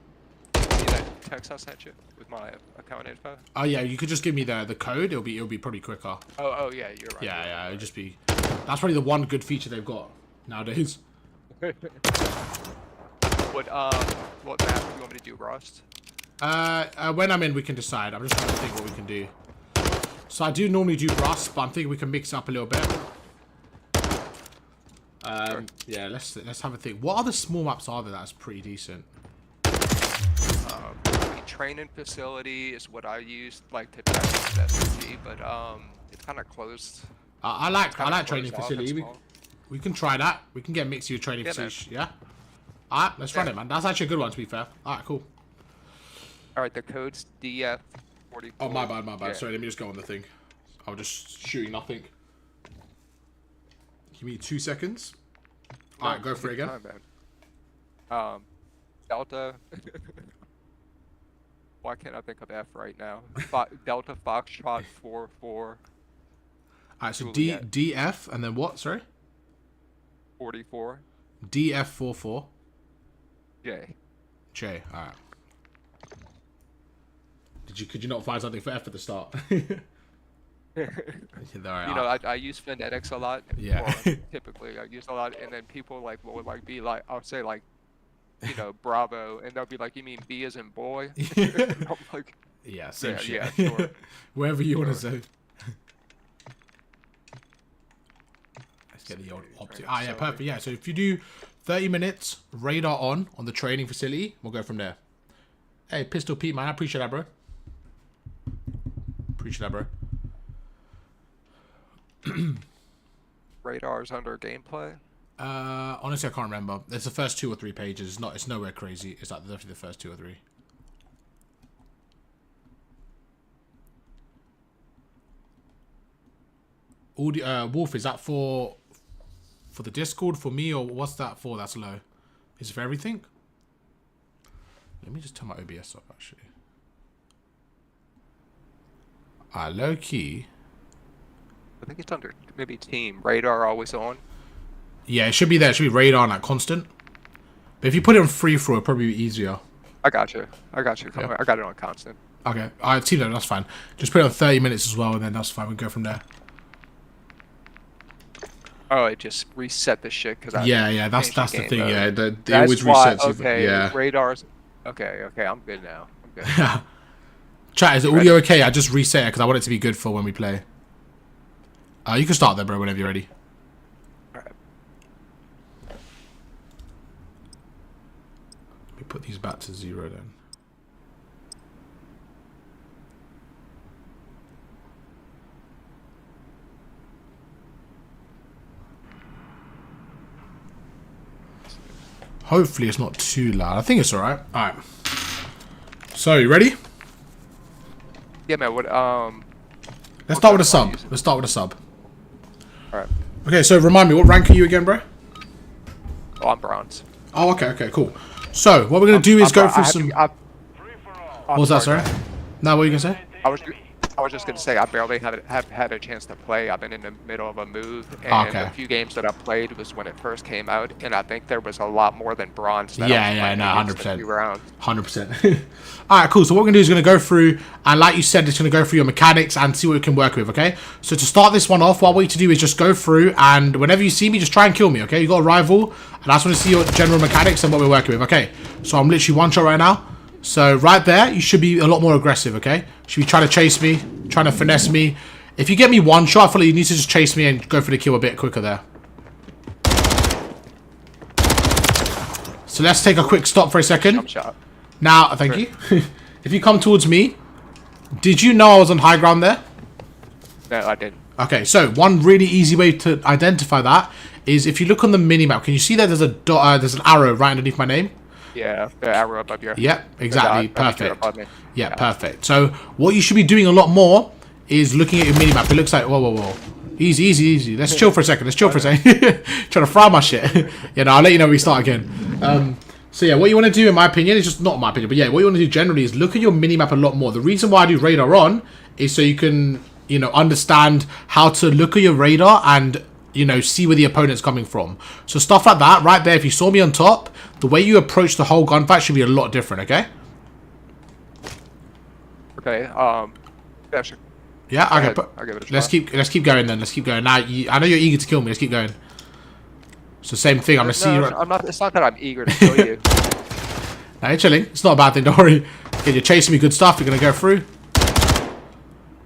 see that text I sent you with my account info? Oh yeah, you could just give me the code. It'll be pretty quicker. Oh yeah, you're right. Yeah, it'll just be. That's probably the one good feature they've got nowadays. What map do you want me to do, Rust? When I'm in, we can decide. I'm just trying to think what we can do. So I do normally do Rust, but I'm thinking we can mix up a little bit. Sure. Yeah, let's have a think. What other small maps are there that's pretty decent? Training facility is what I use, like to test SSG, but it's kind of closed. I like training facility. We can try that. We can get mixed with training facility. Yeah. Alright, let's run it, man. That's actually a good one, to be fair. Alright, cool. Alright, the code's DF44. Oh, my bad. Yeah. Sorry, let me just go on the thing. I was just shooting nothing. Give me 2 seconds. Alright, go for it again. Time, Delta. Why can't I think of F right now? Delta Foxtrot 44. Alright, so Juliet. DF and then what? Sorry? 44. DF44. J. Alright. Could you not find something for F at the start? I use phonetics a lot. Yeah. Or typically I use a lot, and then people like will like be like, I'll say like, Bravo, and they'll be like, you mean B as in boy? I'm like, Yeah, same shit. Yeah, sure. Wherever you want to say. Let's get the old optic. Ah, yeah, perfect. Yeah, so if you do 30 minutes, radar on the training facility, we'll go from there. Hey, Pistol Pete, man, I appreciate that, bro. Appreciate that, bro. Radars under gameplay. Honestly, I can't remember. It's the first 2 or 3 pages. It's nowhere crazy. It's like definitely the first 2 or 3. Audio, Wolf, is that for the Discord, for me, or what's that for? That's low. Is it for everything? Let me just turn my OBS off, actually. Low key. I think it's under maybe team. Radar always on. Yeah, it should be there. It should be radar on like constant. But if you put it on free throw, it'll probably be easier. I got you. I got you. Yeah. I got it on constant. Okay, I see that. That's fine. Just put it on 30 minutes as well, and then that's fine. We can go from there. Oh, it just reset the shit because yeah, that's the thing. Mode. Yeah, they always reset. Okay, yeah. radars. Okay, I'm good now. I'm good. Chat, is the audio okay? I just reset it because I want it to be good for when we play. You can start there, bro, whenever you're ready. Alright. Let me put these back to 0 then. Hopefully it's not too loud. I think it's alright. Alright. So, you ready? Yeah, man. Let's start with a sub. Let's start with a sub. Alright. Okay, so remind me, what rank are you again, bro? Oh, I'm bronze. Oh, okay, cool. So, what we're going to do is go through some... What was that, sorry? No, what were you going to say? I was just gonna say I barely have had a chance to play. I've been in the middle of a move, and the few games that I played was when it first came out, and I think there was a lot more than bronze. That Yeah, no, 100%. 100%. All right, cool. So what we're gonna do is gonna go through, and like you said, it's gonna go through your mechanics and see what we can work with. Okay. So to start this one off, what I want you to do is just go through, and whenever you see me, just try and kill me. Okay. You got a rival, and I just want to see your general mechanics and what we're working with. Okay. So I'm literally one shot right now. So right there, you should be a lot more aggressive, okay? Should be trying to chase me, trying to finesse me. If you get me one shot, I feel like you need to just chase me and go for the kill a bit quicker there. So let's take a quick stop for a second. Now, thank you. If you come towards me, did you know I was on high ground there? No, I didn't. Okay, so one really easy way to identify that is if you look on the minimap, can you see that there's a there's an arrow right underneath my name? Yeah, the arrow above your... Yep, exactly. Perfect. Yeah, perfect. So what you should be doing a lot more is looking at your minimap. It looks like... Whoa. Easy. Let's chill for a second. Trying to fry my shit. Yeah, no, I'll let you know when we start again. So yeah, what you want to do, in my opinion, is just... Not my opinion, but yeah, what you want to do generally is look at your minimap a lot more. The reason why I do radar on is so you can, you know, understand how to look at your radar and... you know, see where the opponent's coming from. So stuff like that, right there, if you saw me on top, the way you approach the whole gunfight should be a lot different, okay? Okay, yeah, sure. Yeah, okay, I'll give it a try. let's keep going then, let's keep going. Now, I know you're eager to kill me, let's keep going. So same thing, I'm gonna see you... I'm not, it's not that I'm eager to kill you. Nah, you're chilling, it's not a bad thing, don't worry. Okay, you're chasing me good stuff, you're gonna go through.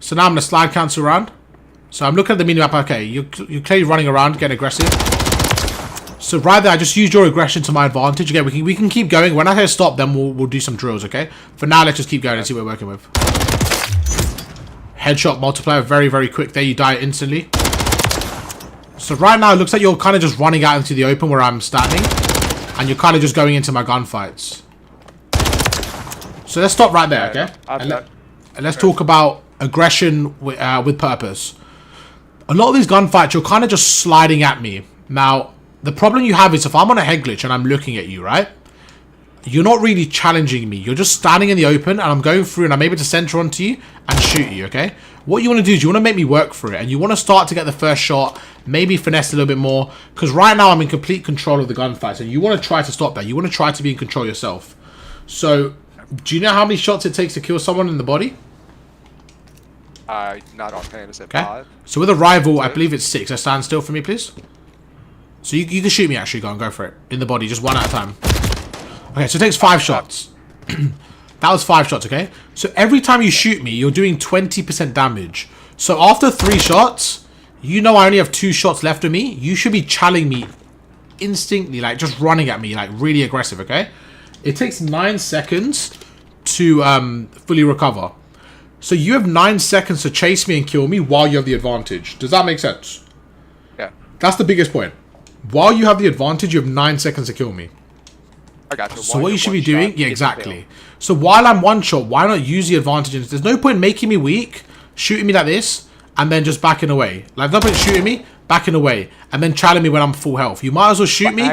So now I'm gonna slide cancel around. So I'm looking at the minimap, okay, you're clearly running around, getting aggressive. So right there, I just used your aggression to my advantage. Again, we can keep going. When I say stop, then we'll do some drills, okay? For now, let's just keep going and see what we're working with. Headshot multiplier, very, very quick. There, you die instantly. So right now, it looks like you're kind of just running out into the open where I'm standing. And you're kind of just going into my gunfights. So let's stop right there, okay? And let's talk about aggression with purpose. A lot of these gunfights, you're kind of just sliding at me. Now, the problem you have is if I'm on a head glitch and I'm looking at you, right? You're not really challenging me. You're just standing in the open and I'm going through and I'm able to center onto you and shoot you, okay? What you want to do is you want to make me work for it and you want to start to get the first shot, maybe finesse a little bit more. Because right now I'm in complete control of the gunfight. So you want to try to stop that. You want to try to be in control yourself. So, do you know how many shots it takes to kill someone in the body? Not offhand, is it okay. 5? So with a rival, I believe it's 6. So stand still for me, please. So you can shoot me actually, go for it. In the body, just one at a time. Okay, so it takes 5 shots. That was 5 shots, okay? So every time you shoot me, you're doing 20% damage. So after 3 shots, you know I only have 2 shots left of me. You should be challenging me instantly, like just running at me, like really aggressive, okay? It takes 9 seconds to fully recover. So you have 9 seconds to chase me and kill me while you have the advantage. Does that make sense? Yeah. That's the biggest point. While you have the advantage, you have 9 seconds to kill me. I got you. So what you should be doing, yeah, exactly. So while I'm one shot, why not use the advantage? There's no point making me weak, shooting me like this, and then just backing away. Like, no point shooting me, backing away, and then chowing me when I'm full health. You might as well shoot me,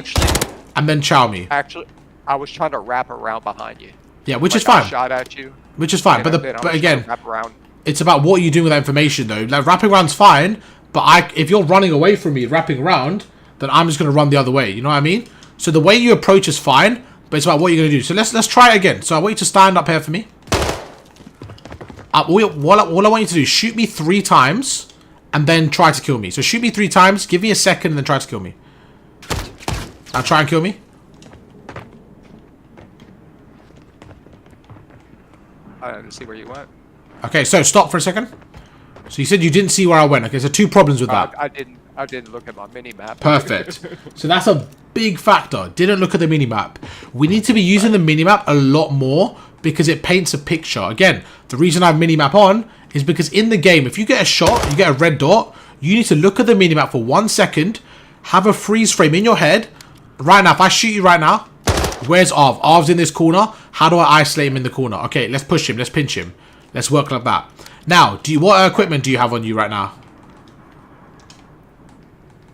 and then chow me. Actually, I was trying to wrap around behind you. Yeah, which is fine. I shot at you. Which is fine, but again, it's about what you're doing with that information, though. Like, wrapping around's fine, but if you're running away from me, wrapping around, then I'm just gonna run the other way. You know what I mean? So the way you approach is fine, but it's about what you're gonna do. So let's try it again. So I want you to stand up here for me. All I want you to do is shoot me 3 times, and then try to kill me. So shoot me 3 times, give me a second, and then try to kill me. Now try and kill me. I didn't see where you went. Okay, so stop for a second. So you said you didn't see where I went. Okay, so 2 problems with that. I didn't look at my mini map. Perfect. So that's a big factor. Didn't look at the mini map. We need to be using the mini map a lot more because it paints a picture. Again, the reason I have mini map on is because in the game, if you get a shot, you get a red dot, you need to look at the mini map for 1 second, have a freeze frame in your head. Right now, if I shoot you right now, where's Arv? Arv's in this corner. How do I isolate him in the corner? Okay, let's push him. Let's pinch him. Let's work like that. Now, what equipment do you have on you right now?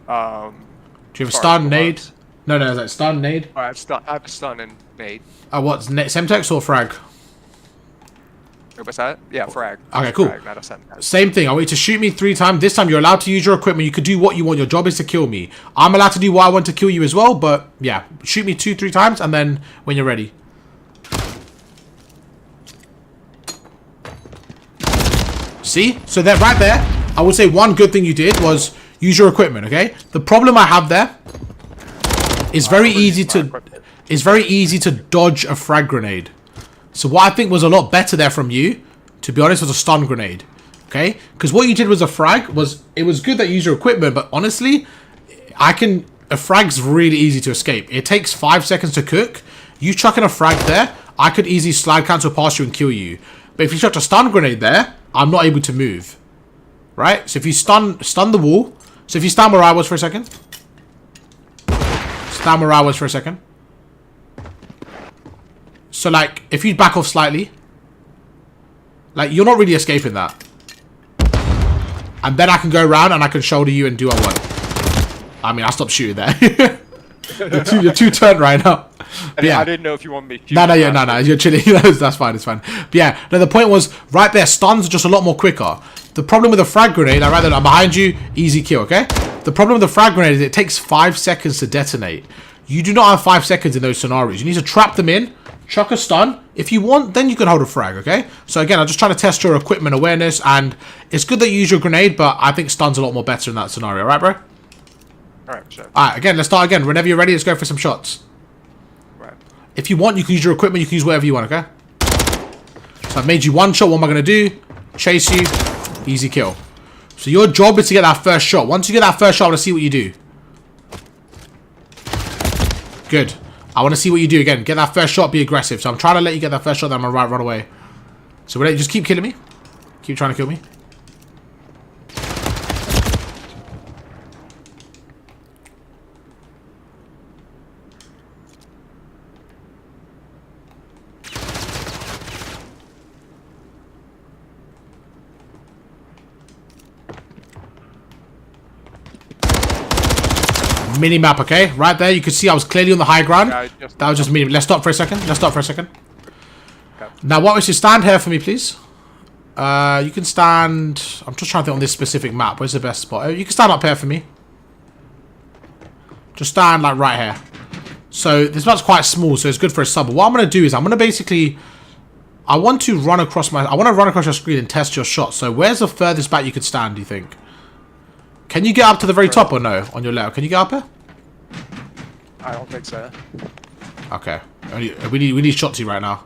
Do you have a stun, nade? No, is that stun, nade? I have a stun and nade. What's Semtex or frag? What's that? Yeah, frag. Okay, cool. Frag, not a Semtex. Same thing. I want you to shoot me 3 times. This time you're allowed to use your equipment. You can do what you want. Your job is to kill me. I'm allowed to do what I want to kill you as well, but yeah. Shoot me 2-3 times, and then when you're ready. See? So that right there, I would say one good thing you did was use your equipment, okay? The problem I have there is very easy to dodge a frag grenade. So what I think was a lot better there from you, to be honest, was a stun grenade. Okay? Because what you did was a frag, it was good that you use your equipment, but honestly, a frag's really easy to escape. It takes 5 seconds to cook. You chuck in a frag there, I could easily slide cancel past you and kill you. But if you chuck a stun grenade there, I'm not able to move. Right? So if you stun the wall, so if you stand where I was for a second. Stand where I was for a second. So like, if you back off slightly, like, you're not really escaping that. And then I can go around and I can shoulder you and do what I want. I mean, I stopped shooting there. You're too turned right now. Yeah. I didn't know if you wanted me to. No, you're chilling. That's fine, it's fine. But yeah, no, the point was, right there, stuns are just a lot more quicker. The problem with a frag grenade, I'd rather I'm behind you, easy kill, okay? The problem with the frag grenade is it takes 5 seconds to detonate. You do not have 5 seconds in those scenarios. You need to trap them in, chuck a stun. If you want, then you can hold a frag, okay? So again, I'm just trying to test your equipment awareness, and it's good that you use your grenade, but I think stun's a lot more better in that scenario, right, bro? Alright, sure. Alright, again, let's start again. Whenever you're ready, let's go for some shots. Right. If you want, you can use your equipment, you can use whatever you want, okay? So I've made you 1 shot, what am I going to do? Chase you, easy kill. So your job is to get that first shot. Once you get that first shot, I want to see what you do. Good. I want to see what you do again. Get that first shot, be aggressive. So I'm trying to let you get that first shot, then I'm going to run away. So just keep killing me. Keep trying to kill me. Mini map, okay? Right there, you could see I was clearly on the high ground. Yeah, that was just mini. Let's stop for a second. Okay. Now, what was your stand here for me, please? You can stand. I'm just trying to think on this specific map. Where's the best spot? You can stand up here for me. Just stand like right here. So this map's quite small, so it's good for a sub. But what I'm gonna do is I want to run across your screen and test your shot. So where's the furthest back you could stand? Do you think? Can you get up to the very top or no? On your left. Can you get up here? I don't think so. Okay. We need shotsy right now.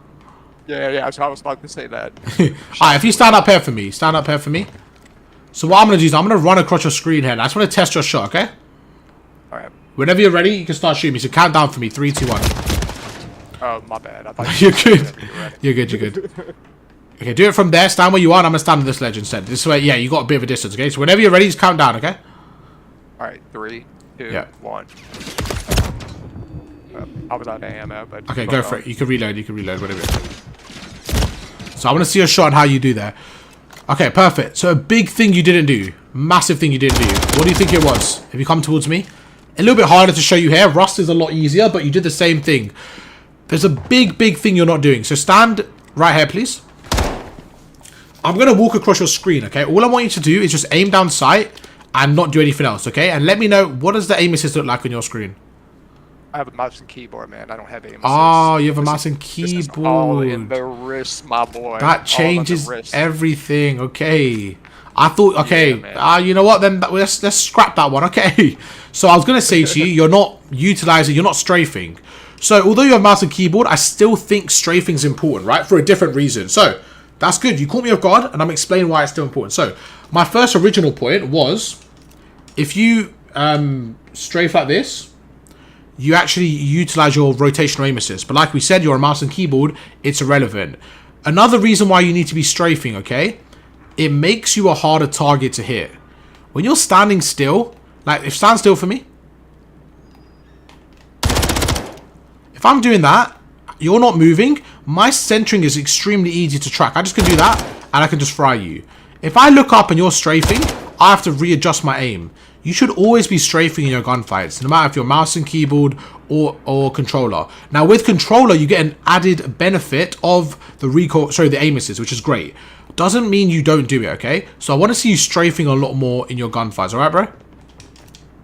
Yeah, so I was about to say that. Alright, if you stand up here for me. Stand up here for me. So what I'm going to do is I'm going to run across your screen here. And I just want to test your shot, okay? Alright. Whenever you're ready, you can start shooting me. So count down for me. 3, 2, 1. Oh, my bad. I thought You're good. You're good, you're good. Okay, do it from there. Stand where you are, and I'm going to stand on this ledge instead. This way, yeah, you got a bit of a distance, okay? So whenever you're ready, just count down, okay? Alright, 3, 2, Yeah. 1. I was out of ammo, but... Okay, go for it. You can reload, whatever. So I want to see your shot and how you do that. Okay, perfect. So a big thing you didn't do. Massive thing you didn't do. What do you think it was? If you come towards me. A little bit harder to show you here. Rust is a lot easier, but you did the same thing. There's a big thing you're not doing. So stand right here, please. I'm going to walk across your screen, okay? All I want you to do is just aim down sight and not do anything else, okay? And let me know, what does the aim assist look like on your screen? I have a mouse and keyboard, man. I don't have aim assist. Oh, you have a mouse and keyboard. This is all in the wrist, my boy. That changes everything. Okay. I thought, okay, yeah, you know what? Then let's scrap that one. Okay. So I was gonna say to you, you're not utilizing, you're not strafing. So although you have mouse and keyboard, I still think strafing is important, right? For a different reason. So that's good. You caught me off guard, and I'm explaining why it's still important. So my first original point was, if you strafe like this, you actually utilize your rotational aim assist. But like we said, you're a mouse and keyboard, it's irrelevant. Another reason why you need to be strafing, okay? It makes you a harder target to hit. When you're standing still, like, if stand still for me. If I'm doing that, you're not moving, my centering is extremely easy to track. I just can do that, and I can just fry you. If I look up and you're strafing, I have to readjust my aim. You should always be strafing in your gunfights, no matter if you're mouse and keyboard or controller. Now with controller, you get an added benefit of the recoil, sorry, the aim assist, which is great. Doesn't mean you don't do it, okay? So I want to see you strafing a lot more in your gunfights, alright, bro?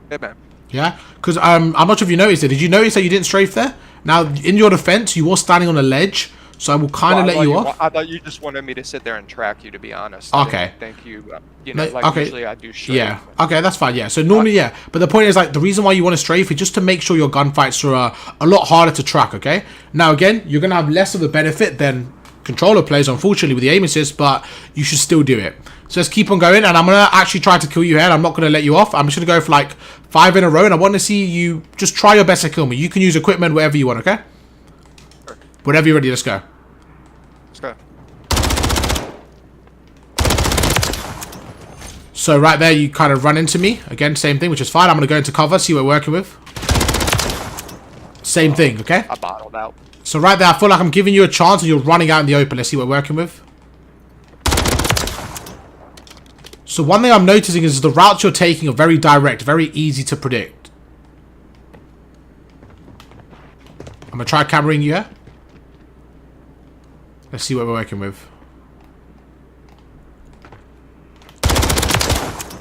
Yeah, man. Yeah? Because I'm not sure if you noticed it. Did you notice that you didn't strafe there? Now, in your defense, you were standing on a ledge, so I will kind of let you off. I thought you just wanted me to sit there and track you, to be honest. Okay. Thank you. You know, like okay. usually I do strafe. Yeah. Okay, that's fine. Yeah. So normally, yeah. But the point is, like, the reason why you want to strafe is just to make sure your gunfights are a lot harder to track, okay? Now, again, you're going to have less of a benefit than controller plays, unfortunately, with the aim assist, but you should still do it. So let's keep on going, and I'm going to actually try to kill you here, and I'm not going to let you off. I'm just going to go for, like, 5 in a row, and I want to see you just try your best to kill me. You can use equipment, whatever you want, okay? Sure. Whenever you're ready, let's go. Let's go. So right there, you kind of run into me. Again, same thing, which is fine. I'm going to go into cover, see what we're working with. Same thing, okay? I bottled out. So right there, I feel like I'm giving you a chance and you're running out in the open. Let's see what we're working with. So one thing I'm noticing is the routes you're taking are very direct, very easy to predict. I'm going to try cameraing you here. Let's see what we're working with.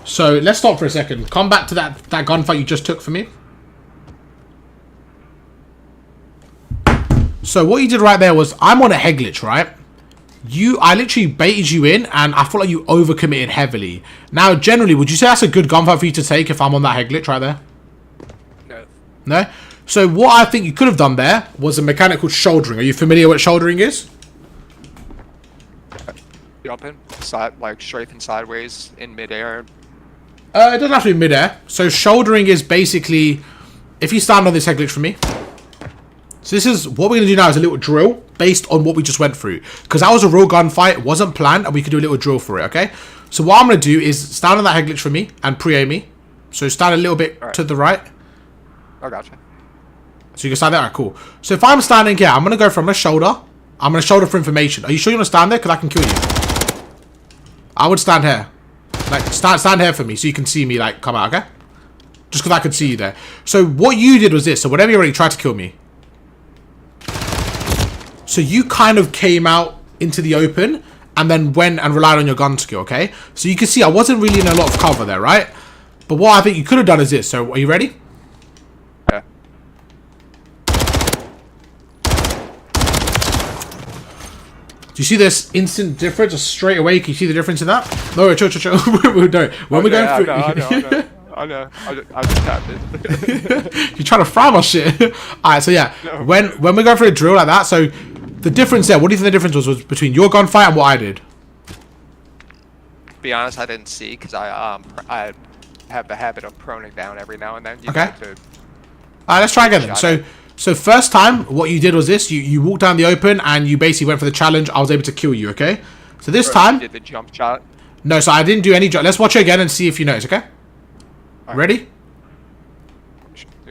So let's stop for a second. Come back to that gunfight you just took for me. So what you did right there was, I'm on a head glitch, right? I literally baited you in, and I feel like you overcommitted heavily. Now, generally, would you say that's a good gunfight for you to take if I'm on that head glitch right there? No. No? So what I think you could have done there was a mechanic called shouldering. Are you familiar what shouldering is? Jumping, like strafing sideways in midair. It doesn't have to be midair. So shouldering is basically, if you stand on this head glitch for me. So this is, what we're going to do now is a little drill based on what we just went through. Because that was a real gunfight, it wasn't planned, and we could do a little drill for it, okay? So what I'm going to do is stand on that head glitch for me and pre-aim me. So stand a little bit to the right. I gotcha. So you can stand there, alright, cool. So if I'm standing here, I'm going to go from a shoulder. I'm going to shoulder for information. Are you sure you want to stand there? Because I can kill you. I would stand here. Like, stand here for me so you can see me, like, come out, okay? Just because I could see you there. So what you did was this. So whenever you already tried to kill me. So you kind of came out into the open and then went and relied on your gun skill, okay? So you can see I wasn't really in a lot of cover there, right? But what I think you could have done is this. So are you ready? Yeah. Do you see this instant difference straight away? Can you see the difference in that? No, chill. No. When we're going through... I know. I just tapped it. You're trying to fry my shit. Alright, so yeah. No. When we go through a drill like that, so The difference there, what do you think the difference was between your gunfight and what I did? To be honest, I didn't see because I have the habit of proning down every now and then. Okay. Alright, let's try again then. So first time, what you did was this. You walked down the open and you basically went for the challenge. I was able to kill you, okay? So this time... You did the jump shot? No, so I didn't do any jump. Let's watch it again and see if you notice, okay? Right. Ready?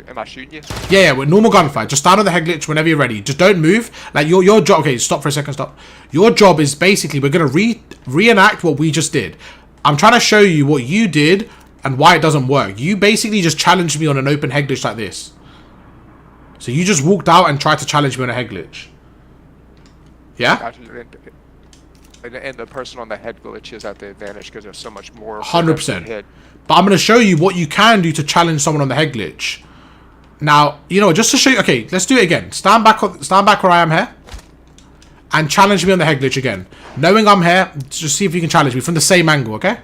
Am I shooting you? Yeah, with normal gunfight. Just stand on the head glitch whenever you're ready. Just don't move. Like, your job... Okay, stop for a second, stop. Your job is basically, we're going to reenact what we just did. I'm trying to show you what you did and why it doesn't work. You basically just challenged me on an open head glitch like this. So you just walked out and tried to challenge me on a head glitch. Yeah? And the person on the head glitch is at the advantage because there's so much more. 100%. But I'm going to show you what you can do to challenge someone on the head glitch. Now, you know, just to show you... Okay, let's do it again. Stand back where I am here. And challenge me on the head glitch again. Knowing I'm here, just see if you can challenge me from the same angle, okay?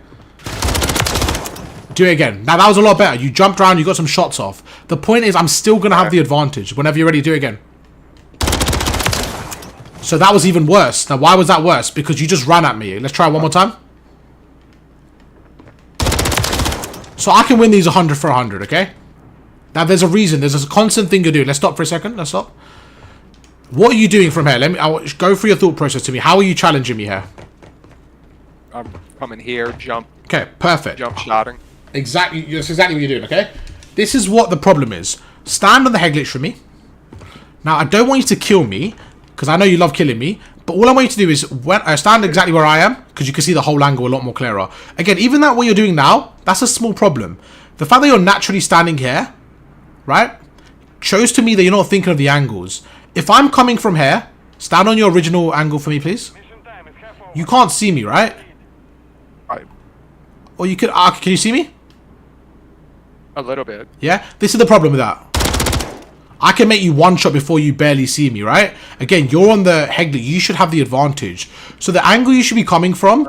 Do it again. Now, that was a lot better. You jumped around, you got some shots off. The point is, I'm still going to have the advantage. Whenever you're ready, do it again. So that was even worse. Now, why was that worse? Because you just ran at me. Let's try it one more time. So I can win these 100 for 100, okay? Now, there's a reason. There's a constant thing you're doing. Let's stop for a second. Let's stop. What are you doing from here? I'll go through your thought process to me. How are you challenging me here? I'm coming here, jump. Okay, perfect. Jump shotting. Exactly. That's exactly what you're doing, okay? This is what the problem is. Stand on the head glitch for me. Now, I don't want you to kill me, because I know you love killing me. But all I want you to do is stand exactly where I am, because you can see the whole angle a lot more clearer. Again, even that what you're doing now, that's a small problem. The fact that you're naturally standing here, right, shows to me that you're not thinking of the angles. If I'm coming from here, stand on your original angle for me, please. You can't see me, right? Right. Or you could... can you see me? A little bit. Yeah? This is the problem with that. I can make you one shot before you barely see me, right? Again, you're on the head glitch. You should have the advantage. So the angle you should be coming from,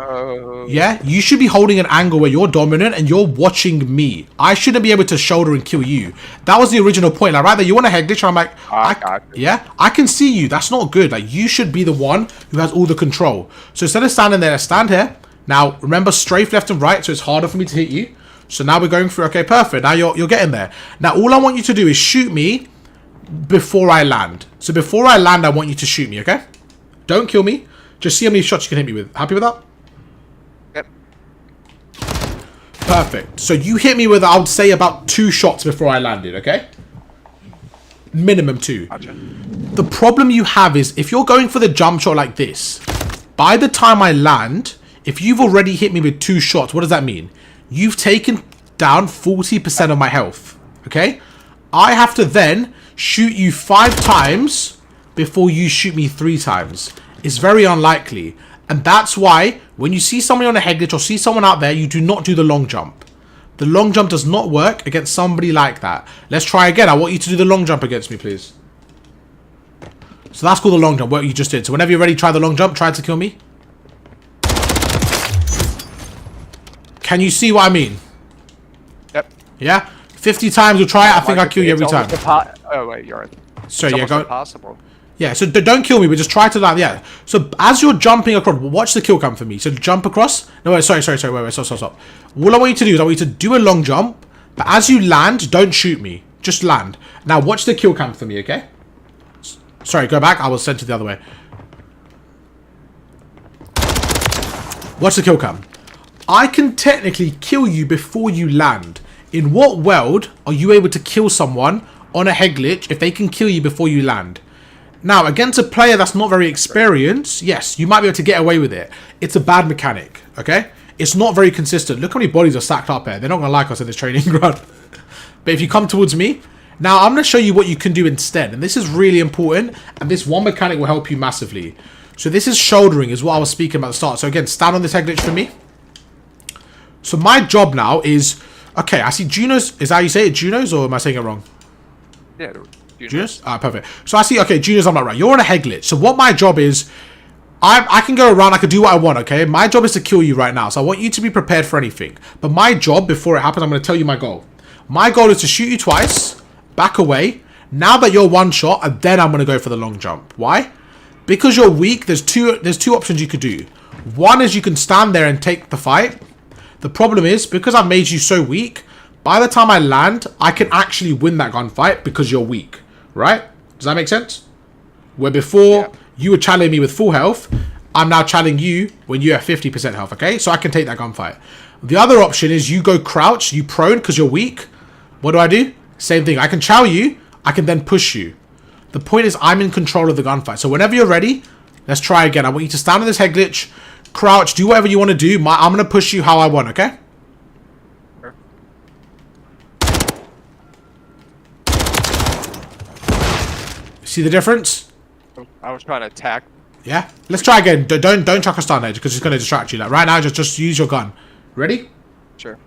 yeah, you should be holding an angle where you're dominant and you're watching me. I shouldn't be able to shoulder and kill you. That was the original point. Like, right there, you want a head glitch, and I'm like, yeah, I can see you. That's not good. Like, you should be the one who has all the control. So instead of standing there, stand here. Now, remember, strafe left and right, so it's harder for me to hit you. So now we're going through, okay, perfect. Now you're getting there. Now, all I want you to do is shoot me before I land. So before I land, I want you to shoot me, okay? Don't kill me. Just see how many shots you can hit me with. Happy with that? Yep. Perfect. So you hit me with, I would say, about 2 shots before I landed, okay? Minimum 2. Gotcha. The problem you have is, if you're going for the jump shot like this, by the time I land, if you've already hit me with 2 shots, what does that mean? You've taken down 40% of my health, okay? I have to then shoot you 5 times before you shoot me 3 times. It's very unlikely. And that's why when you see somebody on a head glitch or see someone out there, you do not do the long jump. The long jump does not work against somebody like that. Let's try again. I want you to do the long jump against me, please. So that's called the long jump, what you just did. So whenever you're ready, try the long jump. Try to kill me. Can you see what I mean? Yep. Yeah? 50 times we'll try it. I think I'll kill you every time. Oh, wait, you're right. So yeah, go. Impossible. Yeah, so don't kill me, but just try to land. Yeah. So as you're jumping across, watch the kill cam for me. So jump across. No, wait, sorry. Wait, stop. All I want you to do is I want you to do a long jump, but as you land, don't shoot me. Just land. Now watch the kill cam for me, okay? Sorry, go back. I was sent to the other way. Watch the kill cam. I can technically kill you before you land. In what world are you able to kill someone on a head glitch if they can kill you before you land? Now, against a player that's not very experienced, yes, you might be able to get away with it. It's a bad mechanic, okay? It's not very consistent. Look how many bodies are stacked up here. They're not going to like us in this training ground. But if you come towards me, now I'm going to show you what you can do instead. And this is really important. And this one mechanic will help you massively. So this is shouldering, is what I was speaking about at the start. So again, stand on this head glitch for me. So my job now is... Okay, I see Junos. Is that how you say it? Junos, or am I saying it wrong? Yeah, Junos? Ah, perfect. So I see, okay, Junos, I'm not right. You're on a head glitch. So what my job is, I can go around, I can do what I want, okay? My job is to kill you right now. So I want you to be prepared for anything. But my job, before it happens, I'm going to tell you my goal. My goal is to shoot you twice, back away. Now that you're one shot, and then I'm going to go for the long jump. Why? because you're weak, there's two options you could do. One is you can stand there and take the fight. The problem is, because I've made you so weak, by the time I land, I can actually win that gunfight because you're weak, right? Does that make sense? Where before, you were challenging me with full health, I'm now challenging you when you have 50% health, okay? So I can take that gunfight. The other option is you go crouch, you prone because you're weak. What do? Same thing. I can chow you, I can then push you. The point is I'm in control of the gunfight. So whenever you're ready, let's try again. I want you to stand on this head glitch, crouch, do whatever you want to do. I'm going to push you how I want, okay? Sure. See the difference? I was trying to attack. Yeah? Let's try again. Don't chuck a stun edge because it's going to distract you. Like right now, just use your gun. Ready? Sure.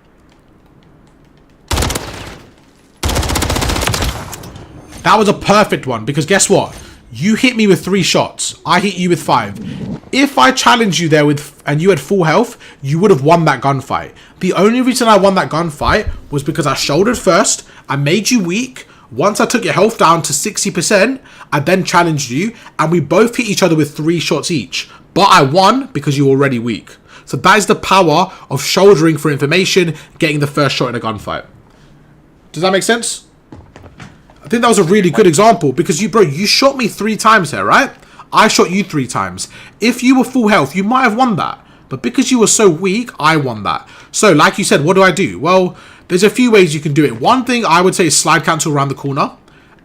That was a perfect one because guess what? You hit me with 3 shots. I hit you with 5. If I challenged you there and you had full health, you would have won that gunfight. The only reason I won that gunfight was because I shouldered first. I made you weak. Once I took your health down to 60%, I then challenged you and we both hit each other with 3 shots each. But I won because you were already weak. So that is the power of shouldering for information, getting the first shot in a gunfight. Does that make sense? I think that was a really good example because you shot me 3 times here, right? I shot you 3 times. If you were full health, you might have won that. But because you were so weak, I won that. So like you said, what do? Well, there's a few ways you can do it. One thing I would say is slide cancel around the corner.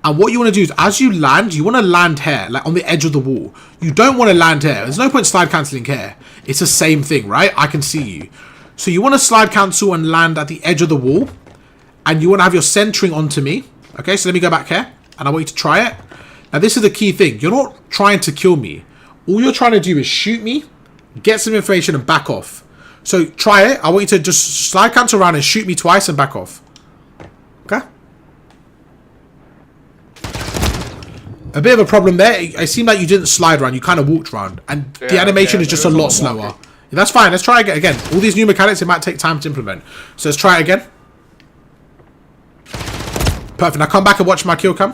And what you want to do is as you land, you want to land here, like on the edge of the wall. You don't want to land here. There's no point slide cancelling here. It's the same thing, right? I can see you. So you want to slide cancel and land at the edge of the wall. And you want to have your centering onto me. Okay, so let me go back here. And I want you to try it. Now, this is the key thing. You're not trying to kill me. All you're trying to do is shoot me, get some information, and back off. So try it. I want you to just slide cancel around and shoot me twice and back off. Okay? A bit of a problem there. It seemed like you didn't slide around. You kind of walked around. And the animation is just a lot slower. That's fine. Let's try it again. All these new mechanics, it might take time to implement. So let's try it again. Perfect. Now come back and watch my kill cam.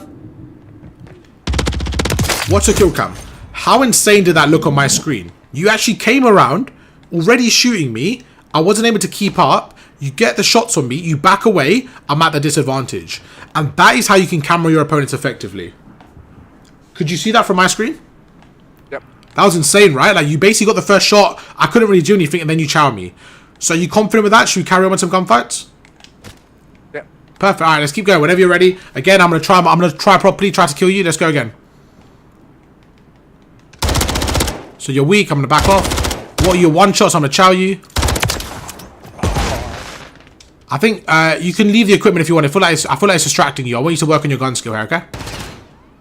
Watch the kill cam. How insane did that look on my screen? You actually came around, already shooting me. I wasn't able to keep up. You get the shots on me. You back away. I'm at the disadvantage. And that is how you can camera your opponents effectively. Could you see that from my screen? Yep. That was insane, right? Like, you basically got the first shot. I couldn't really do anything, and then you chow me. So are you confident with that? Should we carry on with some gunfights? Yep. Perfect. All right, let's keep going. Whenever you're ready. Again, I'm gonna try properly, try to kill you. Let's go again. So you're weak. I'm gonna back off. What are your 1 shots? I'm gonna chow you. I think you can leave the equipment if you want. I feel like it's distracting you. I want you to work on your gun skill here, okay?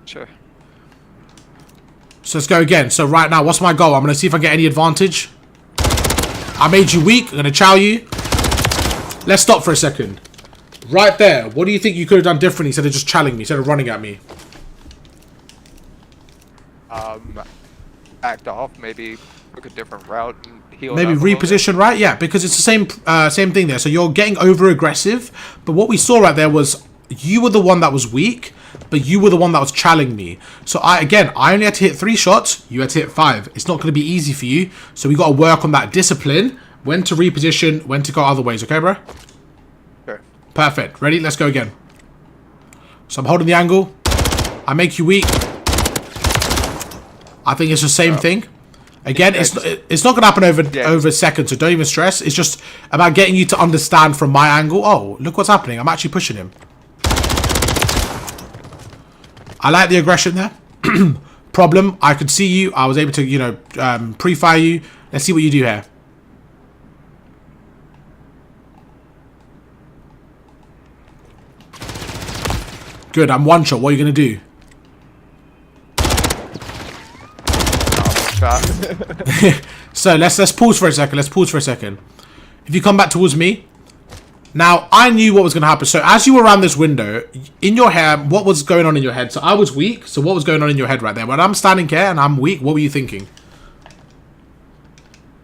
Sure. So let's go again. So right now, what's my goal? I'm gonna see if I get any advantage. I made you weak. I'm gonna chow you. Let's stop for a second. Right there. What do you think you could have done differently instead of just challenging me, instead of running at me? Backed off. Maybe took a different route and healed. Maybe reposition, right? Yeah, because it's the same thing there. So you're getting over aggressive, but what we saw right there was you were the one that was weak, but you were the one that was challenging me. So I only had to hit 3 shots. You had to hit 5. It's not going to be easy for you. So we got to work on that discipline. When to reposition, when to go other ways. Okay, bro? Sure. Perfect. Ready? Let's go again. So I'm holding the angle. I make you weak. I think it's the same thing. Again, it's not going to happen over seconds, so don't even stress. It's just about getting you to understand from my angle. Oh, look what's happening. I'm actually pushing him. I like the aggression there. Problem, I could see you. I was able to, pre-fire you. Let's see what you do here. Good, I'm 1 shot. What are you going to do? So let's pause for a second. If you come back towards me. Now, I knew what was going to happen. So as you were around this window, in your head, what was going on in your head? So I was weak. So what was going on in your head right there? When I'm standing here and I'm weak, what were you thinking?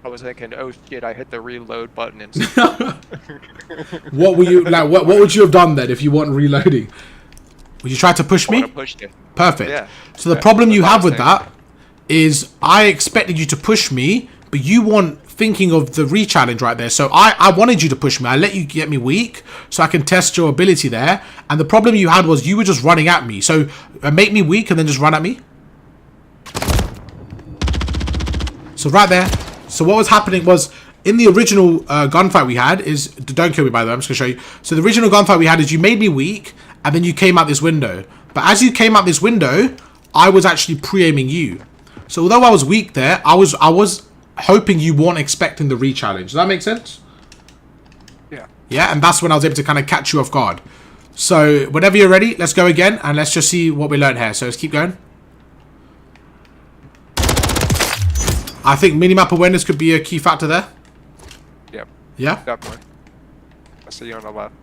I was thinking, oh shit, I hit the reload button and What were you like? What would you have done then if you weren't reloading? Would you try to push me? Pushed you. Perfect. Yeah. So the problem you have with that is I expected you to push me, but you weren't thinking of the re-challenge right there. So I wanted you to push me. I let you get me weak so I can test your ability there. And the problem you had was you were just running at me. So make me weak and then just run at me. So right there. So what was happening was in the original gunfight we had is... Don't kill me, by the way. I'm just going to show you. So the original gunfight we had is you made me weak and then you came out this window. But as you came out this window, I was actually pre-aiming you. So although I was weak there, I was hoping you weren't expecting the re-challenge. Does that make sense? Yeah. Yeah, and that's when I was able to kind of catch you off guard. So whenever you're ready, let's go again. And let's just see what we learned here. So let's keep going. I think minimap awareness could be a key factor there. Yep. Yeah? Definitely. I see you on the left.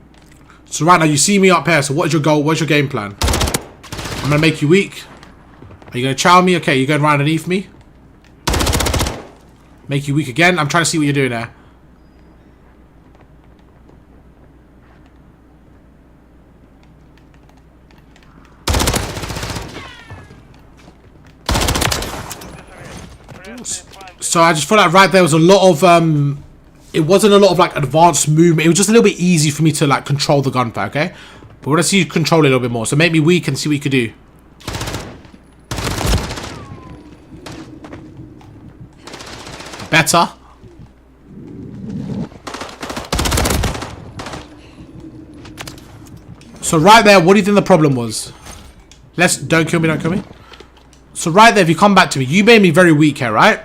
So right now, you see me up here. So what is your goal? What's your game plan? I'm going to make you weak. Are you going to chow me? Okay, you're going right underneath me. Make you weak again. I'm trying to see what you're doing there. So I just feel like right there was a lot of it wasn't a lot of like advanced movement. It was just a little bit easy for me to like control the gunfire, okay? But we're gonna see you control it a little bit more. So make me weak and see what you could do. Better. So right there, what do you think the problem was? Don't kill me, don't kill me. So right there, if you come back to me, you made me very weak here, right?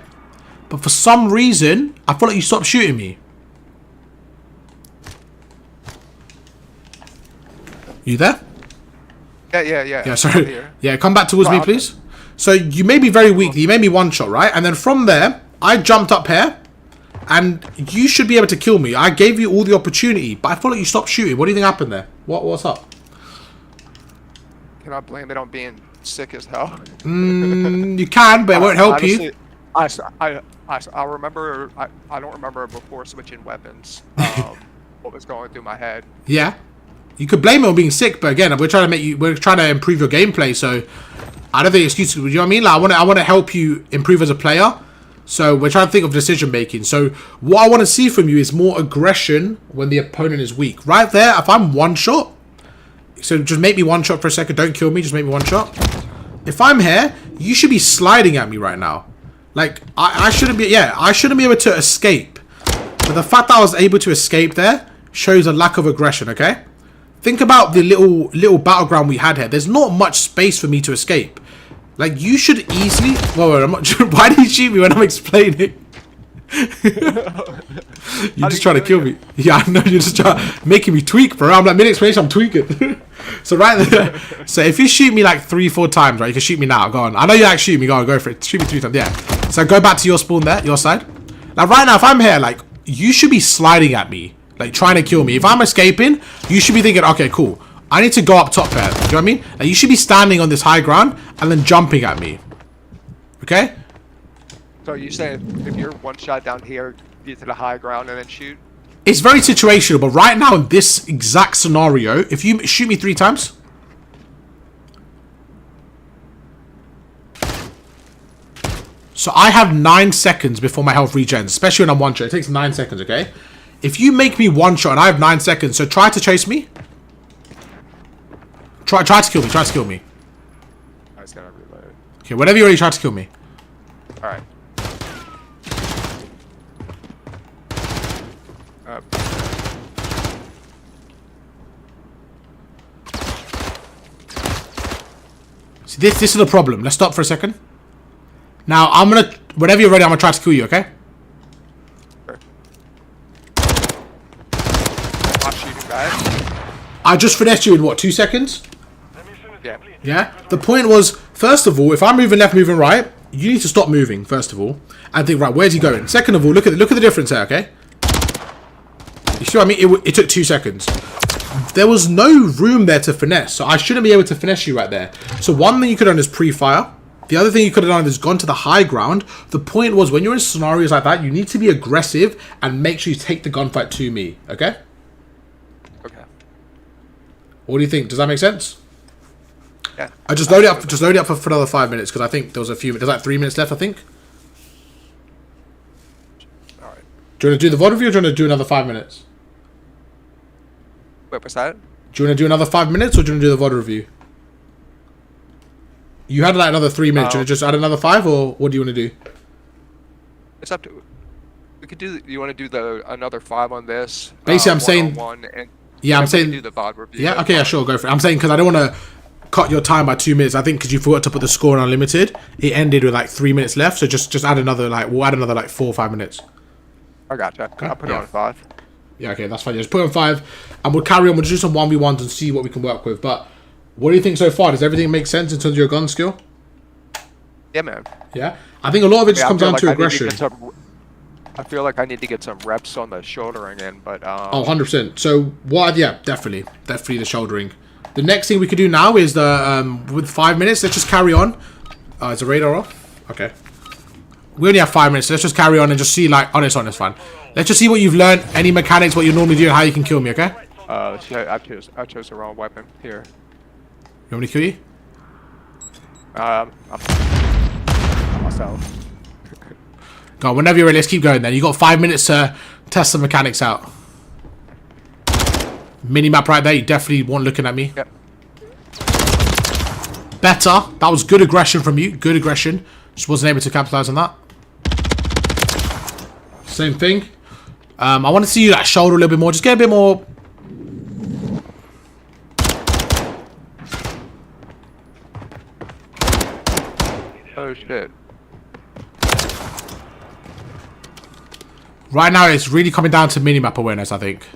But for some reason, I feel like you stopped shooting me. You there? Yeah. Yeah, sorry. Yeah, come back towards me, please. So you made me very weak. You made me one shot, right? And then from there, I jumped up here. And you should be able to kill me. I gave you all the opportunity. But I feel like you stopped shooting. What do you think happened there? What's up? Can I blame it on being sick as hell? You can, but it won't help honestly, you. I remember. I don't remember before switching weapons. What was going through my head? Yeah, you could blame it on being sick, but again, we're trying to improve your gameplay. So I don't think excuses. You know what I mean? Like I want to help you improve as a player. So we're trying to think of decision making. So what I want to see from you is more aggression when the opponent is weak. Right there, if I'm one shot. So just make me one shot for a second. Don't kill me. Just make me one shot. If I'm here, you should be sliding at me right now. Like, I shouldn't be... Yeah, I shouldn't be able to escape. But the fact that I was able to escape there shows a lack of aggression, okay? Think about the little battleground we had here. There's not much space for me to escape. Like, you should easily... Whoa, I'm not sure. Why did you shoot me when I'm explaining? You're just trying to kill me. Yeah, I know. You're just making me tweak, bro. I'm like, mid-explanation, I'm tweaking. So right there. So if you shoot me like 3-4 times, right? You can shoot me now. Go on. I know you like shoot me. Go for it. Shoot me 3 times. Yeah. So go back to your spawn there, your side. Now, right now, if I'm here, like, you should be sliding at me. Like, trying to kill me. If I'm escaping, you should be thinking, okay, cool. I need to go up top there. Do you know what I mean? Like, you should be standing on this high ground and then jumping at me. Okay? So you saying if you're one shot down here, get to the high ground and then shoot? It's very situational, but right now in this exact scenario, if you shoot me 3 times. So I have 9 seconds before my health regens, especially when I'm one shot. It takes 9 seconds, okay? If you make me one shot and I have 9 seconds, so try to chase me. Try to kill me. Try to kill me. I just gotta reload. Okay, whenever you're ready, try to kill me. Alright. See, this is the problem. Let's stop for a second. Now, I'm gonna... Whenever you're ready, I'm gonna try to kill you, okay? Sure. I'm shooting back. I just finessed you in, what, 2 seconds? Yeah. Yeah? The point was, first of all, if I'm moving left, moving right, you need to stop moving, first of all. And think, right, where's he going? Second of all, look at the difference here, okay? You see what I mean? It took 2 seconds. There was no room there to finesse, so I shouldn't be able to finesse you right there. So one thing you could have done is pre-fire. The other thing you could have done is gone to the high ground. The point was, when you're in scenarios like that, you need to be aggressive and make sure you take the gunfight to me, okay? Okay. What do you think? Does that make sense? Yeah. I just load it up. Just load it up for another 5 minutes because I think there was a few. There's like 3 minutes left, I think. All right. Do you want to do the VOD review or do you want to do another 5 minutes? Wait, what's that? Do you want to do another 5 minutes or do you want to do the VOD review? You had like another 3 minutes. Do you want to just add another 5 or what do you want to do? It's up to. We could do. You want to do another 5 on this? Basically, I'm saying. And yeah, I'm saying. Do the VOD review. Yeah. Okay. Yeah. Sure. Go for it. I'm saying because I don't want to cut your time by 2 minutes. I think because you forgot to put the score on unlimited, it ended with like 3 minutes left. So just add another like we'll add another like 4 or 5 minutes. I gotcha. I'll put it on 5. Yeah. Okay. That's fine. Just put it on 5, and we'll carry on. We'll do some 1v1s and see what we can work with. But what do you think so far? Does everything make sense in terms of your gun skill? Yeah, man. Yeah. I think a lot of it just comes down to aggression. I feel like I need to get some reps on the shouldering in, but oh, 100%. So what? Yeah, definitely the shouldering. The next thing we could do now is the with 5 minutes. Let's just carry on. Is the radar off? Okay. We only have 5 minutes. So let's just carry on and just see like on it's fine. Let's just see what you've learned, any mechanics, what you normally do, and how you can kill me. Okay. Shit, I chose the wrong weapon here. You want me to kill you? I'm myself. Go on, whenever you're ready, let's keep going then. You got 5 minutes to test the mechanics out. Mini-map right there, you definitely weren't looking at me. Yep. Better. That was good aggression from you. Good aggression. Just wasn't able to capitalize on that. Same thing. I want to see you like shoulder a little bit more. Just get a bit more. Oh shit. Right now, it's really coming down to minimap awareness, I think.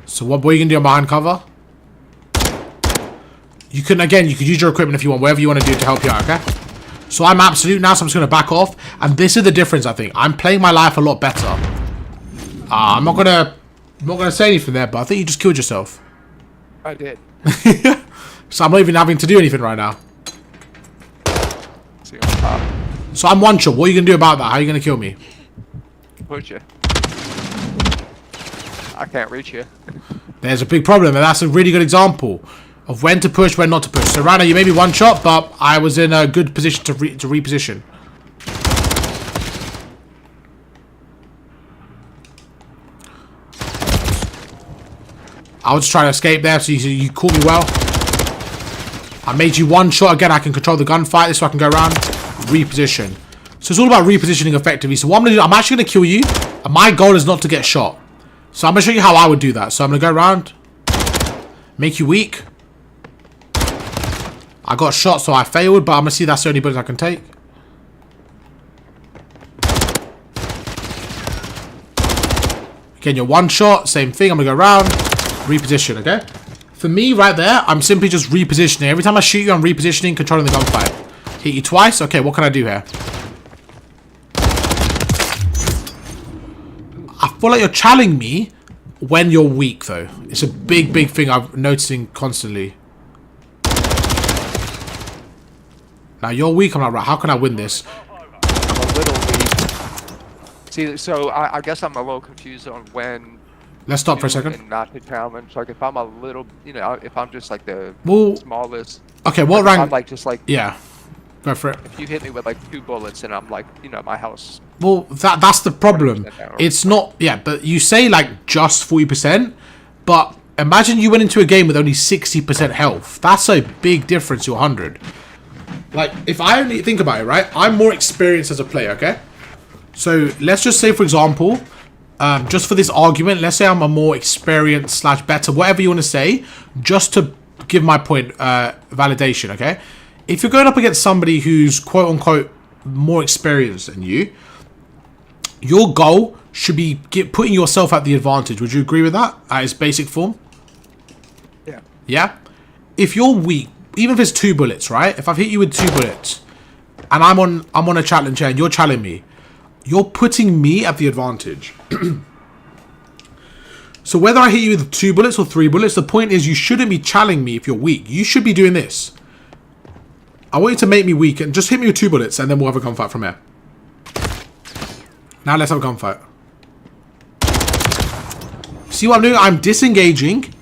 So what are you going to do on behind cover? You can, again, you could use your equipment if you want, whatever you want to do to help you out, okay? So I'm absolute now, so I'm just going to back off. And this is the difference, I think. I'm playing my life a lot better. I'm not gonna say anything there, but I think you just killed yourself. I did. So I'm not even having to do anything right now. See on top. So I'm one shot. What are you going to do about that? How are you going to kill me? Push you. I can't reach you. There's a big problem, and that's a really good example of when to push, when not to push. So right now you may be one shot, but I was in a good position to reposition. I was trying to escape there, so you caught me well. I made you one shot again. I can control the gunfight, this so I can go around, reposition. So it's all about repositioning effectively. So what I'm going to do, I'm actually going to kill you, and my goal is not to get shot. So I'm going to show you how I would do that. So I'm going to go around, make you weak. I got shot, so I failed, but I'm going to see that's the only bullets I can take. Again, you're one shot, same thing. I'm going to go around, reposition, okay? For me, right there, I'm simply just repositioning. Every time I shoot you, I'm repositioning, controlling the gunfight. Hit you twice. Okay, what can I do here? I feel like you're challenging me when you're weak, though. It's a big, big thing I'm noticing constantly. Now, you're weak. I'm like, right, how can I win this? I'm a little weak. See, so I guess I'm a little confused on when... Let's stop for a second. And not to challenge. Like, if I'm a little... You know, if I'm just, like, the smallest... Okay, what rank... I'm, like, just, like... Yeah. Go for it. If you hit me with, like, 2 bullets and I'm, like, you know, my house... Well, that's the problem. It's not... Yeah, but you say, like, just 40%. But imagine you went into a game with only 60% health. That's a big difference to 100. Like, if I only think about it, right? I'm more experienced as a player, okay? So, let's just say, for example, just for this argument, let's say I'm a more experienced / better, whatever you want to say, just to give my point, validation, okay? If you're going up against somebody who's, quote-unquote, more experienced than you, your goal should be putting yourself at the advantage. Would you agree with that at its basic form? Yeah. Yeah? If you're weak, even if it's 2 bullets, right? If I've hit you with 2 bullets and I'm on a challenge here and you're challenging me, you're putting me at the advantage. So whether I hit you with 2 bullets or 3 bullets, the point is you shouldn't be challenging me if you're weak. You should be doing this. I want you to make me weak and just hit me with 2 bullets and then we'll have a gunfight from here. Now let's have a gunfight. See what I'm doing? I'm disengaging,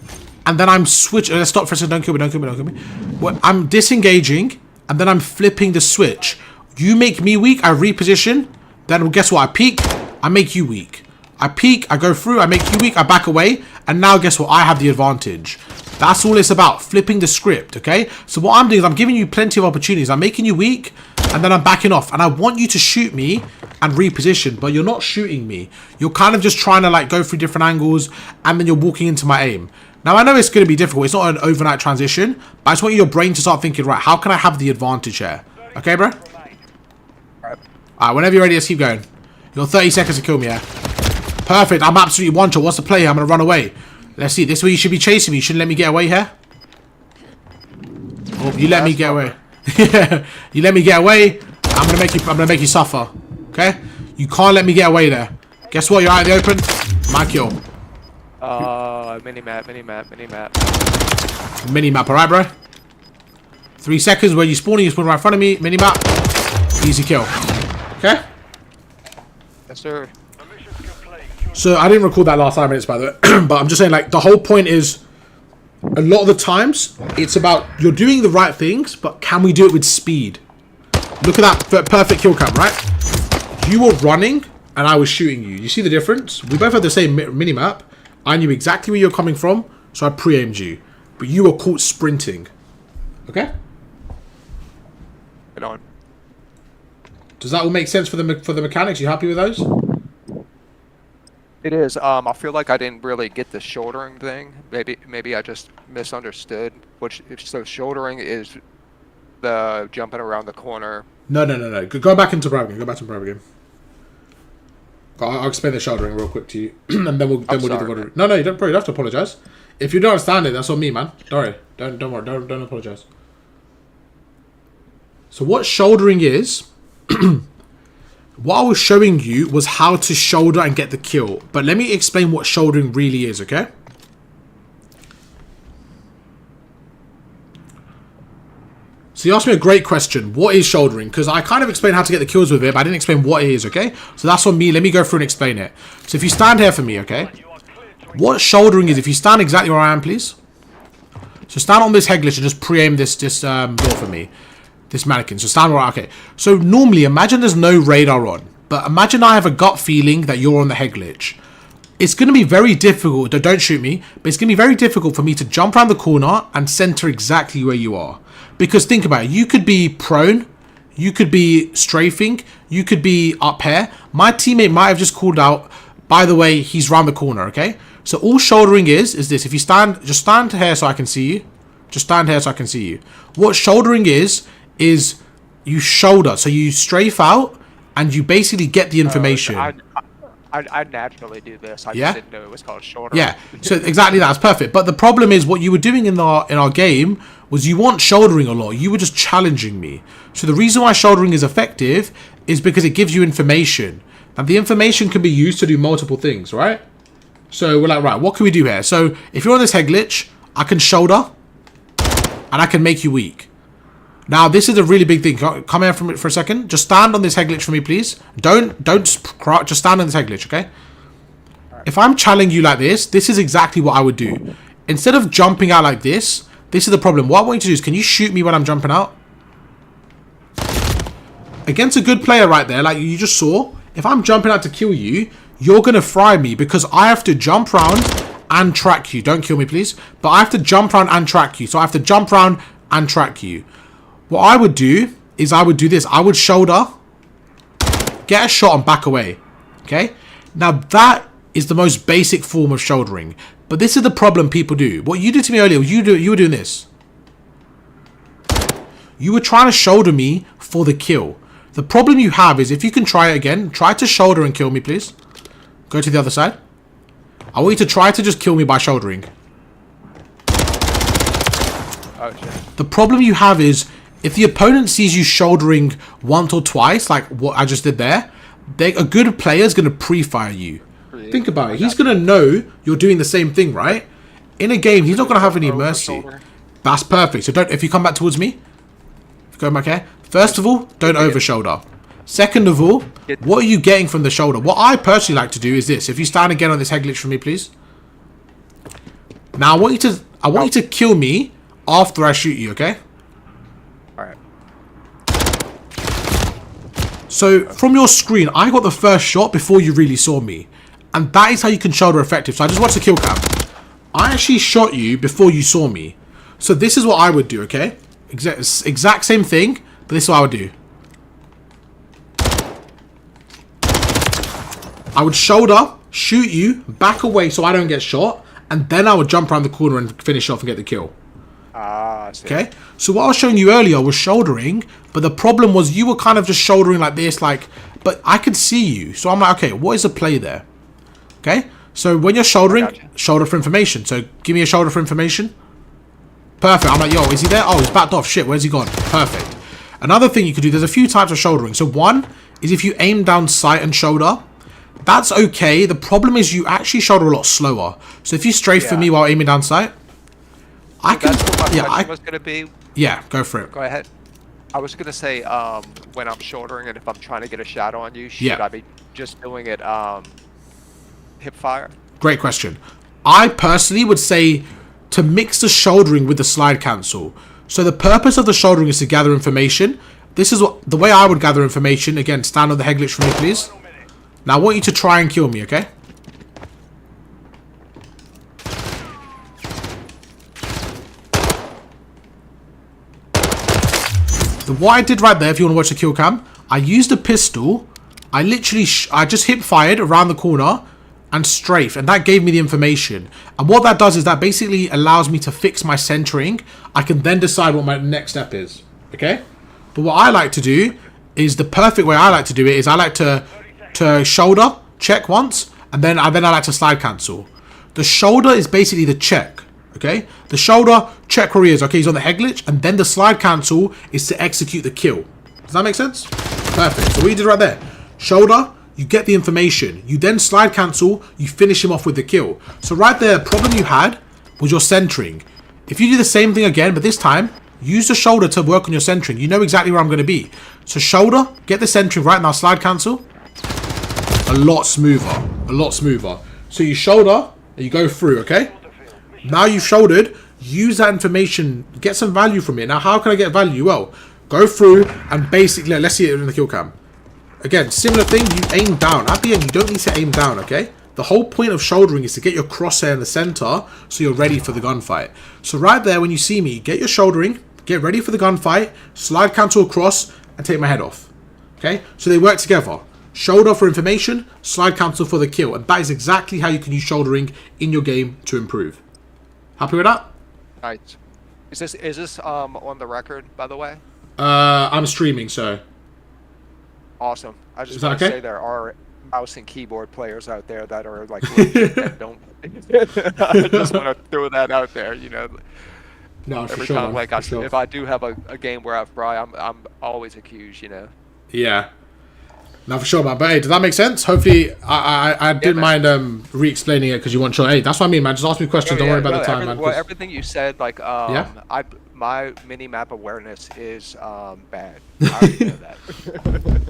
and then I'm switching. Let's stop for a second. Don't kill me. Don't kill me. Don't kill me. Well, I'm disengaging, and then I'm flipping the switch. You make me weak. I reposition. Then guess what? I peek. I make you weak. I peek. I go through. I make you weak. I back away. And now guess what? I have the advantage. That's all it's about. Flipping the script. Okay. So what I'm doing is I'm giving you plenty of opportunities. I'm making you weak, and then I'm backing off. And I want you to shoot me and reposition, but you're not shooting me. You're kind of just trying to like go through different angles, and then you're walking into my aim. Now, I know it's going to be difficult. It's not an overnight transition, but I just want your brain to start thinking, right, how can I have the advantage here? Okay, bro? Alright, whenever you're ready, let's keep going. You're 30 seconds to kill me, yeah? Perfect. I'm absolutely one-shot. What's the play here? I'm going to run away. Let's see. This is where you should be chasing me. You shouldn't let me get away here. Oh, you let me get away. You let me get away. I'm gonna make you suffer. Okay? You can't let me get away there. Guess what? You're out in the open. My kill. Minimap. Minimap, alright, bro? 3 seconds where you spawn right in front of me. Minimap. Easy kill. Okay? Yes, sir. So, I didn't record that last 5 minutes, by the way. But I'm just saying, like, the whole point is, a lot of the times, it's about, you're doing the right things, but can we do it with speed? Look at that perfect kill cam, right? You were running, and I was shooting you. You see the difference? We both had the same minimap. I knew exactly where you're coming from, so I pre-aimed you. But you were caught sprinting. Okay? Get on. Does that all make sense for the mechanics? You happy with those? It is. I feel like I didn't really get the shouldering thing. Maybe I just misunderstood. So shouldering is the jumping around the corner. No. Go back into Bravo again. I'll explain the shouldering real quick to you, and then we'll do the order. No, you don't have to apologize. If you don't understand it, that's on me, man. Don't worry. Don't worry. Don't apologize. So what shouldering is, what I was showing you was how to shoulder and get the kill. But let me explain what shouldering really is, okay? So you asked me a great question. What is shouldering? Because I kind of explained how to get the kills with it, but I didn't explain what it is, okay? So that's on me. Let me go through and explain it. So if you stand here for me, okay? What shouldering is, if you stand exactly where I am, please. So stand on this head glitch and just pre-aim this door for me. This mannequin. So stand where okay. So normally, imagine there's no radar on. But imagine I have a gut feeling that you're on the head glitch. It's going to be very difficult. Don't shoot me. But it's going to be very difficult for me to jump around the corner and center exactly where you are. Because think about it. You could be prone. You could be strafing. You could be up here. My teammate might have just called out, by the way, he's round the corner, okay? So all shouldering is this. If you stand, just stand here so I can see you. Just stand here so I can see you. What shouldering is you shoulder. So you strafe out and you basically get the information. I naturally do this. I just didn't know it was called shouldering. Yeah, so exactly that's perfect. But the problem is what you were doing in our game was you weren't shouldering a lot. You were just challenging me. So the reason why shouldering is effective is because it gives you information. And the information can be used to do multiple things, right? So we're like, right, what can we do here? So if you're on this head glitch, I can shoulder and I can make you weak. Now, this is a really big thing. Come here for a second. Just stand on this head glitch for me, please. Don't just stand on this head glitch, okay? If I'm challenging you like this is exactly what I would do. Instead of jumping out like this is the problem. What I want you to do is, can you shoot me when I'm jumping out? Against a good player right there, like you just saw, if I'm jumping out to kill you, you're going to fry me because I have to jump around and track you. Don't kill me, please. But I have to jump around and track you. So I have to jump around and track you. What I would do is I would do this. I would shoulder, get a shot and back away. Okay? Now that is the most basic form of shouldering. But this is the problem people do. What you did to me earlier, you were doing this. You were trying to shoulder me for the kill. The problem you have is if you can try it again, try to shoulder and kill me, please. Go to the other side. I want you to try to just kill me by shouldering. Oh, shit. The problem you have is if the opponent sees you shouldering once or twice, like what I just did there, a good player is going to pre-fire you. Think about it. He's going to know you're doing the same thing, right? In a game, he's not going to have any mercy. That's perfect. So if you come back towards me, go back here. First of all, don't over shoulder. Second of all, what are you getting from the shoulder? What I personally like to do is this. If you stand again on this head glitch for me, please. Now I want you to kill me after I shoot you, okay? Alright. So from your screen, I got the first shot before you really saw me. And that is how you can shoulder effective. So I just watched the kill cam. I actually shot you before you saw me. So this is what I would do, okay? Exact same thing, but this is what I would do. I would shoulder, shoot you, back away so I don't get shot, and then I would jump around the corner and finish off and get the kill. I see. Okay? So what I was showing you earlier was shouldering, but the problem was you were kind of just shouldering like this, like, but I could see you. So I'm like, okay, what is the play there? Okay? So when you're shouldering, shoulder for information. So give me a shoulder for information. Perfect. I'm like, yo, is he there? Oh, he's backed off. Shit, where's he gone? Perfect. Another thing you could do, there's a few types of shouldering. So one is if you aim down sight and shoulder. That's okay. The problem is you actually shoulder a lot slower. So if you strafe for me while aiming down sight, I can. That's what my question was going to be. Yeah, go for it. Go ahead. I was going to say, when I'm shouldering and if I'm trying to get a shot on you, should I be just doing it hip fire? Great question. I personally would say to mix the shouldering with the slide cancel. So the purpose of the shouldering is to gather information. This is what the way I would gather information. Again, stand on the head glitch for me, please. Now I want you to try and kill me, okay? What I did right there, if you want to watch the kill cam, I used a pistol. I literally, I just hip fired around the corner and strafe, and that gave me the information. And what that does is that basically allows me to fix my centering. I can then decide what my next step is, okay? But what I like to do is the perfect way I like to do it is I like to shoulder, check once, and then I like to slide cancel. The shoulder is basically the check, okay? The shoulder, check where he is, okay? He's on the head glitch, and then the slide cancel is to execute the kill. Does that make sense? Perfect. So what you did right there, shoulder, you get the information. You then slide cancel, you finish him off with the kill. So right there, the problem you had was your centering. If you do the same thing again, but this time, use the shoulder to work on your centering. You know exactly where I'm going to be. So shoulder, get the centering right now, slide cancel. A lot smoother. A lot smoother. So you shoulder, and you go through, okay? Now you've shouldered, use that information, get some value from it. Now how can I get value? Well, go through and basically, let's see it in the kill cam. Again, similar thing, you aim down. At the end, you don't need to aim down, okay? The whole point of shouldering is to get your crosshair in the center so you're ready for the gunfight. So right there, when you see me, get your shouldering, get ready for the gunfight, slide cancel across, and take my head off. Okay? So they work together. Shoulder for information, slide cancel for the kill. And that is exactly how you can use shouldering in your game to improve. Happy with that? Right. Is this on the record, by the way? I'm streaming, so. Awesome. I just Is that want to okay? say there are mouse and keyboard players out there that are like legit that don't. I just want to throw that out there, you know. No, for Every sure. time, like, sure. if I do have a game where I fry, I'm always accused, you know. Yeah. No, for sure, man. But hey, does that make sense? Hopefully, I didn't mind re-explaining it because you want sure. Hey, that's what I mean, man. Just ask me questions. Don't worry about the time, man. Well, everything you said, like, my mini-map awareness is bad. I already know that.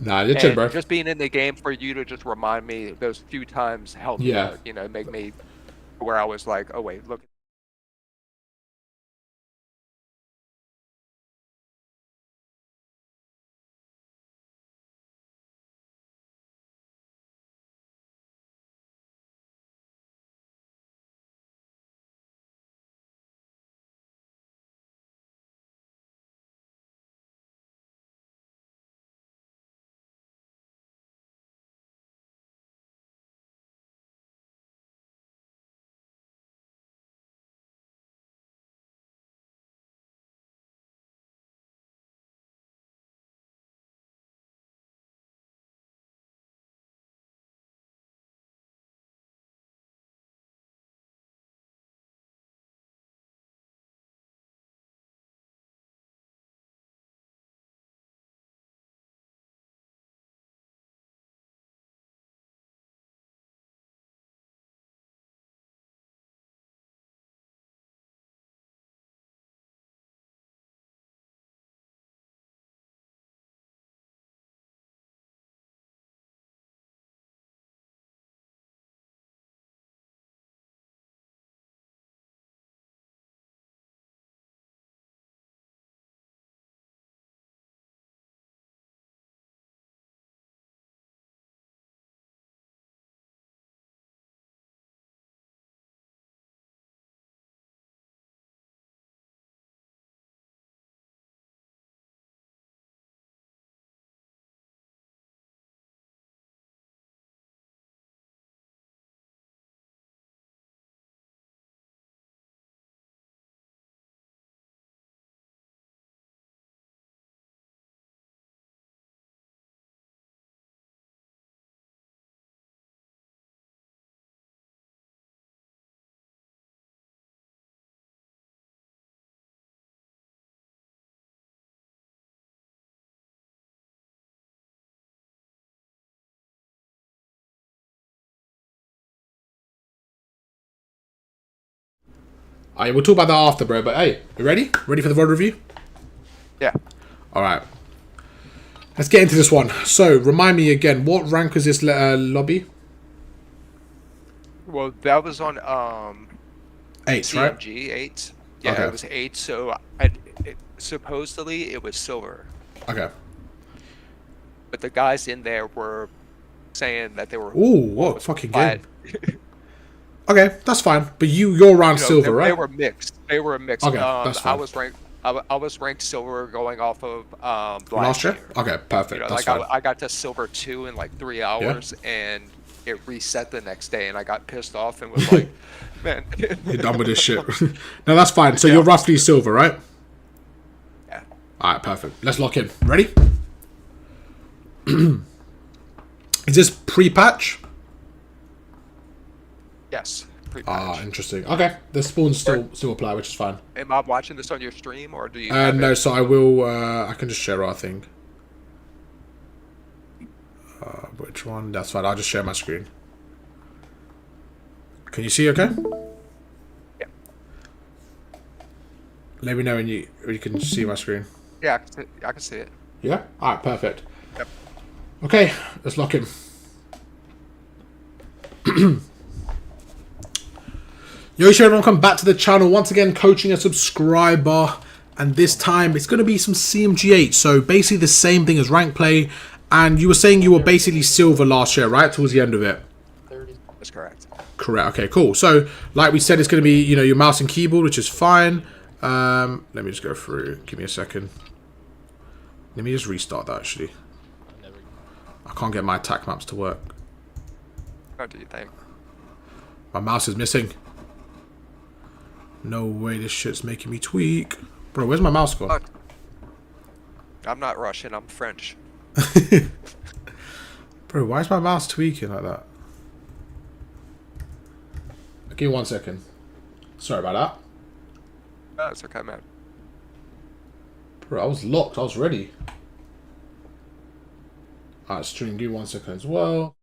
Nah, you're chill, bro. Just being in the game for you to just remind me those few times helped me out, you know, make me where I was like, oh, wait, look. Alright, we'll talk about that after, bro. But hey, you ready? Ready for the VOD review? Yeah. Alright. Let's get into this one. So, remind me again, what rank was this lobby? Well, that was on 8, CMG, right? 8. Yeah, Okay. it was 8. So supposedly it was silver, Okay. but the guys in there were saying that they were. Ooh, what fucking game. Okay, that's fine. But you're around silver, right? They were mixed. They were mixed. Okay, that's fine. I was ranked silver going off of last year. Okay, perfect. That's fine. I got to silver 2 in like 3 hours, and it reset the next day, and I got pissed off and was like, "Man, you're done with this shit." No, that's fine. So you're roughly silver, right? Yeah. All right, perfect. Let's lock in. Ready? Is this pre-patch? Yes. Ah, interesting. Okay, the spawns still apply, which is fine. Am I watching this on your stream, or do you? No, so I will. I can just share our thing. Which one? That's fine. I'll just share my screen. Can you see? Okay. Yeah. Let me know when you can see my screen. Yeah, I can see it. Yeah. All right. Perfect. Yep. Okay, let's lock in. Yo, everyone, welcome back to the channel. Once again, coaching a subscriber, and this time it's going to be some CMG8. So basically the same thing as rank play. And you were saying you were basically silver last year, right? Towards the end of it. That's correct. Correct. Okay, cool. So like we said, it's going to be, you know, your mouse and keyboard, which is fine. Let me just go through. Give me a second. Let me just restart that, actually. I can't get my attack maps to work. What do you think? My mouse is missing. No way, this shit's making me tweak. Bro, where's my mouse gone? I'm not Russian, I'm French. Bro, why is my mouse tweaking like that? Give me 1 second. Sorry about that. Oh, it's okay, man. Bro, I was locked. I was ready. Alright, stream. Give me 1 second as well.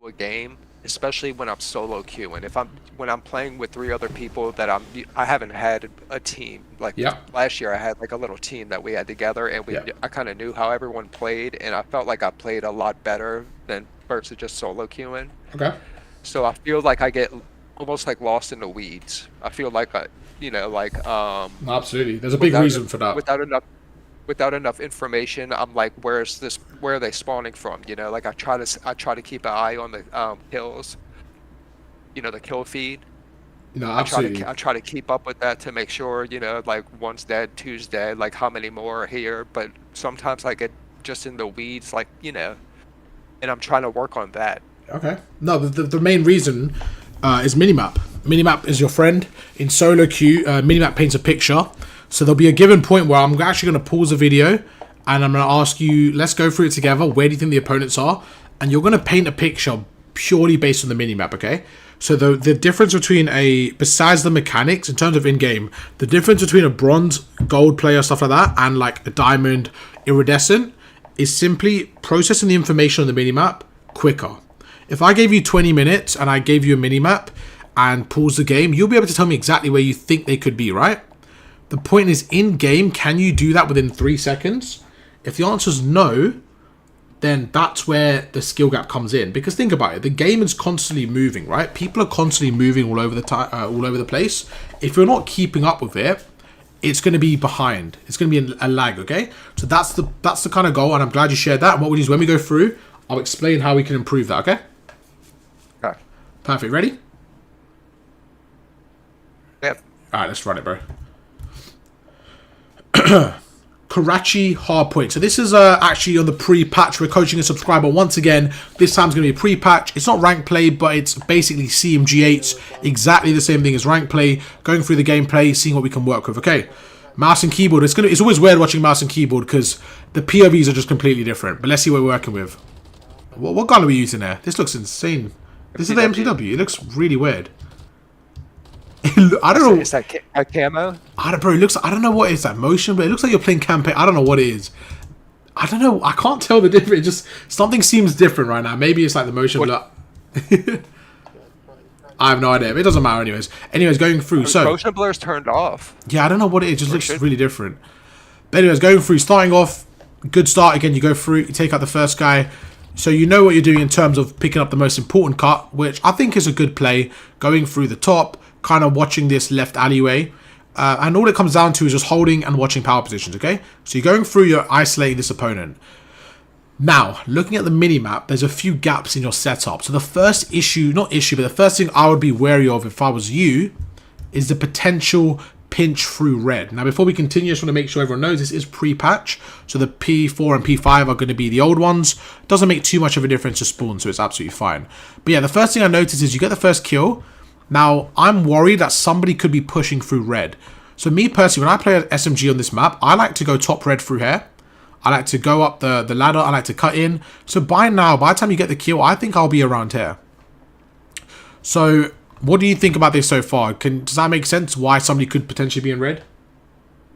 A game, especially when I'm solo queuing. When I'm playing with 3 other people that I haven't had a team. Like last year I had like a little team that we had together, and I kind of knew how everyone played, and I felt like I played a lot better than versus just solo queuing. Okay. So I feel like I get almost like lost in the weeds. I feel like absolutely. There's a big reason for that. Without enough information, I'm like, where are they spawning from? You know, like I try to keep an eye on the kills, you know, the kill feed. No, absolutely. I try to keep up with that to make sure, you know, like one's dead, two's dead, like how many more are here. But sometimes I get just in the weeds, like, you know, and I'm trying to work on that. Okay. No, the main reason is minimap. Minimap is your friend. In solo queue, minimap paints a picture. So there'll be a given point where I'm actually going to pause the video and I'm going to ask you, let's go through it together. Where do you think the opponents are? And you're going to paint a picture purely based on the minimap, okay? So the difference between besides the mechanics, in terms of in-game, the difference between a bronze, gold player, stuff like that, and like a diamond, iridescent, is simply processing the information on the minimap quicker. If I gave you 20 minutes and I gave you a minimap and pause the game, you'll be able to tell me exactly where you think they could be, right? The point is, in-game, can you do that within 3 seconds? If the answer is no, then that's where the skill gap comes in. Because think about it, the game is constantly moving, right? People are constantly moving all over the place. If you're not keeping up with it, it's going to be behind. It's going to be a lag, okay? So that's the kind of goal, and I'm glad you shared that. And what we do is when we go through, I'll explain how we can improve that, okay? Okay. Perfect. Ready? Yep. All right, let's run it, bro. Karachi Hardpoint. So this is actually on the pre-patch. We're coaching a subscriber once again. This time's going to be a pre-patch. It's not rank play, but it's basically CMG8s. Exactly the same thing as rank play. Going through the gameplay, seeing what we can work with. Okay. Mouse and keyboard. It's always weird watching mouse and keyboard because the POVs are just completely different. But let's see what we're working with. What gun are we using there? This looks insane. This is the MW. It looks really weird. I don't know. Is that a camo? Bro, it looks. I don't know what is that motion, but it looks like you're playing campaign. I don't know what it is. I don't know. I can't tell the difference. It just something seems different right now. Maybe it's like the motion blur. I have no idea. It doesn't matter anyways. Anyways, going through. So motion blur's turned off. Yeah, I don't know what it is. It just looks really different. But anyways, going through, starting off, good start. Again, you go through, you take out the first guy. So you know what you're doing in terms of picking up the most important cut, which I think is a good play. Going through the top, kind of watching this left alleyway. And all it comes down to is just holding and watching power positions, okay? So you're going through, you're isolating this opponent. Now, looking at the minimap, there's a few gaps in your setup. So the first issue, not issue, but the first thing I would be wary of if I was you is the potential pinch through red. Now, before we continue, I just want to make sure everyone knows this is pre-patch. So the P4 and P5 are going to be the old ones. Doesn't make too much of a difference to spawn, so it's absolutely fine. But yeah, the first thing I noticed is you get the first kill. Now, I'm worried that somebody could be pushing through red. So me personally, when I play SMG on this map, I like to go top red through here. I like to go up the ladder. I like to cut in. So by the time you get the kill, I think I'll be around here. So what do you think about this so far? Does that make sense why somebody could potentially be in red?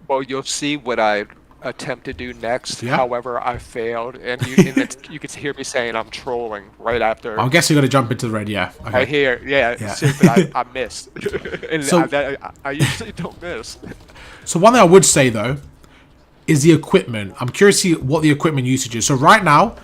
Well, you'll see what I attempt to do next. Yeah. However, I failed. And you can hear me saying I'm trolling right after. I guess you're going to jump into the red, yeah. Okay. I hear, yeah. See, but I missed. And So- I usually don't miss. So one thing I would say, though, is the equipment. I'm curious to see what the equipment usage is. So right now,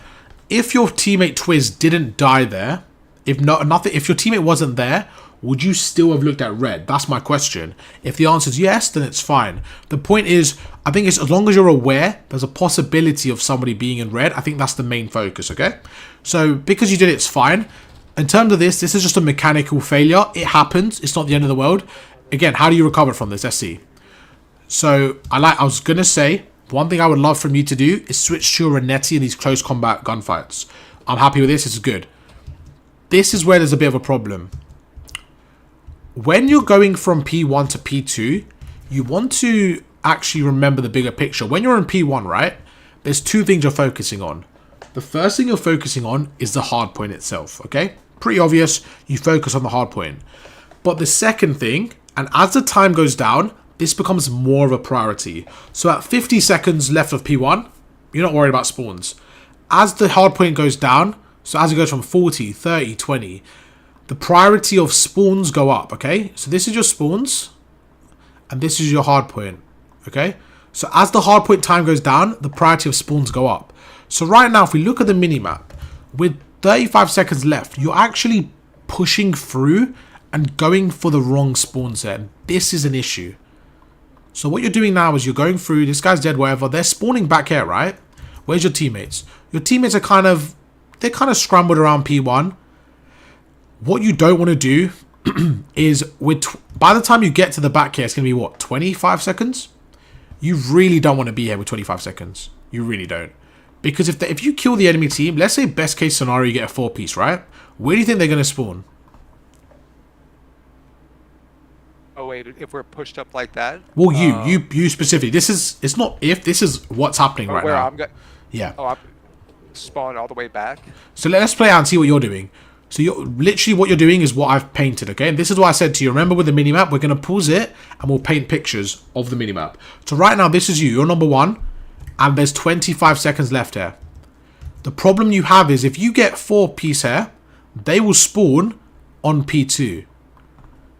if your teammate Twiz didn't die there, if your teammate wasn't there, would you still have looked at red? That's my question. If the answer is yes, then it's fine. The point is, I think it's as long as you're aware there's a possibility of somebody being in red, I think that's the main focus, okay? So because you did it, it's fine. In terms of this is just a mechanical failure. It happens. It's not the end of the world. Again, how do you recover from this? Let's see. So I was going to say, one thing I would love from you to do is switch to a Renetti in these close combat gunfights. I'm happy with this. It's good. This is where there's a bit of a problem. When you're going from P1 to P2, you want to actually remember the bigger picture. When you're in P1, right, there's two things you're focusing on. The first thing you're focusing on is the hardpoint itself, okay? Pretty obvious, you focus on the hardpoint. But the second thing, and as the time goes down, this becomes more of a priority. So at 50 seconds left of P1, you're not worried about spawns. As the hardpoint goes down, so as it goes from 40, 30, 20, the priority of spawns go up, okay? So this is your spawns, and this is your hardpoint, okay? So as the hardpoint time goes down, the priority of spawns go up. So right now, if we look at the minimap, with 35 seconds left, you're actually pushing through and going for the wrong spawn set. This is an issue. So what you're doing now is you're going through, this guy's dead, whatever. They're spawning back here, right? Where's your teammates? Your teammates are they're kind of scrambled around P1. What you don't want to do is, by the time you get to the back here, it's going to be, what, 25 seconds? You really don't want to be here with 25 seconds. You really don't. Because if you kill the enemy team, let's say best case scenario, you get a 4-piece, right? Where do you think they're going to spawn? Oh wait, if we're pushed up like that? Well, you specifically. It's not if, this is what's happening right where now. Yeah. Oh, I'm spawned all the way back. So let's play out and see what you're doing. So literally what you're doing is what I've painted, okay? And this is what I said to you. Remember with the minimap, we're going to pause it and we'll paint pictures of the minimap. So right now, this is you. You're number 1. And there's 25 seconds left here. The problem you have is if you get 4-piece here, they will spawn on P2.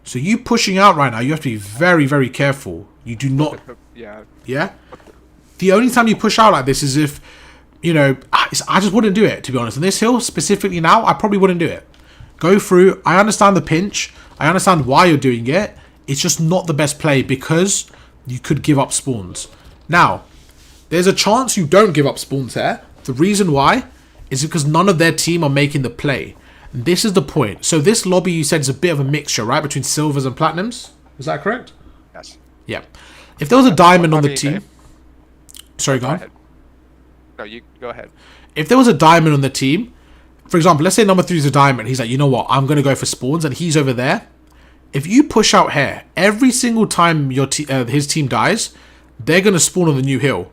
So you pushing out right now, you have to be very, very careful. You do not... Yeah? The only time you push out like this is if, you know... I just wouldn't do it, to be honest. On this hill, specifically now, I probably wouldn't do it. Go through. I understand the pinch. I understand why you're doing it. It's just not the best play because you could give up spawns. Now, there's a chance you don't give up spawns here. The reason why is because none of their team are making the play. And this is the point. So this lobby, you said, is a bit of a mixture, right? Between silvers and platinums. Is that correct? Yes. Yeah. If there was a diamond on the team... Sorry, go on. No, you go ahead. If there was a diamond on the team, for example, let's say number 3 is a diamond. He's like, you know what? I'm going to go for spawns, and he's over there. If you push out here, every single time his team dies, they're going to spawn on the new hill.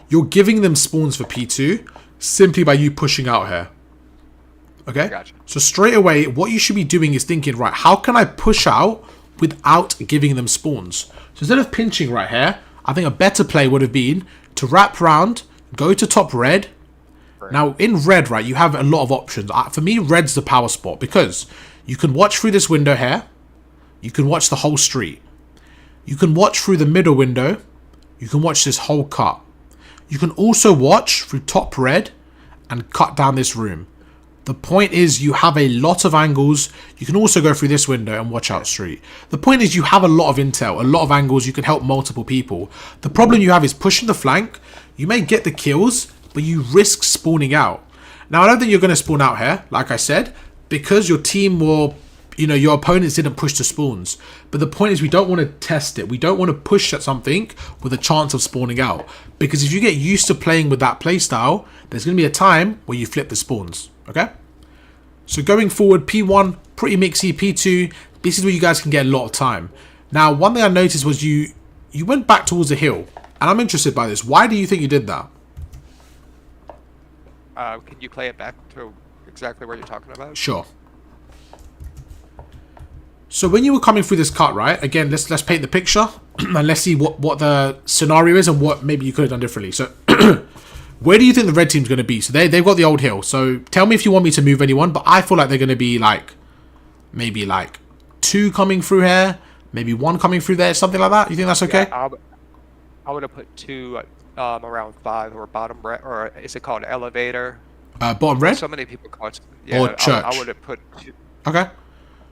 You're giving them spawns for P2 simply by you pushing out here. Okay? Gotcha. So straight away, what you should be doing is thinking, right, how can I push out without giving them spawns? So instead of pinching right here, I think a better play would have been to wrap round, go to top red. Now, in red, right, you have a lot of options. For me, red's the power spot because you can watch through this window here. You can watch the whole street. You can watch through the middle window. You can watch this whole cut. You can also watch through top red and cut down this room. The point is you have a lot of angles. You can also go through this window and watch out street. The point is you have a lot of intel, a lot of angles. You can help multiple people. The problem you have is pushing the flank. You may get the kills, but you risk spawning out. Now, I don't think you're going to spawn out here, like I said, because your team will, you know, your opponents didn't push the spawns. But the point is we don't want to test it. We don't want to push at something with a chance of spawning out. Because if you get used to playing with that playstyle, there's going to be a time where you flip the spawns. Okay? So going forward, P1, pretty mixy. P2, this is where you guys can get a lot of time. Now, one thing I noticed was you went back towards the hill. And I'm interested by this. Why do you think you did that? Can you play it back to exactly what you're talking about? Sure. So when you were coming through this cut, right? Again, let's paint the picture and let's see what the scenario is and what maybe you could have done differently. So where do you think the red team's going to be? So they've got the old hill. So tell me if you want me to move anyone, but I feel like they're going to be like maybe like 2 coming through here, maybe 1 coming through there, something like that. You think that's okay? Yeah, I would have put 2 around 5 or bottom red, or is it called elevator? Bottom red? So many people call it. Yeah, or church? I would have put 2. Okay.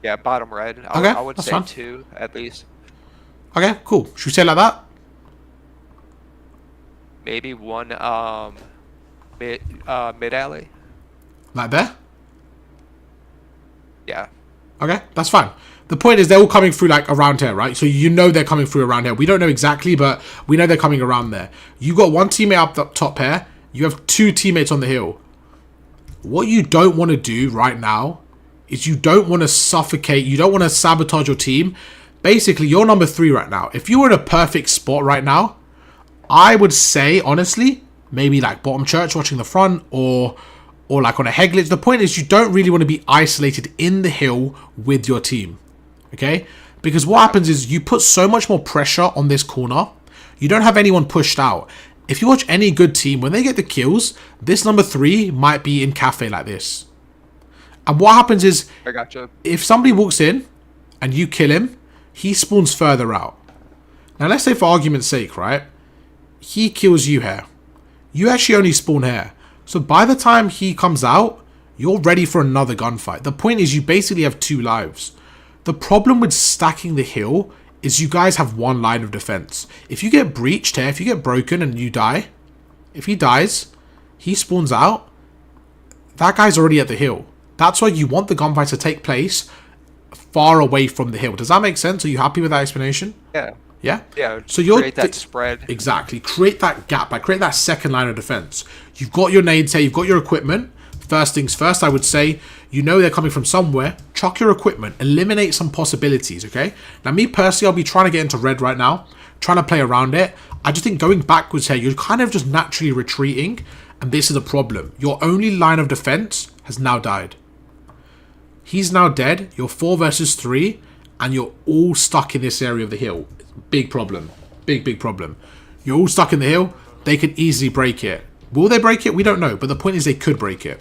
Yeah, bottom red. Okay, I would that's say fine. 2 at least. Okay, cool. Should we say it like that? Maybe 1 mid alley. Like there? Yeah. Okay, that's fine. The point is they're all coming through like around here, right? So you know they're coming through around here. We don't know exactly, but we know they're coming around there. You got 1 teammate up the top here. You have 2 teammates on the hill. What you don't want to do right now is you don't want to suffocate. You don't want to sabotage your team. Basically, you're number 3 right now. If you were in a perfect spot right now, I would say, honestly, maybe like bottom church watching the front or like on a head glitch. The point is you don't really want to be isolated in the hill with your team. Okay? Because what happens is you put so much more pressure on this corner. You don't have anyone pushed out. If you watch any good team, when they get the kills, this number 3 might be in cafe like this. And what happens is, I gotcha. If somebody walks in and you kill him, he spawns further out. Now, let's say for argument's sake, right? He kills you here. You actually only spawn here. So by the time he comes out, you're ready for another gunfight. The point is you basically have 2 lives. The problem with stacking the hill is you guys have 1 line of defense. If you get breached here, if you get broken and you die, if he dies, he spawns out, that guy's already at the hill. That's why you want the gunfight to take place far away from the hill. Does that make sense? Are you happy with that explanation? Yeah. Yeah? Yeah. So you're create that spread. Exactly. Create that gap. Create that second line of defense. You've got your nades here. You've got your equipment. First things first, I would say, you know they're coming from somewhere. Chuck your equipment. Eliminate some possibilities, okay? Now, me personally, I'll be trying to get into red right now. Trying to play around it. I just think going backwards here, you're kind of just naturally retreating. And this is a problem. Your only line of defense has now died. He's now dead. You're 4 versus 3. And you're all stuck in this area of the hill. Big problem. Big problem. You're all stuck in the hill. They could easily break it. Will they break it? We don't know. But the point is they could break it.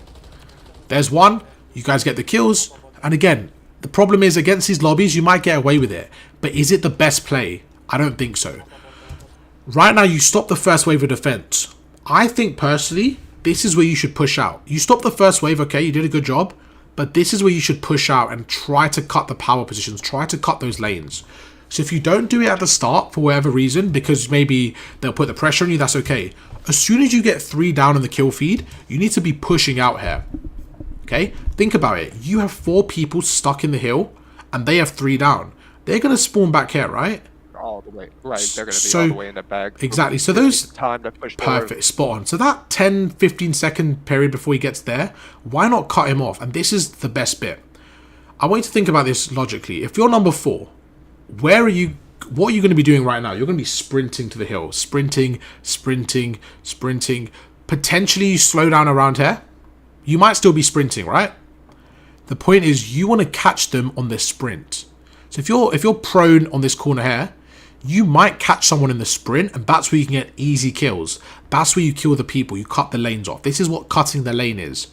There's 1. You guys get the kills. And again, the problem is against these lobbies, you might get away with it. But is it the best play? I don't think so. Right now, you stop the first wave of defense. I think personally, this is where you should push out. You stop the first wave, okay, you did a good job. But this is where you should push out and try to cut the power positions. Try to cut those lanes. So if you don't do it at the start for whatever reason, because maybe they'll put the pressure on you, that's okay. As soon as you get 3 down in the kill feed, you need to be pushing out here. Okay? Think about it. You have 4 people stuck in the hill, and they have 3 down. They're going to spawn back here, right? All the way. Right, they're going to be all the way in the bag. Exactly. So those... time to push perfect. Spot on. So that 10, 15 second period before he gets there, why not cut him off? And this is the best bit. I want you to think about this logically. If you're number 4, where are you what are you going to be doing right now? You're going to be sprinting to the hill. Sprinting. Potentially you slow down around here. You might still be sprinting, right? The point is you want to catch them on this sprint. So if you're prone on this corner here, you might catch someone in the sprint, and that's where you can get easy kills. That's where you kill the people. You cut the lanes off. This is what cutting the lane is.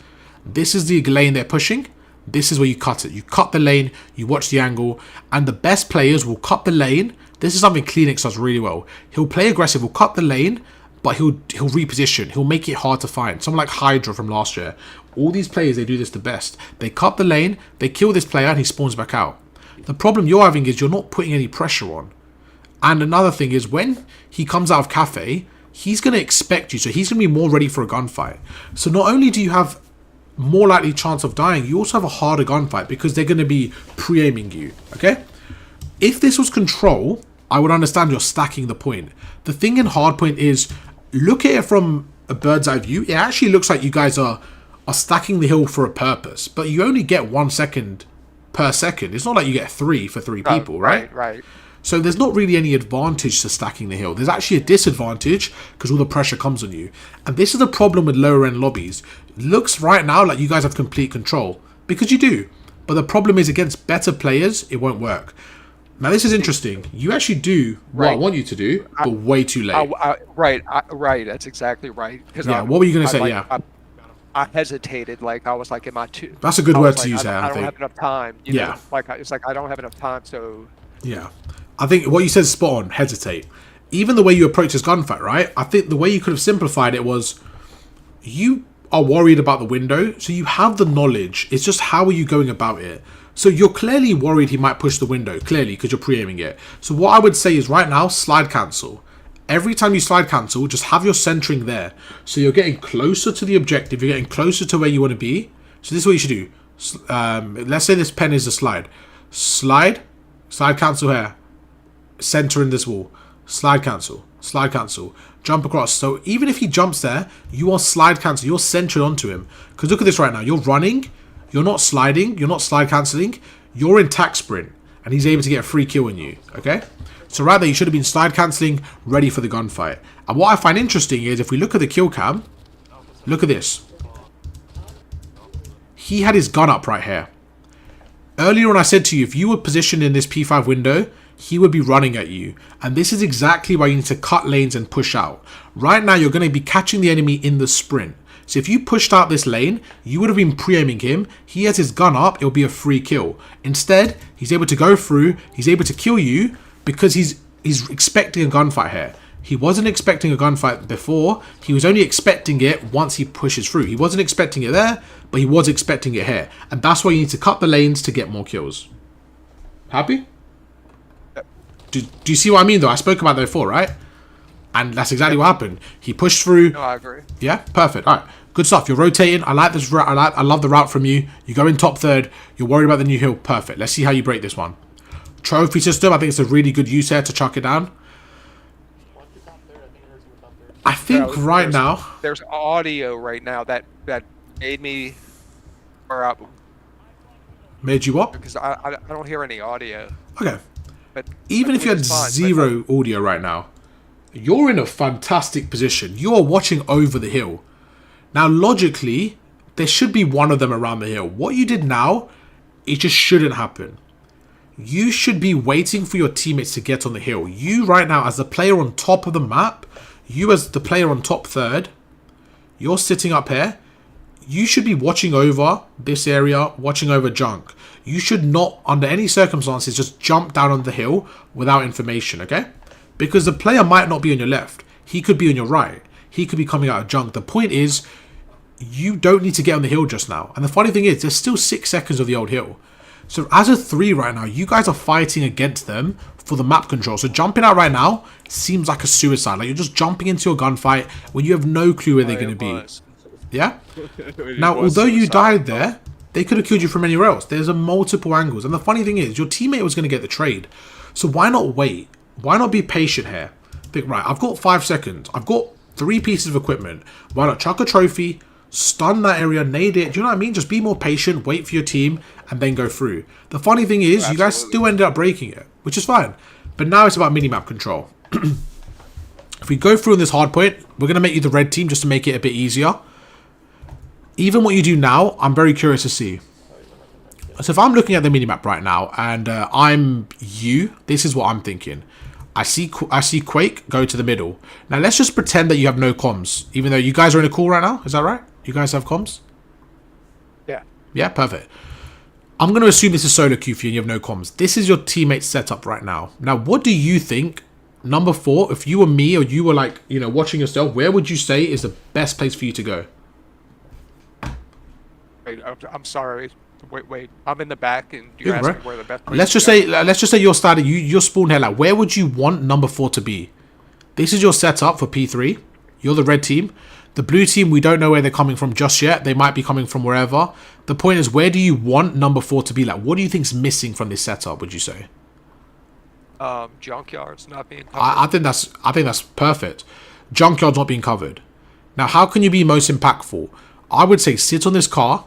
This is the lane they're pushing. This is where you cut it. You cut the lane, you watch the angle, and the best players will cut the lane. This is something Kleenex does really well. He'll play aggressive, he'll cut the lane, but he'll reposition. He'll make it hard to find. Someone like Hydra from last year. All these players, they do this the best. They cut the lane, they kill this player, and he spawns back out. The problem you're having is you're not putting any pressure on. And another thing is when he comes out of cafe, he's going to expect you. So he's going to be more ready for a gunfight. So not only do you have more likely chance of dying, you also have a harder gunfight because they're going to be pre-aiming you. Okay? If this was control, I would understand you're stacking the point. The thing in Hardpoint is, look at it from a bird's eye view. It actually looks like you guys are stacking the hill for a purpose. But you only get 1 second per second. It's not like you get 3 for 3 people, right? Right. So there's not really any advantage to stacking the hill. There's actually a disadvantage because all the pressure comes on you. And this is the problem with lower end lobbies. It looks right now like you guys have complete control because you do. But the problem is against better players, it won't work. Now this is interesting. You actually do what I want you to do, but way too late. Right. That's exactly right. Yeah. What were you going to say? I hesitated. Like I was like, "Am I too?" That's a good word to use there. I don't have enough time. You know? It's like I don't have enough time. So yeah. I think what you said is spot on, hesitate. Even the way you approach this gunfight, right? I think the way you could have simplified it was you are worried about the window, so you have the knowledge. It's just how are you going about it? So you're clearly worried he might push the window, clearly, because you're pre-aiming it. So what I would say is right now, slide cancel. Every time you slide cancel, just have your centering there. So you're getting closer to the objective, you're getting closer to where you want to be. So this is what you should do. Let's say this pen is a slide. Slide cancel here. Center in this wall, slide cancel, jump across. So even if he jumps there, you are slide cancel, you're centered onto him. Because look at this right now, you're running, you're not sliding, you're not slide cancelling, you're in tack sprint, and he's able to get a free kill on you. Okay, so right there you should have been slide cancelling, ready for the gunfight. And what I find interesting is if we look at the kill cam, look at this, he had his gun up right here. Earlier on I said to you, if you were positioned in this P5 window, he would be running at you. And this is exactly why you need to cut lanes and push out. Right now, you're going to be catching the enemy in the sprint. So if you pushed out this lane, you would have been pre-aiming him. He has his gun up, it'll be a free kill. Instead, he's able to go through, he's able to kill you because he's expecting a gunfight here. He wasn't expecting a gunfight before. He was only expecting it once he pushes through. He wasn't expecting it there, but he was expecting it here. And that's why you need to cut the lanes to get more kills. Happy? Do you see what I mean, though? I spoke about that before, right? And that's exactly what happened. He pushed through. No, I agree. Yeah, perfect. All right, good stuff. You're rotating. I like this route. I love the route from you. You go in top third. You're worried about the new hill. Perfect. Let's see how you break this one. Trophy system. I think it's a really good use here to chuck it down. I think right now there's audio right now that made me made you what? Because I don't hear any audio. Okay. But even if you had zero audio right now, you're in a fantastic position. You are watching over the hill. Now, logically, there should be one of them around the hill. What you did now, it just shouldn't happen. You should be waiting for your teammates to get on the hill. You right now, as the player on top of the map, you as the player on top third, you're sitting up here. You should be watching over this area, watching over junk. You should not, under any circumstances, just jump down on the hill without information, okay? Because the player might not be on your left. He could be on your right. He could be coming out of junk. The point is, you don't need to get on the hill just now. And the funny thing is, there's still 6 seconds of the old hill. So as a 3 right now, you guys are fighting against them for the map control. So jumping out right now seems like a suicide. Like you're just jumping into a gunfight when you have no clue where they're going to be. Yeah? Now, although you died there, they could have killed you from anywhere else. There's a multiple angles. And the funny thing is, your teammate was going to get the trade. So why not wait? Why not be patient here? Think, right, I've got 5 seconds. I've got 3 pieces of equipment. Why not chuck a trophy, stun that area, nade it? Do you know what I mean? Just be more patient, wait for your team, and then go through. The funny thing is, you guys still ended up breaking it, which is fine. But now it's about minimap control. If we go through on this hard point, we're going to make you the red team just to make it a bit easier. Even what you do now, I'm very curious to see. So if I'm looking at the minimap right now and I'm you, this is what I'm thinking. I see Quake go to the middle. Now let's just pretend that you have no comms, even though you guys are in a call right now. Is that right? You guys have comms? Yeah. Yeah, perfect. I'm going to assume this is solo queue for you and you have no comms. This is your teammate's setup right now. Now, what do you think, number 4, if you were me or you were like, you know, watching yourself, where would you say is the best place for you to go? Wait, I'm sorry. Wait. I'm in the back and you're asking where the best place let's just say you're starting, you're spawned here. Like, where would you want number 4 to be? This is your setup for P3. You're the red team. The blue team, we don't know where they're coming from just yet. They might be coming from wherever. The point is, where do you want number 4 to be? Like, what do you think's missing from this setup, would you say? Junkyards not being covered. I think that's perfect. Junkyard's not being covered. Now, how can you be most impactful? I would say sit on this car,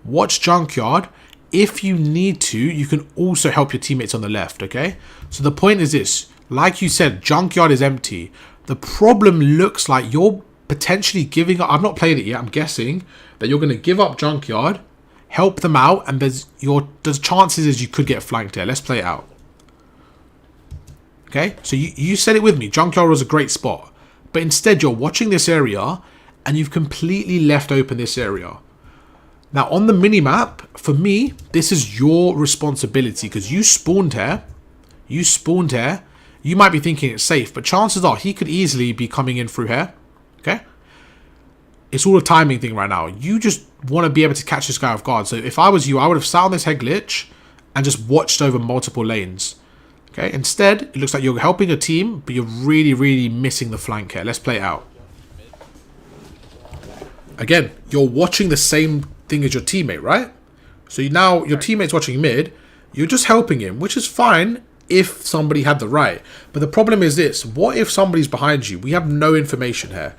watch Junkyard. If you need to, you can also help your teammates on the left, okay? So the point is this. Like you said, Junkyard is empty. The problem looks like you're potentially giving up. I've not played it yet. I'm guessing that you're going to give up Junkyard, help them out, and there's chances is you could get flanked there. Let's play it out. Okay, so you said it with me. Junkyard was a great spot, but instead you're watching this area and you've completely left open this area. Now on the minimap, for me, this is your responsibility because you spawned here. You might be thinking it's safe, but chances are he could easily be coming in through here. Okay, it's all a timing thing right now. You just want to be able to catch this guy off guard. So if I was you, I would have sat on this head glitch and just watched over multiple lanes. Okay, instead, it looks like you're helping a team, but you're really, really missing the flank here. Let's play it out. Again, you're watching the same thing as your teammate, right? So now your teammate's watching mid. You're just helping him, which is fine if somebody had the right. But the problem is this. What if somebody's behind you? We have no information here.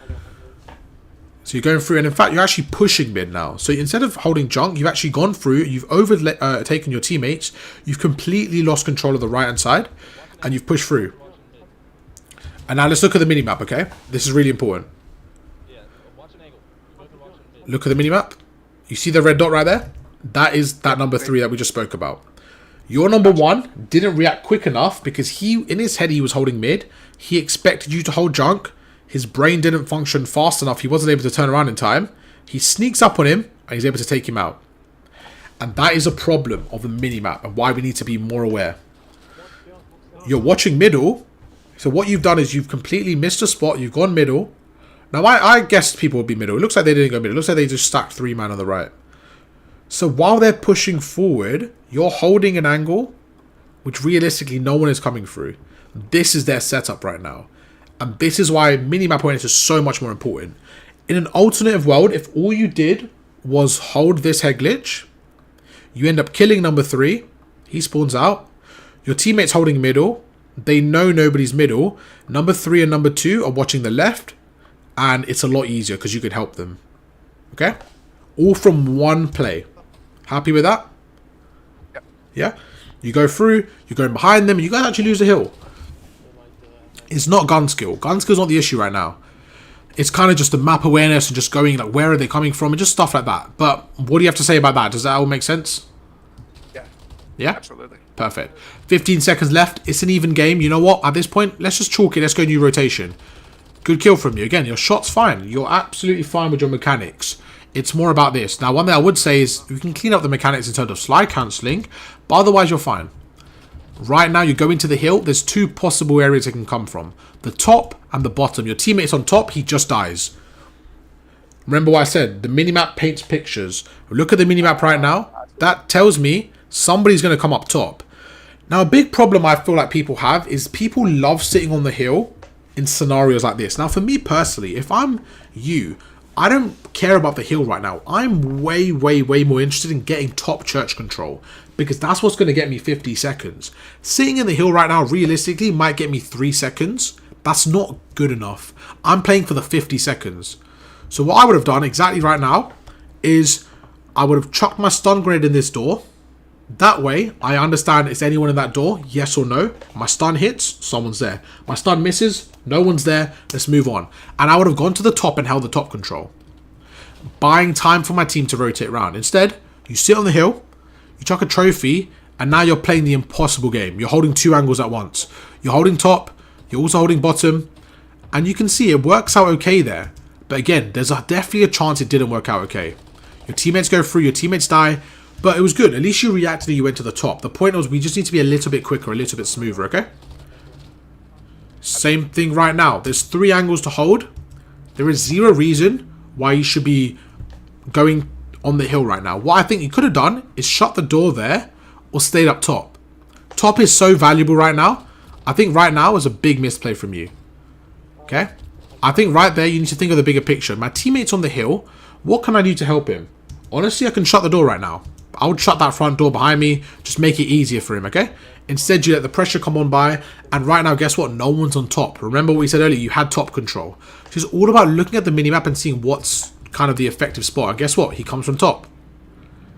So you're going through, and in fact, you're actually pushing mid now. So instead of holding junk, you've actually gone through, you've overtaken your teammates, you've completely lost control of the right-hand side, and you've pushed through. And now let's look at the minimap, okay? This is really important. Look at the minimap. You see the red dot right there? That is that number 3 that we just spoke about. Your number 1 didn't react quick enough because in his head, he was holding mid. He expected you to hold junk. His brain didn't function fast enough. He wasn't able to turn around in time. He sneaks up on him and he's able to take him out. And that is a problem of the minimap and why we need to be more aware. You're watching middle. So what you've done is you've completely missed a spot. You've gone middle. Now, I guessed people would be middle. It looks like they didn't go middle. It looks like they just stacked 3 man on the right. So while they're pushing forward, you're holding an angle, which realistically no one is coming through. This is their setup right now. And this is why minimap awareness is so much more important. In an alternative world, if all you did was hold this head glitch, you end up killing number 3. He spawns out. Your teammate's holding middle. They know nobody's middle. Number 3 and number 2 are watching the left. And it's a lot easier because you could help them. Okay? All from one play. Happy with that? Yep. Yeah? You go through. You're going behind them. And you guys actually lose the hill. It's not gun skill. Gun skill's not the issue right now. It's kind of just the map awareness and just going like where are they coming from and just stuff like that. But what do you have to say about that? Does that all make sense? Yeah. Yeah? Absolutely. Perfect. 15 seconds left. It's an even game. You know what? At this point, let's just chalk it. Let's go new rotation. Good kill from you. Again, your shot's fine. You're absolutely fine with your mechanics. It's more about this. Now, one thing I would say is you can clean up the mechanics in terms of slide cancelling, but otherwise you're fine. Right now, you go into the hill. There's 2 possible areas it can come from. The top and the bottom. Your teammate's on top. He just dies. Remember what I said. The minimap paints pictures. Look at the minimap right now. That tells me somebody's going to come up top. Now, a big problem I feel like people have is people love sitting on the hill in scenarios like this. Now, for me personally, if I'm you, I don't care about the hill right now. I'm way, way, way more interested in getting top church control because that's what's going to get me 50 seconds. Sitting in the hill right now, realistically, might get me 3 seconds. That's not good enough. I'm playing for the 50 seconds. So what I would have done exactly right now is I would have chucked my stun grenade in this door. That way, I understand, is anyone in that door? Yes or no? My stun hits, someone's there. My stun misses, no one's there. Let's move on. And I would have gone to the top and held the top control, buying time for my team to rotate around. Instead, you sit on the hill, you chuck a trophy, and now you're playing the impossible game. You're holding 2 angles at once. You're holding top, you're also holding bottom, and you can see it works out okay there. But again, there's definitely a chance it didn't work out okay. Your teammates go through, your teammates die, but it was good. At least you reacted and you went to the top. The point was we just need to be a little bit quicker, a little bit smoother, okay? Same thing right now. There's 3 angles to hold. There is 0 reason why you should be going on the hill right now. What I think you could have done is shut the door there or stayed up top. Top is so valuable right now. I think right now is a big misplay from you. Okay? I think right there you need to think of the bigger picture. My teammate's on the hill. What can I do to help him? Honestly, I can shut the door right now. I would shut that front door behind me. Just make it easier for him, okay? Instead, you let the pressure come on by. And right now, guess what? No one's on top. Remember what we said earlier? You had top control. So it's all about looking at the minimap and seeing what's kind of the effective spot. And guess what? He comes from top.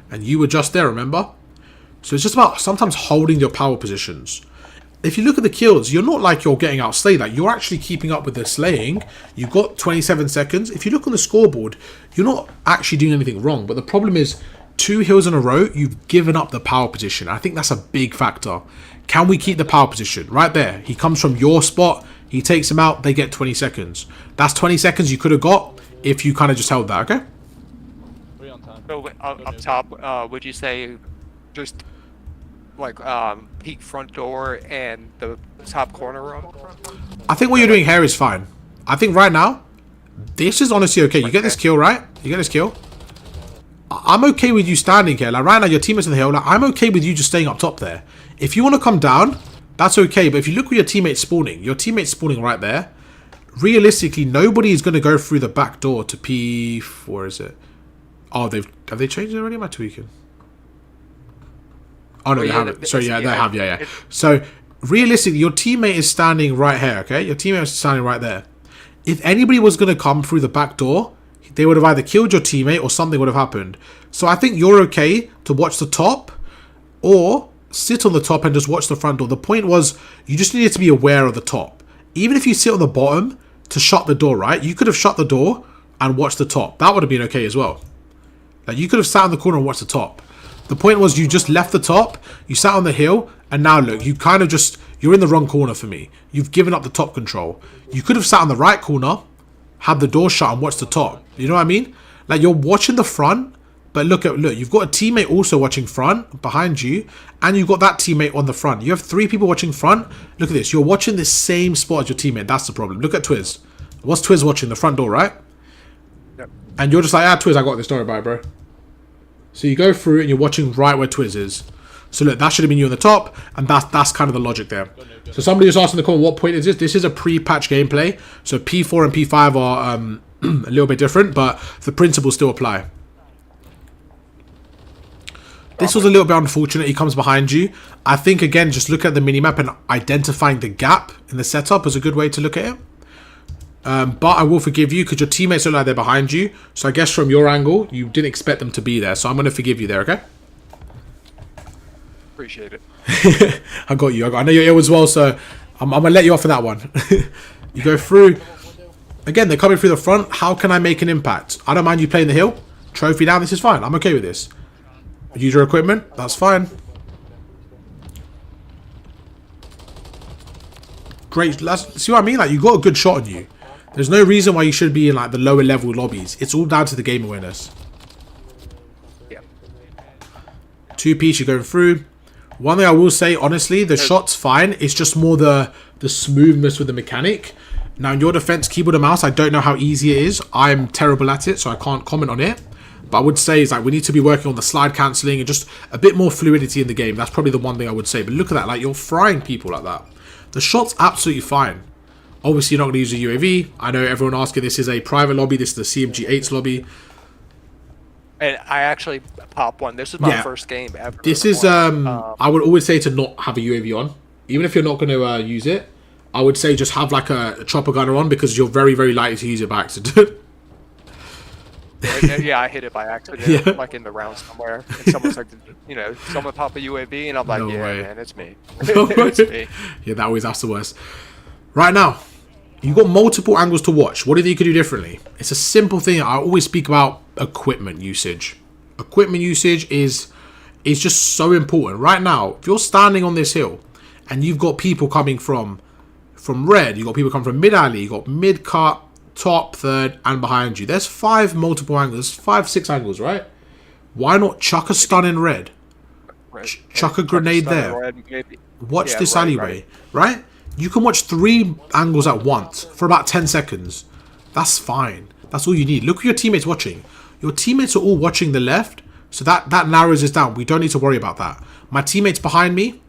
And you were just there, remember? So it's just about sometimes holding your power positions. If you look at the kills, you're not like you're getting outslayed. Like, you're actually keeping up with the slaying. You've got 27 seconds. If you look on the scoreboard, you're not actually doing anything wrong. But the problem is, 2 hills in a row, you've given up the power position. I think that's a big factor. Can we keep the power position? Right there. He comes from your spot. He takes him out. They get 20 seconds. That's 20 seconds you could have got if you kind of just held that, okay? So up top, would you say just like peek front door and the top corner room? I think what you're doing here is fine. I think right now, this is honestly okay. You get this kill, right? You get this kill. I'm okay with you standing here. Like right now, your teammates on the hill. Like, I'm okay with you just staying up top there. If you want to come down, that's okay. But if you look where your teammate's spawning, right there. Realistically, nobody is going to go through the back door to P4, is it? Oh, have they changed it already? Am I tweaking? Oh no, they haven't. So yeah, they have. Yeah. So realistically, your teammate is standing right here. Okay, your teammate is standing right there. If anybody was going to come through the back door, they would have either killed your teammate or something would have happened. So I think you're okay to watch the top or sit on the top and just watch the front door. The point was you just needed to be aware of the top. Even if you sit on the bottom to shut the door, right? You could have shut the door and watched the top. That would have been okay as well. Like you could have sat in the corner and watched the top. The point was you just left the top, you sat on the hill, and now look, you kind of just, you're in the wrong corner for me. You've given up the top control. You could have sat on the right corner, had the door shut and watched the top. You know what I mean? Like you're watching the front, but look, you've got a teammate also watching front behind you, and you've got that teammate on the front. You have 3 people watching front. Look at this. You're watching the same spot as your teammate. That's the problem. Look at Twiz. What's Twiz watching? The front door, right? Yep. And you're just like, Twiz, I got this. Don't worry about it, bro. So you go through and you're watching right where Twiz is. So look, that should have been you on the top, and that's kind of the logic there. So somebody was asking in the comment, what point is this? This is a pre-patch gameplay. So P4 and P5 are a little bit different, but the principles still apply. This was a little bit unfortunate. He comes behind you. I think, again, just look at the minimap and identifying the gap in the setup is a good way to look at it. But I will forgive you because your teammates look like they're behind you. So I guess from your angle, you didn't expect them to be there. So I'm going to forgive you there, okay? Appreciate it. I got you. I know you're ill as well, so I'm going to let you off for that one. You go through. Again, they're coming through the front. How can I make an impact? I don't mind you playing the hill. Trophy down. This is fine. I'm okay with this. Use your equipment. That's fine. Great. See what I mean? Like, you got a good shot on you. There's no reason why you should be in like the lower level lobbies. It's all down to the game awareness. Yeah. 2-piece, you're going through. One thing I will say, honestly, the shot's fine. It's just more the smoothness with the mechanic. Now, in your defense, keyboard and mouse, I don't know how easy it is. I'm terrible at it, so I can't comment on it. But I would say is like we need to be working on the slide cancelling and just a bit more fluidity in the game. That's probably the one thing I would say. But look at that. Like, you're frying people like that. The shot's absolutely fine. Obviously, you're not going to use a UAV. I know everyone asking, this is a private lobby. This is the CMG8's lobby. And I actually popped one. This is my first game ever. This is, I would always say to not have a UAV on. Even if you're not going to use it, I would say just have like a chopper gunner on because you're very, very likely to use it by accident. Yeah, I hit it by accident, like in the round somewhere. And someone's like, someone pop a UAV, and I'm like, No way. man, it's me. No It's me. Yeah, that always that's the worst. Right now, you've got multiple angles to watch. What do you think you could do differently? It's a simple thing. I always speak about equipment usage. Equipment usage is just so important. Right now, if you're standing on this hill and you've got people coming from red, you've got people coming from mid-alley, you've got mid-cut, top, third, and behind you. There's 5 multiple angles, 5, 6 angles, right? Why not chuck a stun in red? Chuck a grenade there. Watch this alleyway, right? You can watch 3 angles at once for about 10 seconds. That's fine. That's all you need. Look at your teammates watching. Your teammates are all watching the left, so that narrows us down. We don't need to worry about that. My teammates behind me,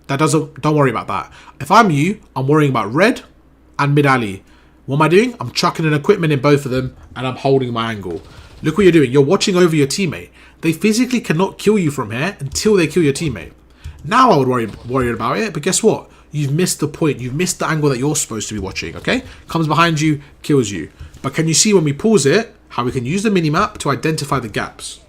don't worry about that. If I'm you, I'm worrying about red and mid-alley. What am I doing? I'm chucking an equipment in both of them, and I'm holding my angle. Look what you're doing. You're watching over your teammate. They physically cannot kill you from here until they kill your teammate. Now I would worry about it, but guess what? You've missed the point. You've missed the angle that you're supposed to be watching, okay? Comes behind you, kills you. But can you see when we pause it, how we can use the minimap to identify the gaps?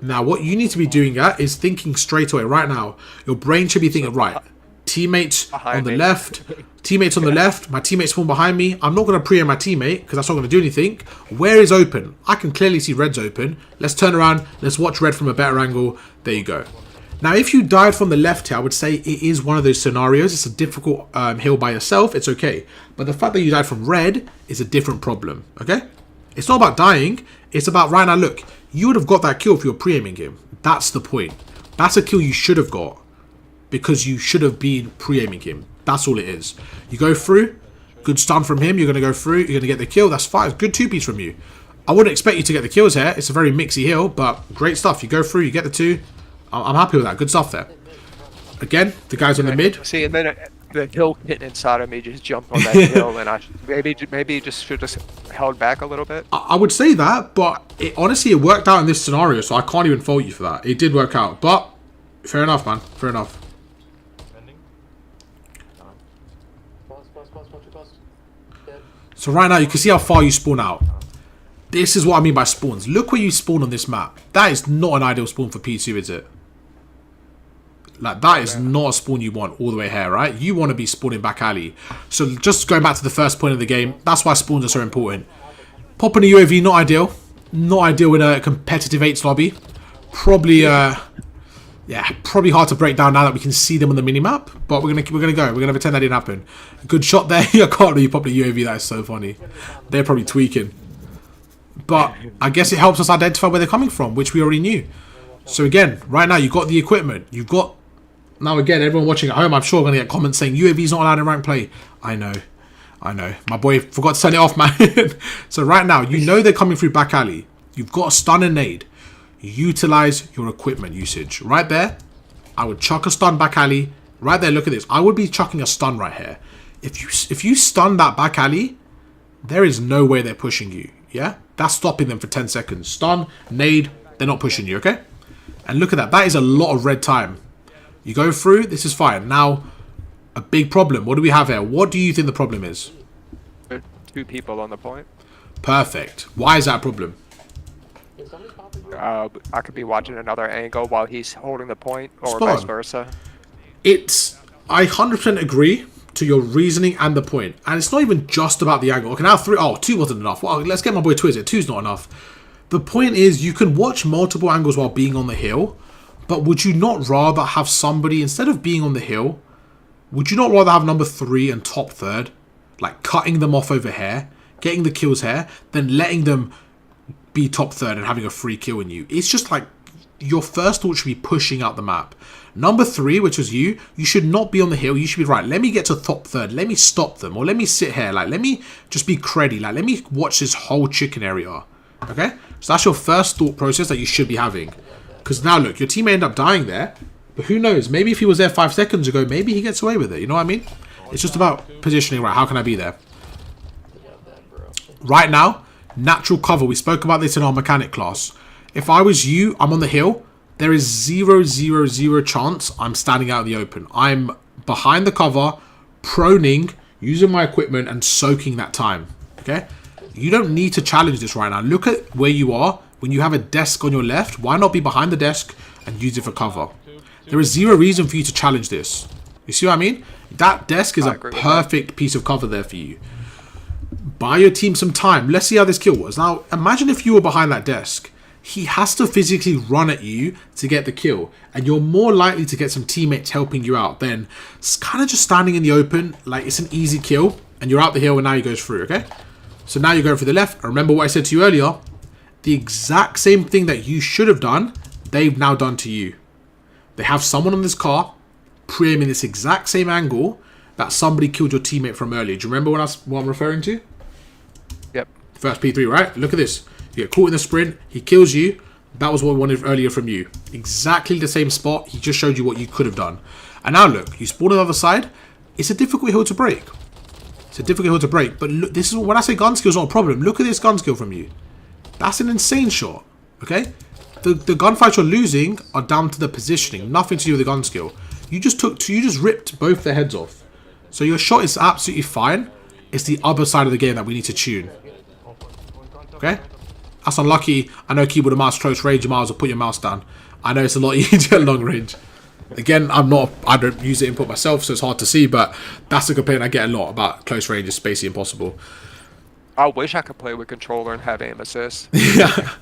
Now, what you need to be doing is thinking straight away. Right now, your brain should be thinking, right, teammates on the left, teammates on the left, my teammates spawn behind me. I'm not going to pre-aim my teammate because that's not going to do anything. Where is open? I can clearly see red's open. Let's turn around. Let's watch red from a better angle. There you go. Now, if you died from the left here, I would say it is one of those scenarios. It's a difficult hill by yourself. It's okay. But the fact that you died from red is a different problem, okay? It's not about dying. It's about right now, look, you would have got that kill if you were pre-aiming him. That's the point. That's a kill you should have got because you should have been pre-aiming him. That's all it is. You go through, good stun from him. You're going to go through. You're going to get the kill. That's fine. Good 2-piece from you. I wouldn't expect you to get the kills here. It's a very mixy hill, but great stuff. You go through, you get the 2. I'm happy with that. Good stuff there. Again, the guys on the mid. See, and then the hill hit inside of me just jumped on that hill, and I maybe just should have held back a little bit. I would say that, but honestly, it worked out in this scenario, so I can't even fault you for that. It did work out, but fair enough, man. Fair enough. So right now, you can see how far you spawn out. This is what I mean by spawns. Look where you spawn on this map. That is not an ideal spawn for P2, is it? Like, that is not a spawn you want all the way here, right? You want to be spawning back alley. So just going back to the first point of the game, that's why spawns are so important. Popping a UAV, not ideal. Not ideal in a competitive 8s lobby. Probably, probably hard to break down now that we can see them on the minimap. But we're gonna go. We're gonna pretend that didn't happen. Good shot there. I can't really pop a UAV. That is so funny. They're probably tweaking. But I guess it helps us identify where they're coming from, which we already knew. So again, right now, you've got the equipment. You've got... Now again, everyone watching at home, I'm sure, going to get comments saying, UAV's not allowed in rank play. I know. My boy forgot to turn it off, man. So right now, you know they're coming through back alley. You've got a stun and nade. Utilize your equipment usage. Right there, I would chuck a stun back alley. Right there, look at this. I would be chucking a stun right here. If you stun that back alley, there is no way they're pushing you. Yeah? That's stopping them for 10 seconds. Stun, nade, they're not pushing you, okay? And look at that. That is a lot of red time. You go through, this is fine. Now, a big problem. What do we have here? What do you think the problem is? 2 people on the point. Perfect. Why is that a problem? I could be watching another angle while he's holding the point, or vice versa. I 100% agree to your reasoning and the point. And it's not even just about the angle. Okay, now 2 wasn't enough. Well, let's get my boy Twizzit. 2's not enough. The point is, you can watch multiple angles while being on the hill, but would you not rather have somebody, instead of being on the hill, would you not rather have number 3 and top third, like cutting them off over here, getting the kills here, than letting them be top third and having a free kill in you? It's just like, your first thought should be pushing out the map. Number 3, which was you should not be on the hill. You should be, right, let me get to top third. Let me stop them. Or let me sit here. Like, let me just be credible. Like, let me watch this whole chicken area. Okay? So that's your first thought process that you should be having. Because now, look, your team may end up dying there. But who knows? Maybe if he was there 5 seconds ago, maybe he gets away with it. You know what I mean? It's just about positioning, right? How can I be there? Right now, natural cover. We spoke about this in our mechanic class. If I was you, I'm on the hill. There is 0.000 chance I'm standing out in the open. I'm behind the cover, proning, using my equipment and soaking that time. Okay? You don't need to challenge this right now. Look at where you are. When you have a desk on your left, why not be behind the desk and use it for cover? There is zero reason for you to challenge this. You see what I mean? That desk is a perfect piece of cover there for you. Buy your team some time. Let's see how this kill was. Now, imagine if you were behind that desk. He has to physically run at you to get the kill. And you're more likely to get some teammates helping you out than kind of just standing in the open. Like, it's an easy kill. And you're out the hill and now he goes through, okay? So now you're going through the left. And remember what I said to you earlier. The exact same thing that you should have done, they've now done to you. They have someone on this car pre-aiming this exact same angle that somebody killed your teammate from earlier. Do you remember what I'm referring to? Yep. First P3, right? Look at this. You get caught in the sprint. He kills you. That was what we wanted earlier from you. Exactly the same spot. He just showed you what you could have done. And now look, you spawn on the other side. It's a difficult hill to break. It's a difficult hill to break. But look, this is when I say gun skill is not a problem. Look at this gun skill from you. That's an insane shot. Okay? The gunfights you're losing are down to the positioning. Nothing to do with the gun skill. You just ripped both their heads off. So your shot is absolutely fine. It's the other side of the game that we need to tune. Okay? That's unlucky. I know keyboard and mouse close range. You might as well put your mouse down. I know it's a lot easier at long range. Again, I don't use the input myself, so it's hard to see, but that's a complaint I get a lot about close range. It's basically impossible. I wish I could play with controller and have aim assist. Yeah.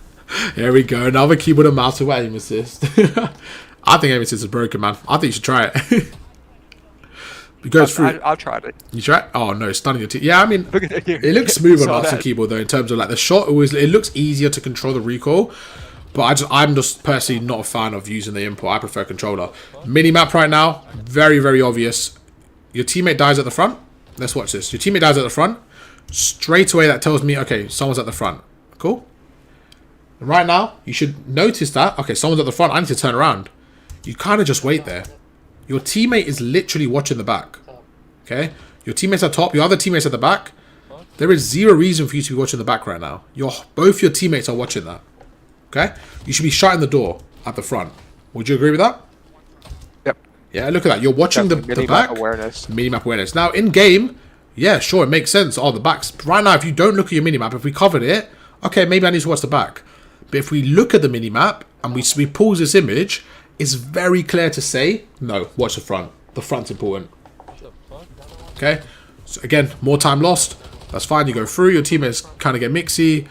Here we go. Another keyboard and mouse with aim assist. I think aim assist is broken, man. I think you should try it. It goes through. I'll try it. You try it? Oh no, stunning your team. Yeah, I mean, it looks smooth on mouse and keyboard though. In terms of like the shot, it looks easier to control the recoil. But I'm just personally not a fan of using the input. I prefer controller. Minimap right now, very, very obvious. Your teammate dies at the front. Let's watch this. Your teammate dies at the front. Straight away, that tells me, okay, someone's at the front. Cool. And right now, you should notice that, okay, someone's at the front. I need to turn around. You kind of just wait there. Your teammate is literally watching the back. Okay? Your teammate's at top. Your other teammate's at the back. There is zero reason for you to be watching the back right now. Both your teammates are watching that. Okay? You should be shutting the door at the front. Would you agree with that? Yep. Yeah, look at that. You're watching the back. Minimap awareness. Now, in game, yeah, sure, it makes sense. Oh, the back's... Right now, if you don't look at your minimap, if we covered it, okay, maybe I need to watch the back. But if we look at the minimap and we pause this image, it's very clear to say, no, watch the front. The front's important. Okay? So, again, more time lost. That's fine. You go through. Your teammates kind of get mixy.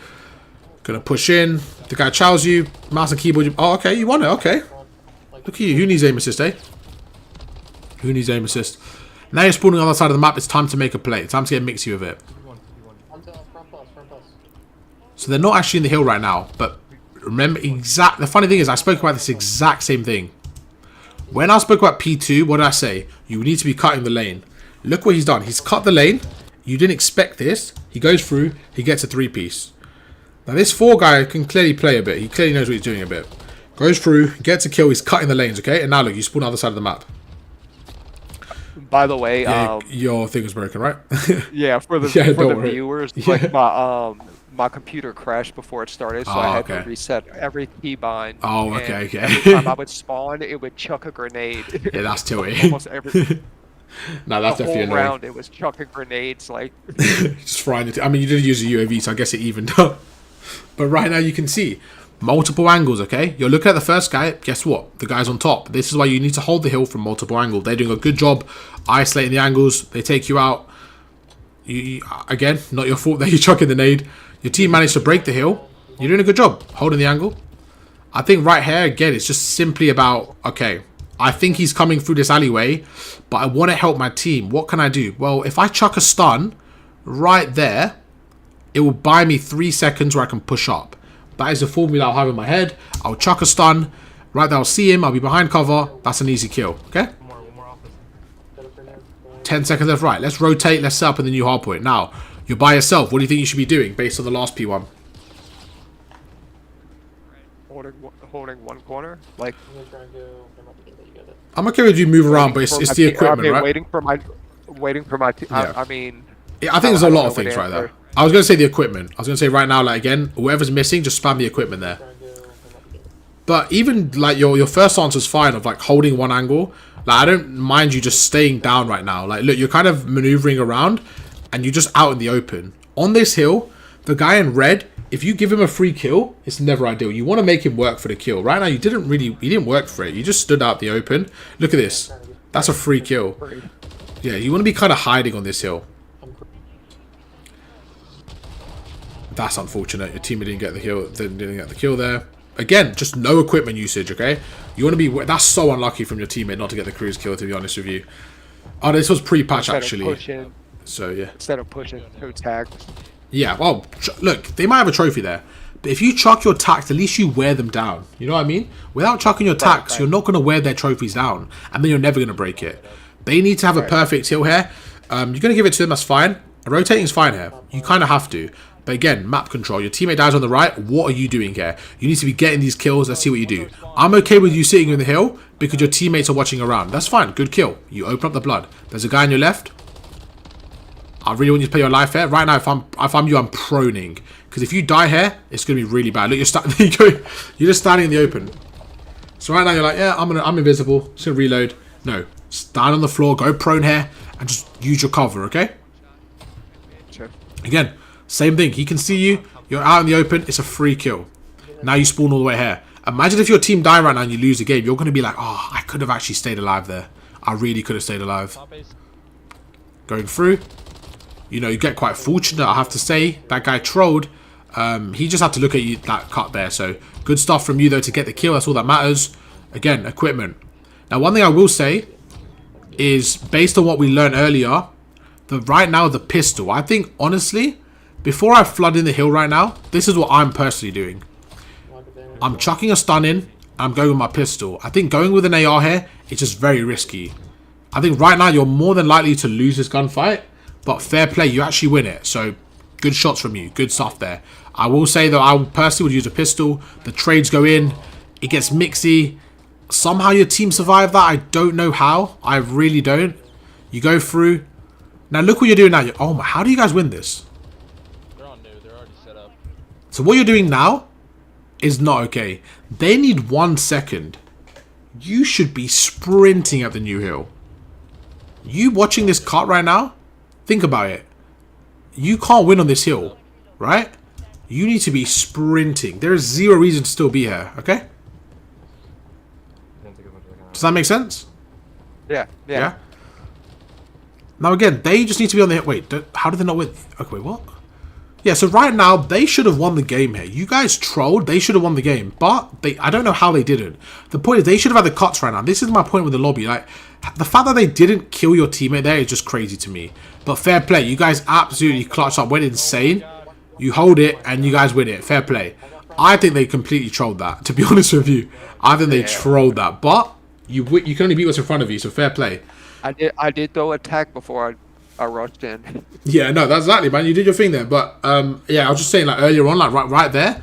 Gonna push in. The guy chows you. Mouse and keyboard. Oh, okay. You won it. Okay. Look at you. Who needs aim assist, eh? Who needs aim assist? Now you're spawning on the other side of the map. It's time to make a play. It's time to get mixy with it. So they're not actually in the hill right now. But remember, the funny thing is, I spoke about this exact same thing. When I spoke about P2, what did I say? You need to be cutting the lane. Look what he's done. He's cut the lane. You didn't expect this. He goes through. He gets a 3-piece. Now this 4 guy can clearly play a bit. He clearly knows what he's doing a bit. Goes through, gets a kill. He's cutting the lanes, okay? And now look, you spawn on the other side of the map. By the way, yeah, your thing was broken, right? Yeah, for the viewers, like my computer crashed before it started, so I had to reset every keybind. Oh, okay. Every time I would spawn, it would chuck a grenade. Yeah, that's tilty. Almost every. No, that's definitely annoying. Round, it was chucking grenades like. Just frying it. I mean, you did use a UAV, so I guess it evened up. But right now you can see multiple angles, okay? You're looking at the first guy. Guess what? The guy's on top. This is why you need to hold the hill from multiple angles. They're doing a good job isolating the angles. They take you out. Again, not your fault that you're chucking the nade. Your team managed to break the hill. You're doing a good job holding the angle. I think right here, again, it's just simply about, okay, I think he's coming through this alleyway, but I want to help my team. What can I do? Well, if I chuck a stun right there, it will buy me 3 seconds where I can push up. That is the formula I'll have in my head. I'll chuck a stun. Right there, I'll see him. I'll be behind cover. That's an easy kill. Okay? 10 seconds left. Right. Let's rotate. Let's set up in the new hardpoint. Now, you're by yourself. What do you think you should be doing based on the last P1? Holding one corner? Like... I'm okay with you move around, but it's the equipment, right? Waiting for my team. Yeah. I mean... Yeah, I think there's a lot of things right there. I was going to say the equipment. I was going to say right now, like, again, whoever's missing, just spam the equipment there. But even, like, your first answer is fine of, like, holding one angle. Like, I don't mind you just staying down right now. Like, look, you're kind of maneuvering around, and you're just out in the open. On this hill, the guy in red, if you give him a free kill, it's never ideal. You want to make him work for the kill. Right now, you didn't work for it. You just stood out the open. Look at this. That's a free kill. Yeah, you want to be kind of hiding on this hill. That's unfortunate. Your teammate didn't get the kill. Didn't get the kill there. Again, just no equipment usage. Okay, you want to be. That's so unlucky from your teammate not to get the cruise kill. To be honest with you. Oh, this was pre-patch actually. So yeah. Instead of pushing, who tagged? Yeah. Well, look, they might have a trophy there, but if you chuck your tacks, at least you wear them down. You know what I mean? Without chucking your tacks, you're not going to wear their trophies down, and then you're never going to break it. They need to have a perfect hill here. You're going to give it to them. That's fine. Rotating is fine here. You kind of have to. But again, map control. Your teammate dies on the right. What are you doing here? You need to be getting these kills. Let's see what you do. I'm okay with you sitting in the hill because your teammates are watching around. That's fine. Good kill. You open up the blood. There's a guy on your left. I really want you to play your life here. Right now, if I'm you, I'm proning. Because if you die here, it's going to be really bad. Look, you're just standing in the open. So right now, you're like, yeah, I'm invisible. Just going to reload. No. Stand on the floor. Go prone here. And just use your cover, okay? Sure. Again. Same thing. He can see you. You're out in the open. It's a free kill. Now you spawn all the way here. Imagine if your team die right now and you lose the game. You're going to be like, oh, I could have actually stayed alive there. I really could have stayed alive. Going through. You know, you get quite fortunate, I have to say. That guy trolled. He just had to look at you, that cut there. So, good stuff from you, though, to get the kill. That's all that matters. Again, equipment. Now, one thing I will say is, based on what we learned earlier, right now, the pistol. I think, honestly... Before I flood in the hill right now, this is what I'm personally doing. I'm chucking a stun in. I'm going with my pistol. I think going with an AR here is just very risky. I think right now you're more than likely to lose this gunfight. But fair play, you actually win it. So good shots from you. Good stuff there. I will say that I personally would use a pistol. The trades go in. It gets mixy. Somehow your team survived that. I don't know how. I really don't. You go through. Now look what you're doing now. Oh my, how do you guys win this? So what you're doing now is not okay. They need 1 second. You should be sprinting up the new hill. You watching this cut right now? Think about it. You can't win on this hill, right? You need to be sprinting. There is zero reason to still be here, okay? Does that make sense? Yeah. Now again, they just need to be on the hill. Wait, how did they not win? Okay, wait, what? Yeah, so right now, they should have won the game here. You guys trolled. They should have won the game. But I don't know how they didn't. The point is, they should have had the cuts right now. This is my point with the lobby. Like, the fact that they didn't kill your teammate there is just crazy to me. But fair play. You guys absolutely clutched up. Went insane. You hold it, and you guys win it. Fair play. I think they completely trolled that, to be honest with you. I think they trolled that. But you can only beat what's in front of you, so fair play. I did throw a tag before I rushed in. Yeah, no, that's exactly, man. You did your thing there. But, yeah, I was just saying, like, earlier on, like, right there,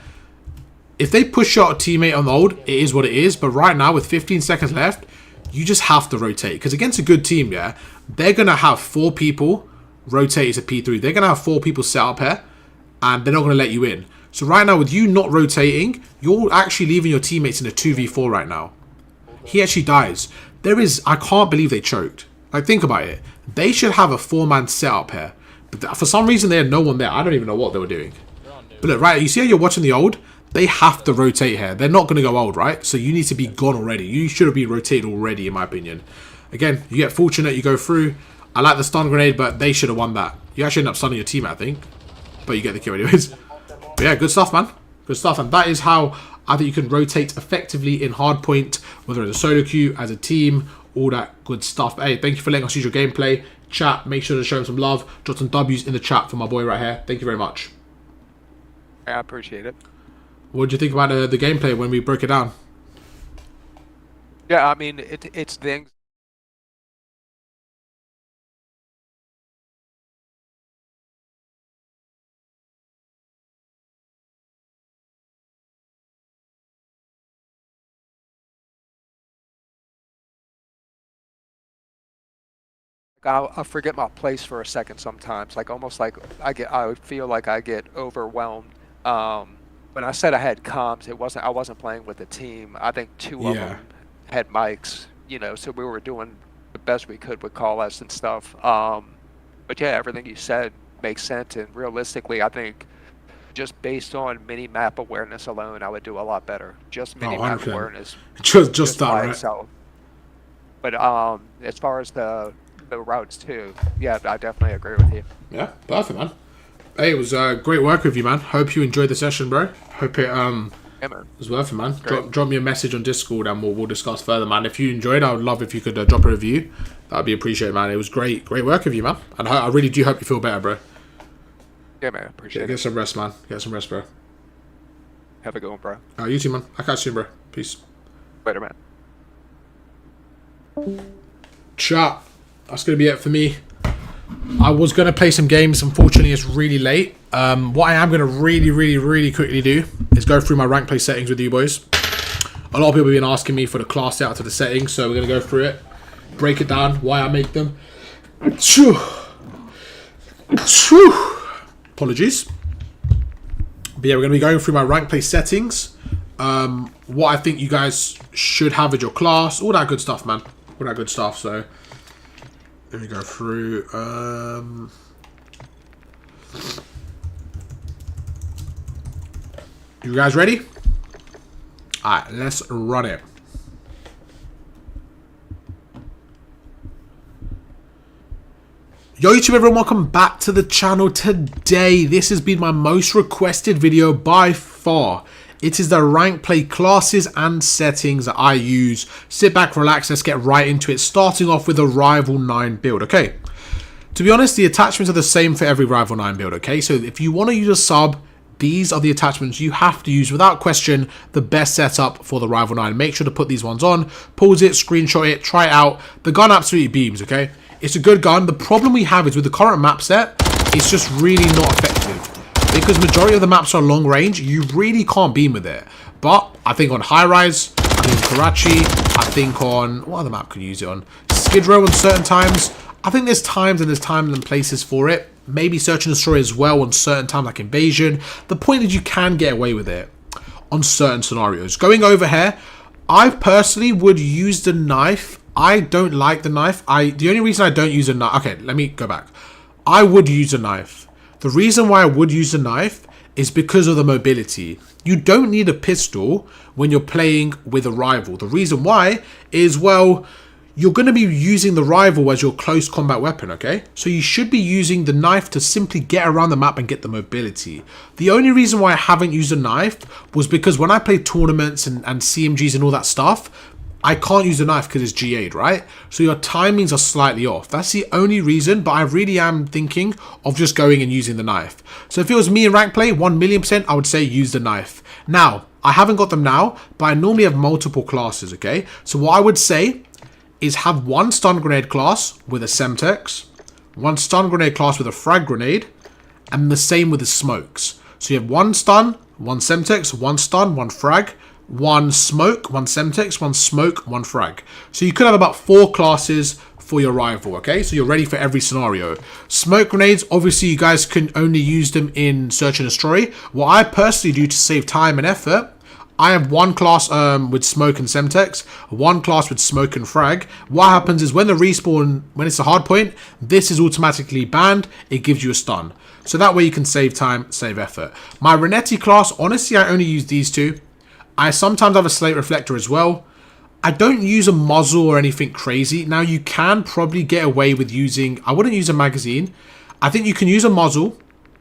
if they push out a teammate on the hold, it is what it is. But right now, with 15 seconds left, you just have to rotate. Because against a good team, yeah, they're going to have 4 people rotate to P3. They're going to have 4 people set up here, and they're not going to let you in. So right now, with you not rotating, you're actually leaving your teammates in a 2v4 right now. He actually dies. I can't believe they choked. Like, think about it. They should have a 4-man setup here. But for some reason, they had no one there. I don't even know what they were doing. But look, right, you see how you're watching the old? They have to rotate here. They're not going to go old, right? So you need to be gone already. You should have been rotated already, in my opinion. Again, you get fortunate, you go through. I like the stun grenade, but they should have won that. You actually end up stunning your team, I think. But you get the kill anyways. But yeah, good stuff, man. Good stuff. And that is how I think you can rotate effectively in Hardpoint, whether it's a solo queue, as a team, all that good stuff. But hey, thank you for letting us use your gameplay. Chat, make sure to show him some love. Drop some W's in the chat for my boy right here. Thank you very much. I appreciate it. What did you think about the gameplay when we broke it down? Yeah, I mean, it's things. I forget my place for a second sometimes. Like almost like I feel like I get overwhelmed. When I said I had comms, I wasn't playing with a team. I think 2 of them had mics, you know, so we were doing the best we could with call outs and stuff. But yeah, everything you said makes sense, and realistically, I think just based on mini-map awareness alone, I would do a lot better. Just mini-map awareness. Just that, by right? itself. But as far as the routes too, yeah, I definitely agree with you. Yeah, perfect, man. Hey, it was great work with you, man. Hope you enjoyed the session, bro. Hope it was worth it, man. Drop me a message on Discord and we'll discuss further, man. If you enjoyed, I would love if you could drop a review. That'd be appreciated, man. It was great work with you, man. And I really do hope you feel better, bro. Yeah, man. Appreciate it. Get some rest, man. Get some rest, bro. Have a good one, bro. You too, man. I'll catch you soon, bro. Peace. Later, man. Chat. That's going to be it for me. I was going to play some games. Unfortunately, it's really late. What I am going to really quickly do is go through my rank play settings with you boys. A lot of people have been asking me for the class out to the settings, so we're going to go through it. Break it down, why I make them. Apologies. But yeah, we're going to be going through my rank play settings. What I think you guys should have with your class. All that good stuff, man. All that good stuff. So let me go through. You guys ready? Alright, let's run it. Yo YouTube everyone, welcome back to the channel. Today, this has been my most requested video by far. It is the rank play classes and settings that I use. Sit back, relax, let's get right into it. Starting off with a Rival 9 build, okay? To be honest, the attachments are the same for every Rival 9 build, okay? So if you want to use a sub, these are the attachments you have to use without question. The best setup for the Rival 9. Make sure to put these ones on, pause it, screenshot it, try it out. The gun absolutely beams, okay? It's a good gun. The problem we have is with the current map set, it's just really not effective. Because majority of the maps are long range, you really can't beam with it. But I think on High Rise, I think on Karachi, I think on, what other map could you use it on? Skid Row on certain times. I think there's times and places for it. Maybe Search and Destroy as well on certain times like Invasion. The point is you can get away with it on certain scenarios. Going over here, I personally would use the knife. I don't like the knife. The only reason I don't use a knife... Okay, let me go back. I would use a knife. The reason why I would use a knife is because of the mobility. You don't need a pistol when you're playing with a rival. The reason why is, well, you're going to be using the rival as your close combat weapon, okay? So you should be using the knife to simply get around the map and get the mobility. The only reason why I haven't used a knife was because when I play tournaments and CMGs and all that stuff, I can't use the knife because it's G8'd, right? So your timings are slightly off. That's the only reason, but I really am thinking of just going and using the knife. So if it was me in rank play, 1,000,000%, I would say use the knife. Now, I haven't got them now, but I normally have multiple classes, okay? So what I would say is have one stun grenade class with a Semtex, one stun grenade class with a frag grenade, and the same with the smokes. So you have one stun, one Semtex, one stun, one frag, one smoke, one Semtex, one smoke, one frag. So you could have about 4 classes for your rival, okay? So you're ready for every scenario. Smoke grenades, obviously you guys can only use them in Search and Destroy. What I personally do to save time and effort, I have one class with smoke and Semtex, one class with smoke and frag. What happens is when the respawn, when it's a hardpoint, this is automatically banned. It gives you a stun. So that way you can save time, save effort. My Renetti class, honestly, I only use these 2. I sometimes have a slate reflector as well. I don't use a muzzle or anything crazy. Now you can probably get away with using, I wouldn't use a magazine. I think you can use a muzzle.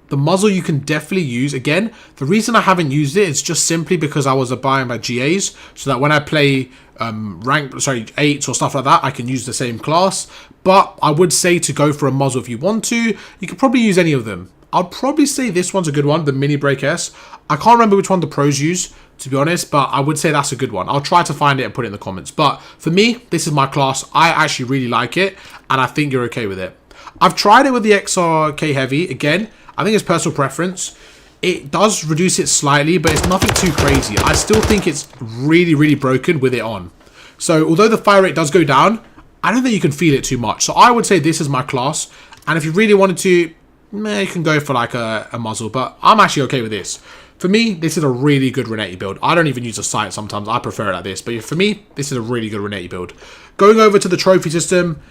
The muzzle you can definitely use. Again, the reason I haven't used it is just simply because I was buying my GAs, so that when I play 8s or stuff like that, I can use the same class. But I would say to go for a muzzle if you want to. You could probably use any of them. I'd probably say this one's a good one, the Mini Break S. I can't remember which one the pros use, to be honest, but I would say that's a good one. I'll try to find it and put it in the comments. But for me, this is my class. I actually really like it, and I think you're okay with it. I've tried it with the XRK Heavy. Again, I think it's personal preference. It does reduce it slightly, but it's nothing too crazy. I still think it's really broken with it on. So although the fire rate does go down, I don't think you can feel it too much. So I would say this is my class. And if you really wanted to, you can go for like a muzzle, but I'm actually okay with this. For me, this is a really good Renetti build. I don't even use a sight sometimes. I prefer it like this. But for me, this is a really good Renetti build. Going over to the trophy system,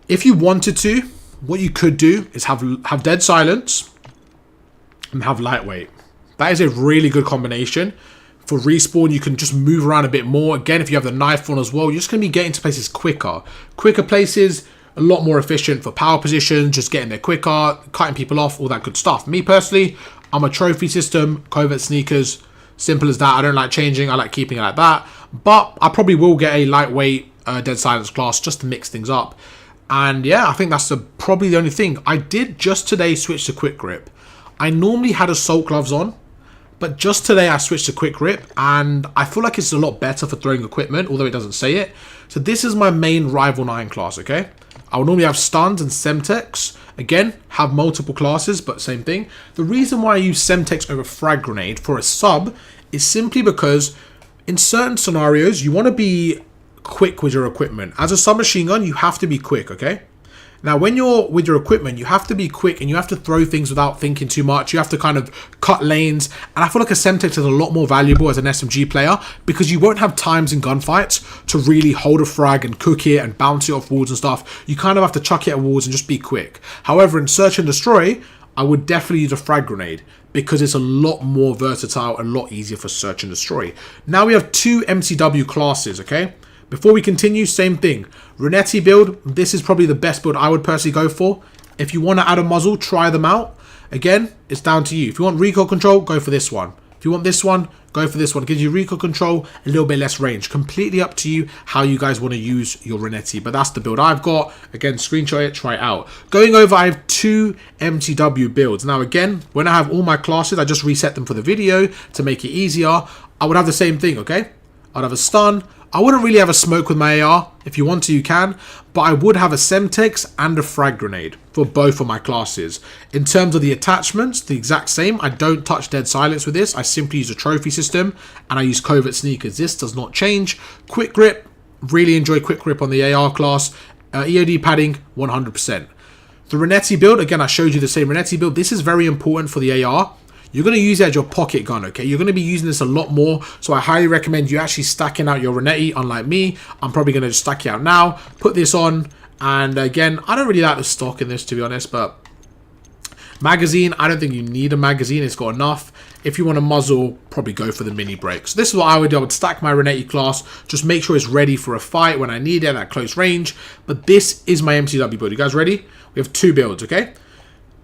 if you wanted to, what you could do is have dead silence, and have lightweight. That is a really good combination. For respawn, you can just move around a bit more. Again, if you have the knife on as well, you're just going to be getting to places quicker. Quicker places, a lot more efficient for power position, just getting there quicker, cutting people off, all that good stuff. Me personally, I'm a trophy system, covert sneakers, simple as that. I don't like changing, I like keeping it like that. But I probably will get a lightweight dead silence class just to mix things up. And yeah, I think that's probably the only thing. I did just today switch to quick grip. I normally had assault gloves on, but just today I switched to quick grip, and I feel like it's a lot better for throwing equipment, although it doesn't say it. So this is my main Rival 9 class, okay? I will normally have stuns and Semtex. Again, have multiple classes, but same thing. The reason why I use Semtex over Frag Grenade for a sub is simply because in certain scenarios, you want to be quick with your equipment. As a submachine gun, you have to be quick, okay? Now, when you're with your equipment, you have to be quick and you have to throw things without thinking too much. You have to kind of cut lanes. And I feel like a Semtex is a lot more valuable as an SMG player because you won't have times in gunfights to really hold a frag and cook it and bounce it off walls and stuff. You kind of have to chuck it at walls and just be quick. However, in Search and Destroy, I would definitely use a frag grenade because it's a lot more versatile, a lot easier for Search and Destroy. Now we have 2 MCW classes, okay? Before we continue, same thing. Renetti build, this is probably the best build I would personally go for. If you want to add a muzzle, try them out. Again, it's down to you. If you want recoil control, go for this one. If you want this one, go for this one. It gives you recoil control, a little bit less range. Completely up to you how you guys want to use your Renetti. But that's the build I've got. Again, screenshot it, try it out. Going over, I have 2 MTW builds. Now again, when I have all my classes, I just reset them for the video to make it easier. I would have the same thing, okay? I'd have a stun. I wouldn't really have a smoke with my AR. If you want to, you can. But I would have a Semtex and a frag grenade for both of my classes. In terms of the attachments, the exact same. I don't touch dead silence with this. I simply use a trophy system and I use covert sneakers. This does not change. Quick grip. Really enjoy quick grip on the AR class. EOD padding, 100%. The Renetti build, again, I showed you the same Renetti build. This is very important for the AR. You're going to use it as your pocket gun, okay? You're going to be using this a lot more, so I highly recommend you actually stacking out your Renetti, unlike me. I'm probably going to just stack it out now, put this on, and again, I don't really like the stock in this, to be honest, but magazine, I don't think you need a magazine. It's got enough. If you want a muzzle, probably go for the mini break. So this is what I would do. I would stack my Renetti class, just make sure it's ready for a fight when I need it at close range, but this is my MTW build. You guys ready? We have 2 builds, okay?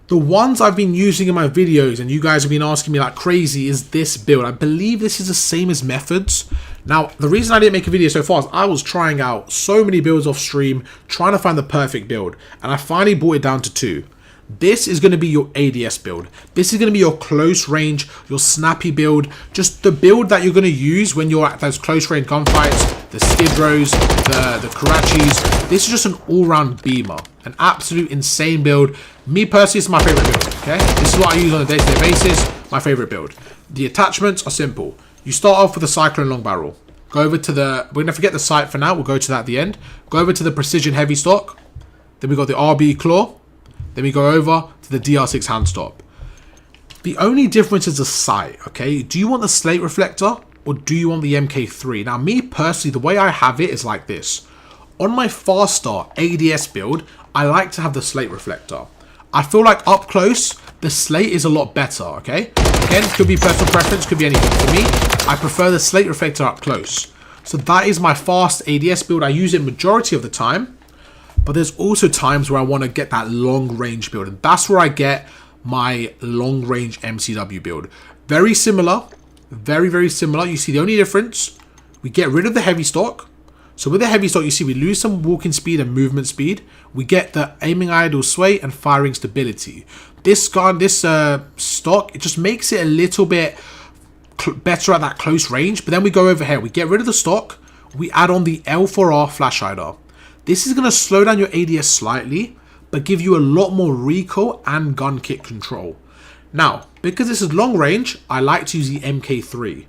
The ones I've been using in my videos and you guys have been asking me like crazy is this build. I believe this is the same as Methods. Now, the reason I didn't make a video so far is I was trying out so many builds off stream, trying to find the perfect build. And I finally brought it down to 2. This is going to be your ADS build. This is going to be your close range, your snappy build. Just the build that you're going to use when you're at those close range gunfights, the Skid Rows, the Karachis. This is just an all-round beamer. An absolute insane build. Me personally, it's my favorite build, okay? This is what I use on a day-to-day basis. My favorite build. The attachments are simple. You start off with a Cyclone long barrel. Go over to the... We're going to forget the sight for now. We'll go to that at the end. Go over to the Precision heavy stock. Then we got the RB claw. Then we go over to the DR6 hand stop. The only difference is the sight, okay? Do you want the slate reflector or do you want the MK3? Now, me personally, the way I have it is like this. On my faster ADS build, I like to have the slate reflector. I feel like up close, the slate is a lot better, okay? Again, could be personal preference, could be anything. For me, I prefer the slate reflector up close. So that is my fast ADS build. I use it majority of the time. But there's also times where I want to get that long range build. And that's where I get my long range MCW build. Very similar. Very, very similar. You see the only difference, we get rid of the heavy stock. So with the heavy stock, you see we lose some walking speed and movement speed. We get the aiming idle sway and firing stability. This gun, this stock, it just makes it a little bit better at that close range. But then we go over here. We get rid of the stock. We add on the L4R flash hider. This is going to slow down your ADS slightly, but give you a lot more recoil and gun kick control. Now, because this is long range, I like to use the MK3.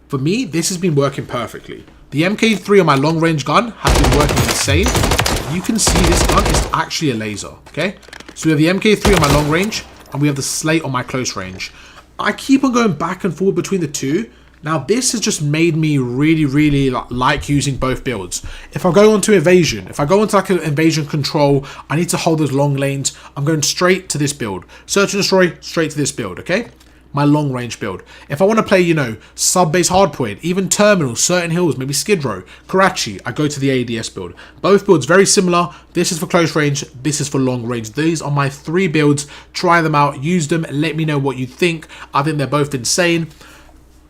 For me, this has been working perfectly. The MK3 on my long range gun has been working insane. You can see this gun is actually a laser, okay? So we have the MK3 on my long range, and we have the slate on my close range. I keep on going back and forth between the two. Now, this has just made me really like using both builds. If I go onto evasion, if I go into like an invasion control, I need to hold those long lanes, I'm going straight to this build. Search and destroy, straight to this build, okay? my long range build. If I want to play, you know, sub-base hardpoint, even terminals, certain hills, maybe Skid Row, Karachi, I go to the ADS build. Both builds very similar. This is for close range, this is for long range. These are my 3 builds. Try them out, use them, let me know what you think. I think they're both insane.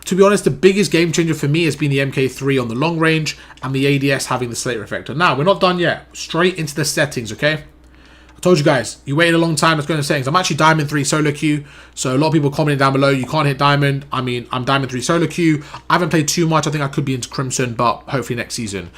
To be honest, the biggest game changer for me has been the MK3 on the long range and the ADS having the slate reflector. Now, we're not done yet. Straight into the settings, okay? I told you guys, you waited a long time, let's go into settings. I'm actually Diamond 3 solo queue, so a lot of people commenting down below, you can't hit Diamond. I mean, I'm Diamond 3 solo queue. I haven't played too much. I think I could be into Crimson, but hopefully next season.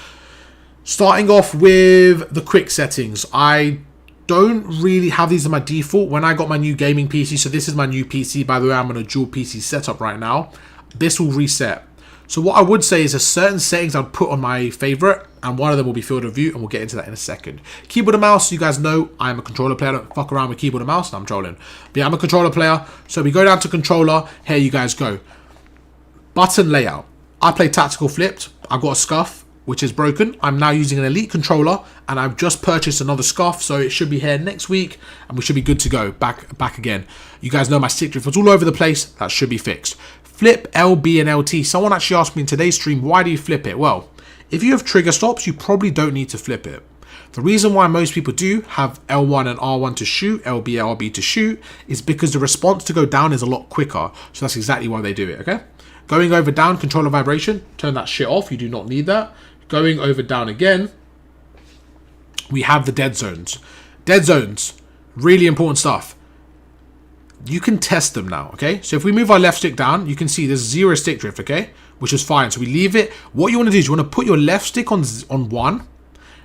Starting off with the quick settings. I don't really have these in my default. When I got my new gaming PC, so this is my new PC, by the way, I'm on a dual PC setup right now. This will reset. So what I would say is there's certain settings I'd put on my favorite, and one of them will be field of view, and we'll get into that in a second. Keyboard and mouse, you guys know I'm a controller player. I don't fuck around with keyboard and mouse, and I'm trolling. But yeah, I'm a controller player. So we go down to controller. Here you guys go. Button layout. I play tactical flipped. I've got a scuff, which is broken. I'm now using an elite controller, and I've just purchased another scuff, so it should be here next week, and we should be good to go. Back again. You guys know my stick drift was all over the place. That should be fixed. Flip, LB, and LT. Someone actually asked me in today's stream, why do you flip it? Well, if you have trigger stops, you probably don't need to flip it. The reason why most people do have L1 and R1 to shoot, LB, LB to shoot, is because the response to go down is a lot quicker. So that's exactly why they do it, okay? Going over down, controller vibration, turn that shit off. You do not need that. Going over down again, we have the dead zones. Dead zones, really important stuff. You can test them now, okay? So if we move our left stick down, you can see there's 0 stick drift, okay? Which is fine. So we leave it. What you want to do is you want to put your left stick on 1,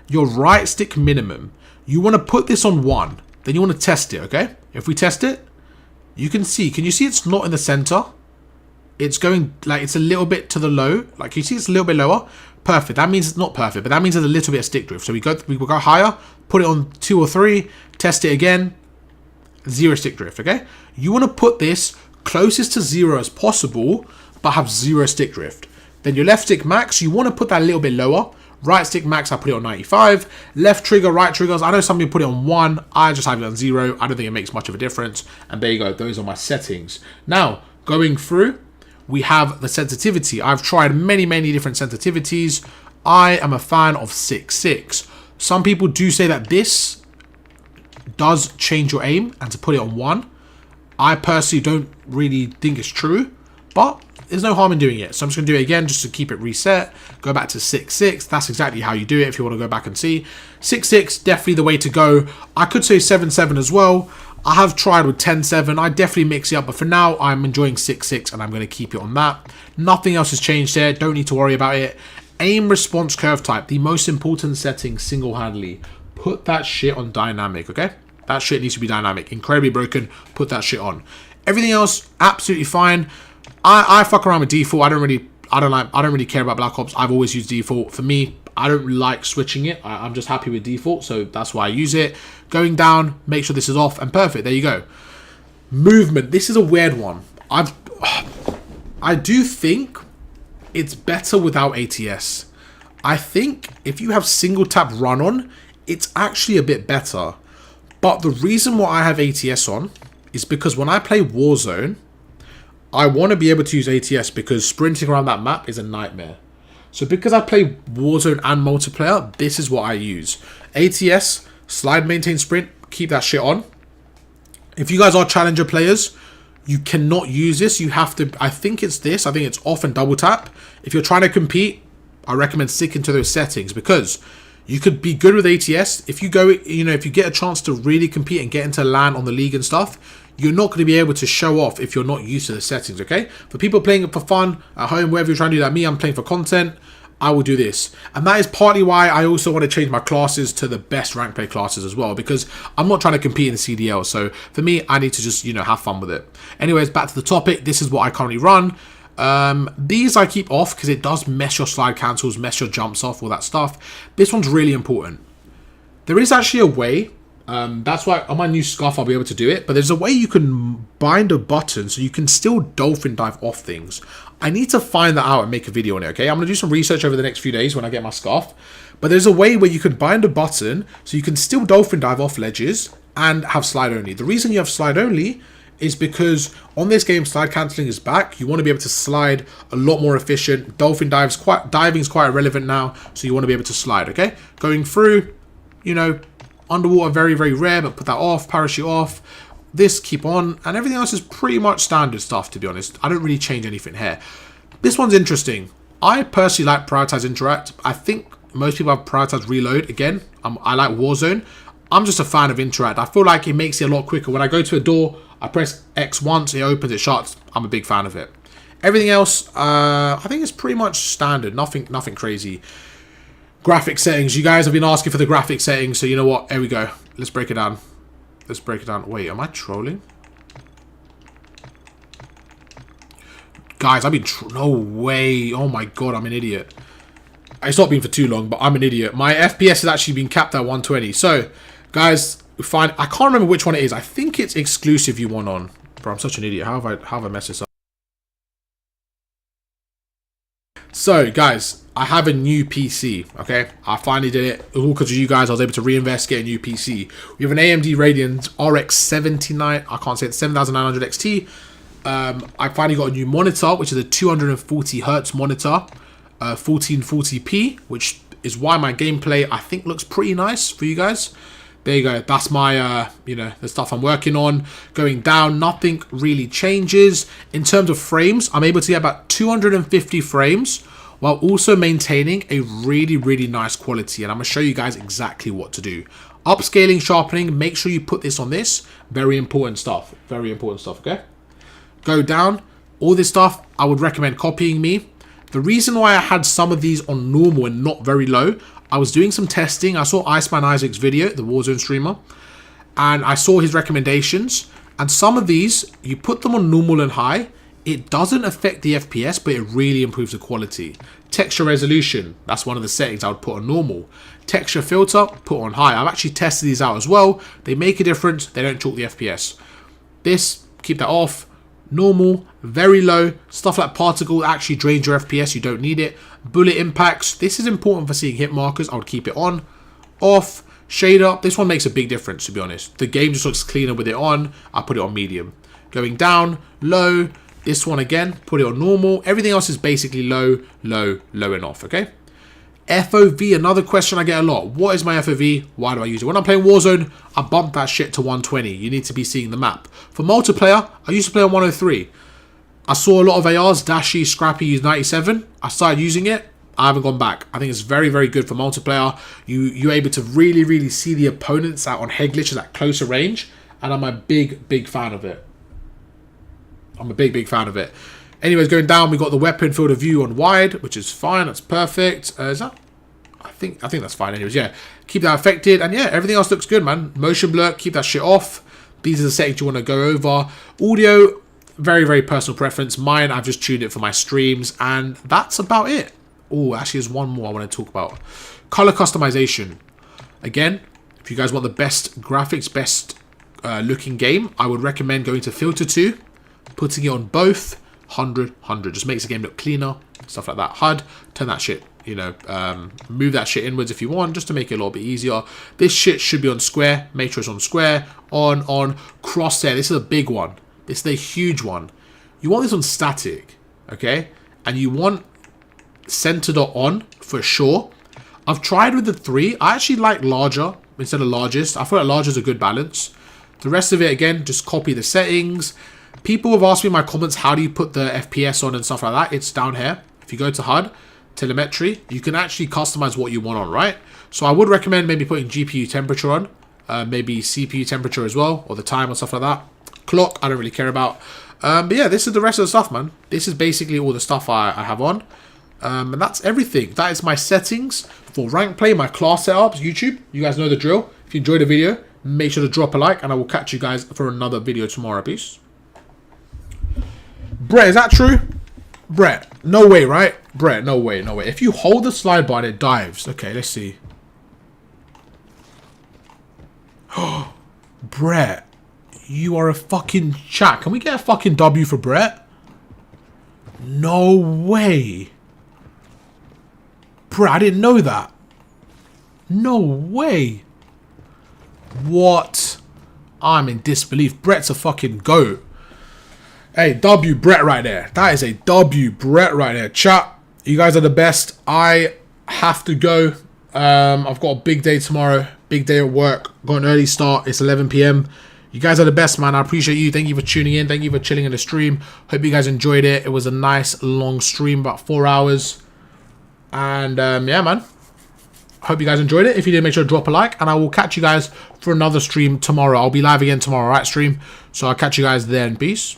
your right stick minimum. You want to put this on 1. Then you want to test it, okay? If we test it, you can see. Can you see it's not in the center? It's going, like, it's a little bit to the low. Like, you see it's a little bit lower. Perfect. That means it's not perfect, but that means there's a little bit of stick drift. So we will go higher, put it on 2 or 3, test it again. 0 stick drift, okay? You want to put this closest to 0 as possible, but have 0 stick drift. Then your left stick max, you want to put that a little bit lower. Right stick max, I put it on 95. Left trigger, right triggers, I know some people put it on 1. I just have it on 0. I don't think it makes much of a difference. And there you go. Those are my settings. Now, going through, we have the sensitivity. I've tried many different sensitivities. I am a fan of 6.6. Some people do say that this does change your aim and to put it on 1. I personally don't really think it's true, but there's no harm in doing it. So I'm just going to do it again just to keep it reset. Go back to 6.6. That's exactly how you do it if you want to go back and see. 6.6, definitely the way to go. I could say 7.7 as well. I have tried with 10.7. I definitely mix it up, but for now, I'm enjoying 6.6 and I'm going to keep it on that. Nothing else has changed here. Don't need to worry about it. Aim response curve type, the most important setting single-handedly. Put that shit on dynamic, okay? That shit needs to be dynamic. Incredibly broken. Put that shit on. Everything else, absolutely fine. I fuck around with default. I don't really care about Black Ops. I've always used default. For me, I don't like switching it. I'm just happy with default, so that's why I use it. Going down, make sure this is off, and perfect. There you go. Movement. This is a weird one. I do think it's better without ATS. I think if you have single tap run on, it's actually a bit better. But the reason why I have ATS on is because when I play Warzone, I want to be able to use ATS because sprinting around that map is a nightmare. So because I play Warzone and multiplayer, this is what I use. ATS, slide, maintain, sprint, keep that shit on. If you guys are challenger players, you cannot use this. You have to, I think it's this. I think it's off and double tap. If you're trying to compete, I recommend sticking to those settings because you could be good with ATS. If you go, you know, if you get a chance to really compete and get into LAN on the league and stuff, you're not going to be able to show off if you're not used to the settings, okay? For people playing it for fun, at home, wherever you're trying to do that, me, I'm playing for content, I will do this. And that is partly why I also want to change my classes to the best rank play classes as well, because I'm not trying to compete in the CDL. So for me, I need to just, you know, have fun with it. Anyways, back to the topic. This is what I currently run. These I keep off because it does mess your slide cancels, mess your jumps off, all that stuff. This one's really important. There is actually a way, that's why on my new scarf I'll be able to do it, but there's a way you can bind a button so you can still dolphin dive off things. I need to find that out and make a video on it, okay? I'm going to do some research over the next few days when I get my scarf, but there's a way where you can bind a button so you can still dolphin dive off ledges and have slide only. The reason you have slide only is because on this game, slide cancelling is back. You want to be able to slide a lot more efficient. Dolphin diving is quite irrelevant now, so you want to be able to slide, okay? Going through, you know, underwater, very, very rare, but put that off, parachute off. This, keep on, and everything else is pretty much standard stuff, to be honest. I don't really change anything here. This one's interesting. I personally like prioritize interact. I think most people have prioritized reload. Again, I like Warzone. I'm just a fan of interact. I feel like it makes it a lot quicker. When I go to a door, I press X once, it opens, it shuts. I'm a big fan of it. Everything else, I think it's pretty much standard. Nothing crazy. Graphic settings. You guys have been asking for the graphic settings, so you know what? Here we go. Let's break it down. Let's break it down. Wait, am I trolling? Guys, I've been... No way. Oh my god, I'm an idiot. It's not been for too long, but I'm an idiot. My FPS has actually been capped at 120. So, guys, we find... I can't remember which one it is. I think it's exclusive you want on. Bro, I'm such an idiot. How have I messed this up? So, guys, I have a new PC, okay? I finally did it. All because of you guys. I was able to reinvest, get a new PC. We have an AMD Radeon RX 79. I can't say it. 7900 XT. I finally got a new monitor, which is a 240 hertz monitor. 1440p, which is why my gameplay, I think, looks pretty nice for you guys. There you go. That's my, you know, the stuff I'm working on. Going down, nothing really changes. In terms of frames, I'm able to get about 250 frames while also maintaining a really, really nice quality. And I'm going to show you guys exactly what to do. Upscaling, sharpening, make sure you put this on this. Very important stuff. Very important stuff, okay? Go down. All this stuff, I would recommend copying me. The reason why I had some of these on normal and not very low, I was doing some testing. I saw Iceman Isaac's video, the Warzone streamer, and I saw his recommendations. And some of these, you put them on normal and high, it doesn't affect the FPS, but it really improves the quality. Texture resolution, that's one of the settings I would put on normal. Texture filter, put on high. I've actually tested these out as well. They make a difference. They don't chalk the FPS. This, keep that off. Normal, very low. Stuff like particle actually drains your FPS. You don't need it. Bullet impacts. This is important for seeing hit markers. I would keep it on. Off. Shader. This one makes a big difference, to be honest. The game just looks cleaner with it on. I put it on medium. Going down, low. This one again, put it on normal. Everything else is basically low, low, low and off, okay? FOV, another question I get a lot. What is my FOV? Why do I use it? When I'm playing Warzone, I bump that shit to 120. You need to be seeing the map. For multiplayer, I used to play on 103. I saw a lot of ARs, Dashy, Scrappy use 97. I started using it. I haven't gone back. I think it's very, very good for multiplayer. You're able to really, really see the opponents out on head glitches at closer range. And I'm a big, big fan of it. I'm a big, big fan of it. Anyways, going down, we got the weapon field of view on wide, which is fine. That's perfect. Is that? I think that's fine. Anyways, yeah. Keep that affected. And yeah, everything else looks good, man. Motion blur, keep that shit off. These are the settings you want to go over. Audio, very, very personal preference. Mine, I've just tuned it for my streams. And that's about it. Oh, actually, there's one more I want to talk about. Color customization. Again, if you guys want the best graphics, best looking game, I would recommend going to Filter 2, putting it on both. 100 just makes the game look cleaner, stuff like that. HUD, turn that shit, you know, move that shit inwards if you want, just to make it a little bit easier. This shit should be on square. Make sure it's on square. On crosshair. This is a big one. This is a huge one. You want this on static, okay? And you want center dot on for sure. I've tried with the 3. I actually like larger instead of largest. I feel like larger is a good balance. The rest of it, again, just copy the settings. People have asked me in my comments, how do you put the FPS on and stuff like that? It's down here. If you go to HUD, telemetry, you can actually customize what you want on, right? So I would recommend maybe putting GPU temperature on, maybe CPU temperature as well, or the time or stuff like that. Clock, I don't really care about. But yeah, this is the rest of the stuff, man. This is basically all the stuff I have on. And that's everything. That is my settings for rank play, my class setups, YouTube. You guys know the drill. If you enjoyed the video, make sure to drop a like, and I will catch you guys for another video tomorrow. Peace. Brett, is that true? Brett, no way, right? Brett, no way, no way. If you hold the slide bar, it dives. Okay, let's see. Oh, Brett, you are a fucking chat. Can we get a fucking W for Brett? No way. Brett, I didn't know that. No way. What? I'm in disbelief. Brett's a fucking goat. Hey, W Brett right there. That is a W Brett right there. Chat, you guys are the best. I have to go. I've got a big day tomorrow. Big day at work. Got an early start. It's 11 p.m. You guys are the best, man. I appreciate you. Thank you for tuning in. Thank you for chilling in the stream. Hope you guys enjoyed it. It was a nice long stream, about 4 hours. And yeah, man. Hope you guys enjoyed it. If you did, make sure to drop a like. And I will catch you guys for another stream tomorrow. I'll be live again tomorrow, right, stream? So I'll catch you guys then. Peace.